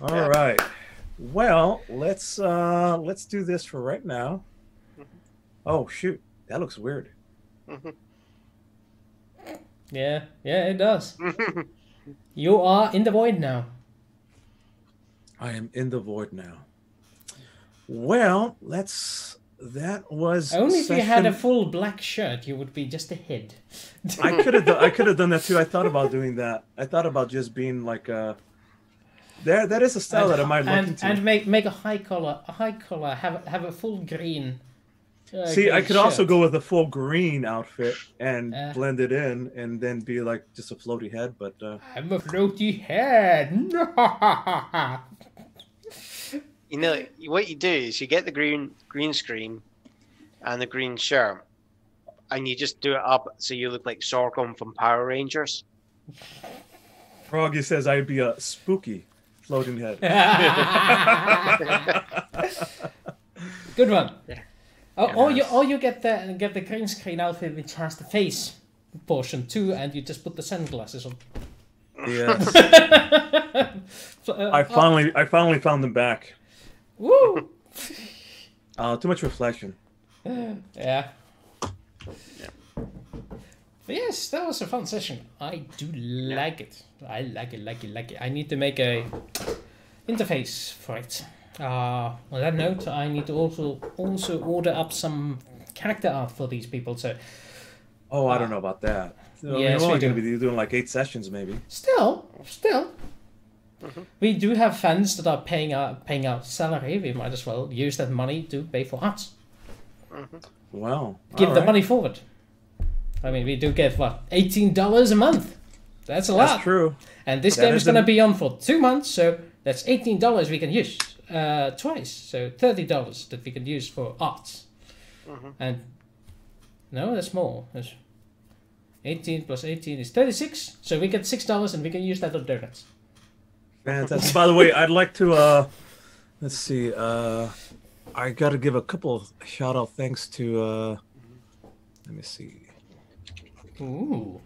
All right. Well, let's do this for right now. Oh shoot, that looks weird. Yeah, it does. You are in the void now. I am in the void now. Well, that was Only if you had a session- full black shirt, you would be just a head. I could have done that too. I thought about doing that. I thought about just being like a. That is a style that I might look into. And make a high collar. Have a full green. See, I green could also shirt. go with a full green outfit and Uh. blend it in, and then be like just a floaty head. But I'm a floaty head. You know what you do is you get the green screen and the green shirt, and you just do it up so you look like Sorghum from Power Rangers. Froggy says I'd be a spooky floating head. Good one. Yeah. Or you get the green screen outfit which has the face portion too, and you just put the sunglasses on. Yes. So, I finally found them back. Woo! Too much reflection. Yeah. But yes, that was a fun session. I do like it. I like it. I need to make a interface for it. On that note, I need to also order up some character art for these people. So Oh, I don't know about that. So, yes, we're we only going do. to be doing like 8 sessions, maybe. still, we do have fans that are paying out salary. We might as well use that money to pay for art. Wow. Give All the right. money forward. I mean, we do get what, $18 a month. That's a lot. That's true. And this That game is is going to an- be on for 2 months, so that's $18 we can use twice. So $30 that we can use for arts. And no, that's more. That's 18 plus 18 is 36. So we get $6 and we can use that on donuts. Fantastic. By the way, I'd like to let's see. I got to give a couple of shout out thanks to let me see. Ooh.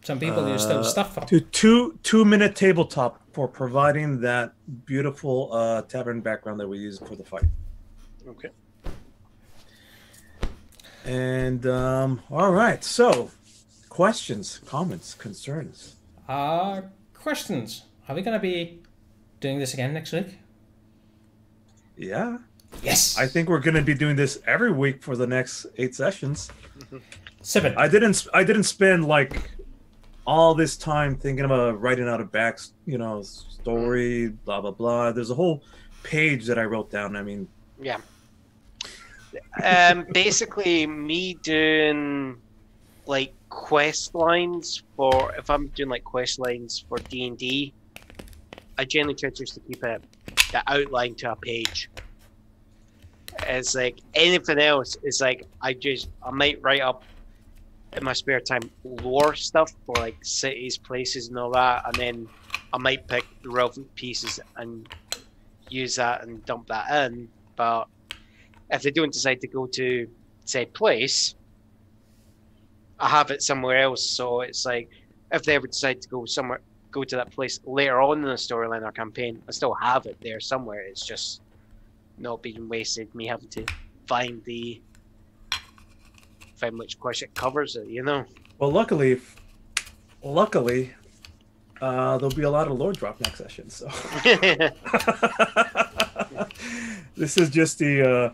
Some people use those stuff for. To 2-minute tabletop for providing that beautiful tavern background that we used for the fight. Okay. And all right, so questions, comments, concerns. Questions. Are we going to be doing this again next week? Yeah, Yes. I think we're going to be doing this every week for the next 8 sessions. 7. I didn't spend like all this time thinking about writing out a story, blah blah blah. There's a whole page that I wrote down. I mean, Yeah. Basically, me doing like quest lines for if I'm doing like quest lines for D&D, I generally try just to keep the outline to a page. It's like anything else is like I might write up in my spare time lore stuff for like cities, places, and all that, and then I might pick the relevant pieces and use that and dump that in. But if they don't decide to go to say place, I have it somewhere else. So it's like if they ever decide to go to that place later on in the storyline or campaign, I still have it there somewhere. It's just not being wasted. Me having to find which question covers it, you know. well, luckily, there'll be a lot of lore drop next session. So this is just the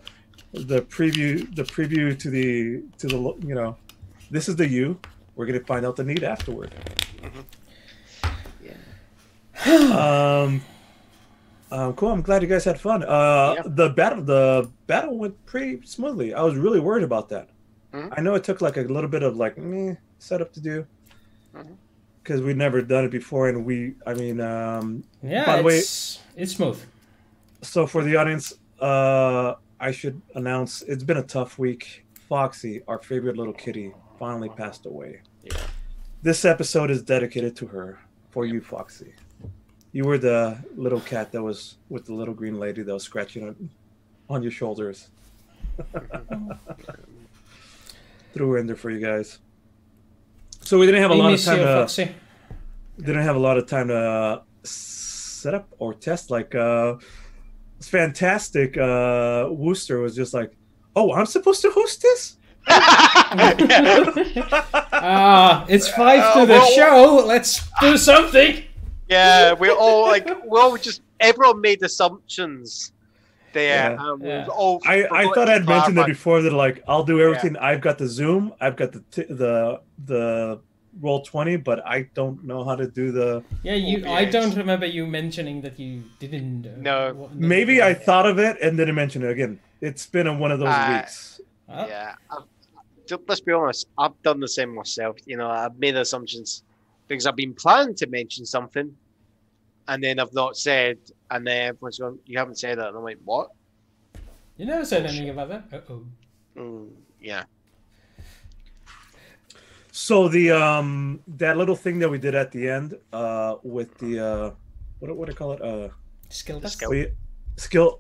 preview to the this is the U. We're gonna find out the need afterward. Cool. I'm glad you guys had fun. Yeah. The battle went pretty smoothly. I was really worried about that. Mhm. I know it took like a little bit of like setup to do because we'd never done it before, and Yeah, by the way, it's smooth. so for the audience, I should announce it's been a tough week. Foxy, our favorite little kitty, finally passed away. Yeah. This episode is dedicated to her. For you, Foxy. You were the little cat that was with the little green lady that was scratching on your shoulders. Threw her in there for you guys. So we didn't have a We lot of miss time you, to Foxy. set up or test. Like it's fantastic. Wooster was just like, "Oh, I'm supposed to host this? It's 5 to the show. Let's do something. Yeah, we all everyone made assumptions there. Yeah. Yeah. I thought I'd mentioned it before that like I'll do everything. Yeah. I've got the Zoom, I've got the Roll20, but I don't know how to do the. Yeah, I don't remember you mentioning that you didn't. No, maybe I thought of it and didn't mention it again. It's been one of those weeks. Yeah, let's be honest. I've done the same myself. You know, I've made assumptions because I've been planning to mention something, and then I've not said, and then everyone's going, "You haven't said that," and I'm like, "What? You never said anything about that." Yeah. So the that little thing that we did at the end with the what do I call it skill test. Skill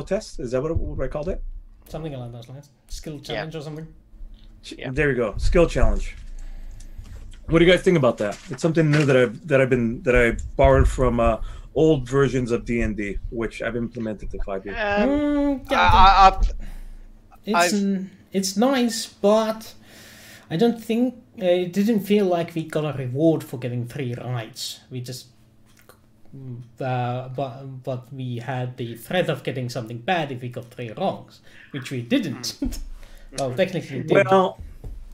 test, is that what I called it? Something along those lines. Skill challenge or something. Yeah. There we go. Skill challenge. What do you guys think about that? It's something new that I borrowed from old versions of D&D, which I've implemented to 5 years. It's nice, but I don't think it didn't feel like we got a reward for getting 3 rights. We just, but we had the threat of getting something bad if we got 3 wrongs, which we didn't. Well, technically, we did. Well,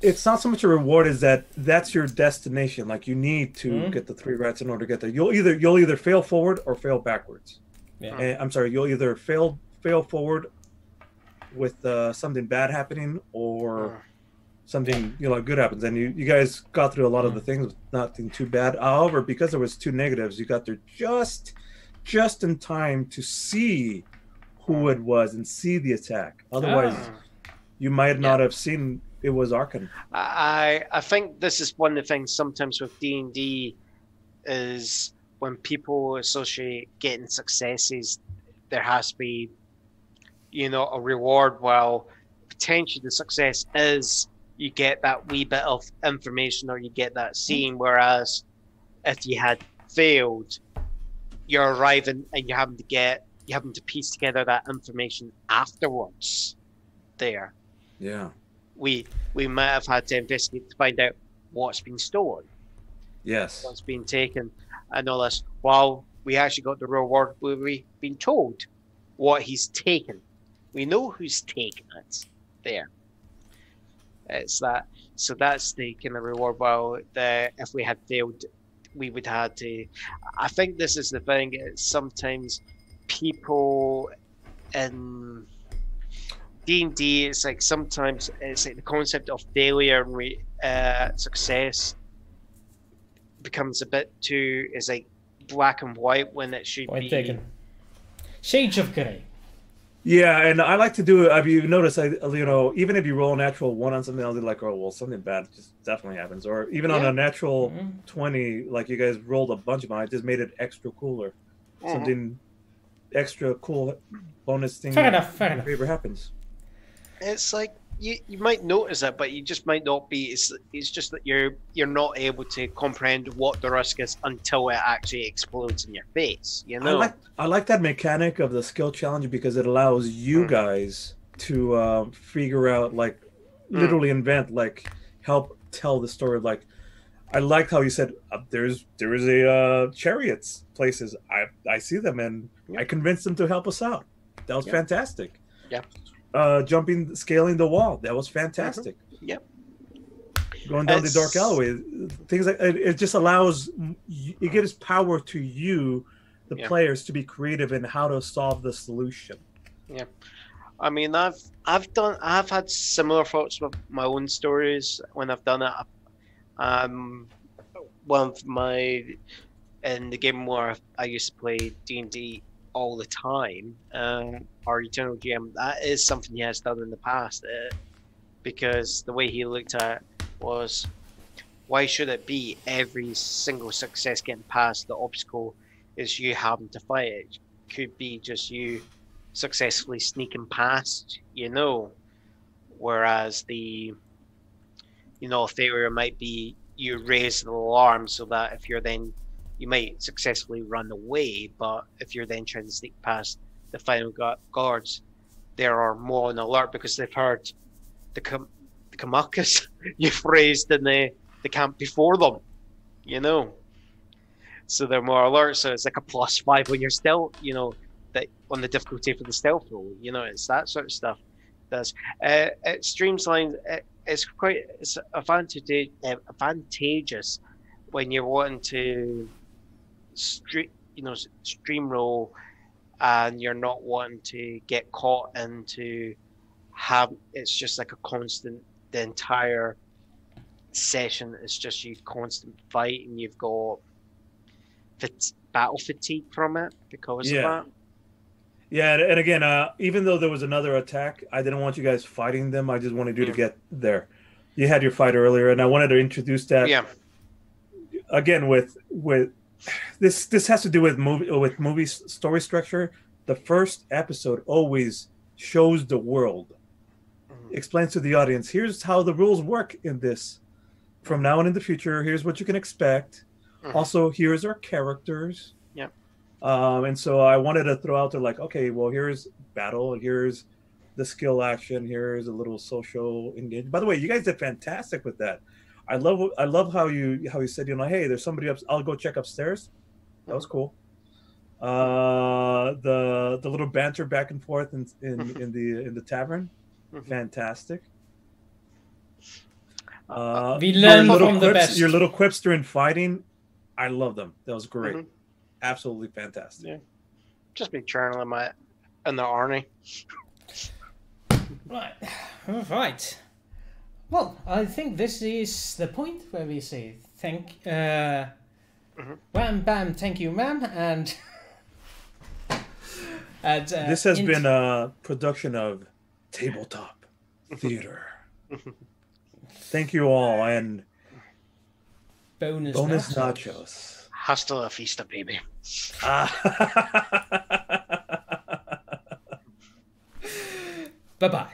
it's not so much a reward as that's your destination. Like you need to get the 3 rights in order to get there. You'll either fail forward or fail backwards. Yeah. I'm sorry. You'll either fail forward with something bad happening or something good happens. And you guys got through a lot of the things with nothing too bad. However, because there was 2 negatives, you got there just in time to see who it was and see the attack. Otherwise, you might not have seen it was Arkan. I think this is one of the things sometimes with D&D is when people associate getting successes, there has to be, a reward. Well, potentially the success is you get that wee bit of information or you get that scene, whereas if you had failed, you're arriving and you're having to piece together that information afterwards there. Yeah. We might have had to investigate to find out what's been stolen. Yes. What's been taken and all this. While we actually got the reward where we've been told what he's taken. We know who's taken it there. It's that. So that's the kind of reward. While if we had failed, we would have to. I think this is the thing. It's sometimes people in D&D, it's like sometimes it's like the concept of failure and success becomes a bit too. It's like black and white when it should be. Taken. Shades of grey. Yeah, and I like to do it. Have you noticed? Even if you roll a natural 1 on something, I'll do like, oh well, something bad just definitely happens. Or even on a natural 20, like you guys rolled a bunch of them, I just made it extra cooler. Something extra cool bonus thing. Fair enough. Whatever happens. It's like you might notice it, but you just might not be. It's just that you're not able to comprehend what the risk is until it actually explodes in your face. I like that mechanic of the skill challenge because it allows you guys to figure out, like, literally invent, like, help tell the story. Like, I liked how you said there is a chariots places. I see them and I convinced them to help us out. That was fantastic. Yeah. Scaling the wall. That was fantastic. Yep. Going down the dark alleyway. Things like it just allows, it gives power to you, the players, to be creative in how to solve the solution. Yeah. I mean, I've had similar thoughts with my own stories when I've done it. One of in the game where I used to play D&D all the time, our Eternal GM, that is something he has done in the past, because the way he looked at it was, why should it be every single success getting past the obstacle is you having to fight it? Could be just you successfully sneaking past, whereas the failure might be you raise the alarm so that if you're then you might successfully run away, but if you're then trying to sneak past the final guards, they are more on alert because they've heard the Kamakas you've raised in the camp before them, you know. So they're more alert. So it's like a +5 when you're stealth, that on the difficulty for the stealth roll. It's that sort of stuff. It streamlines. It's advantageous when you're wanting to stream roll, and you're not wanting to get caught into it's just like a constant, the entire session is just you constant fight, and you've got battle fatigue from it because of that. Yeah, and again, even though there was another attack, I didn't want you guys fighting them. I just wanted you to get there. You had your fight earlier, and I wanted to introduce that. Yeah. Again, with this has to do with movie story structure. The first episode always shows the world, explains to the audience, here's how the rules work in this. From now on in the future, here's what you can expect. Also, here's our characters. Yeah. And so I wanted to throw out there like, okay, well, here's battle, here's the skill action, here's a little social engagement. By the way, you guys did fantastic with that. I love how you said, hey, there's somebody up. I'll go check upstairs. That was cool. The little banter back and forth in the tavern, fantastic. We learned from the best. Your little quips during fighting, I love them. That was great. Absolutely fantastic. Yeah. Just be channeling in the Arnie. Right. All right. Well, I think this is the point where we say wham bam, thank you, ma'am, and this has been a production of Tabletop Theater. Thank you all, and bonus nachos. Hasta la vista, baby. Bye-bye.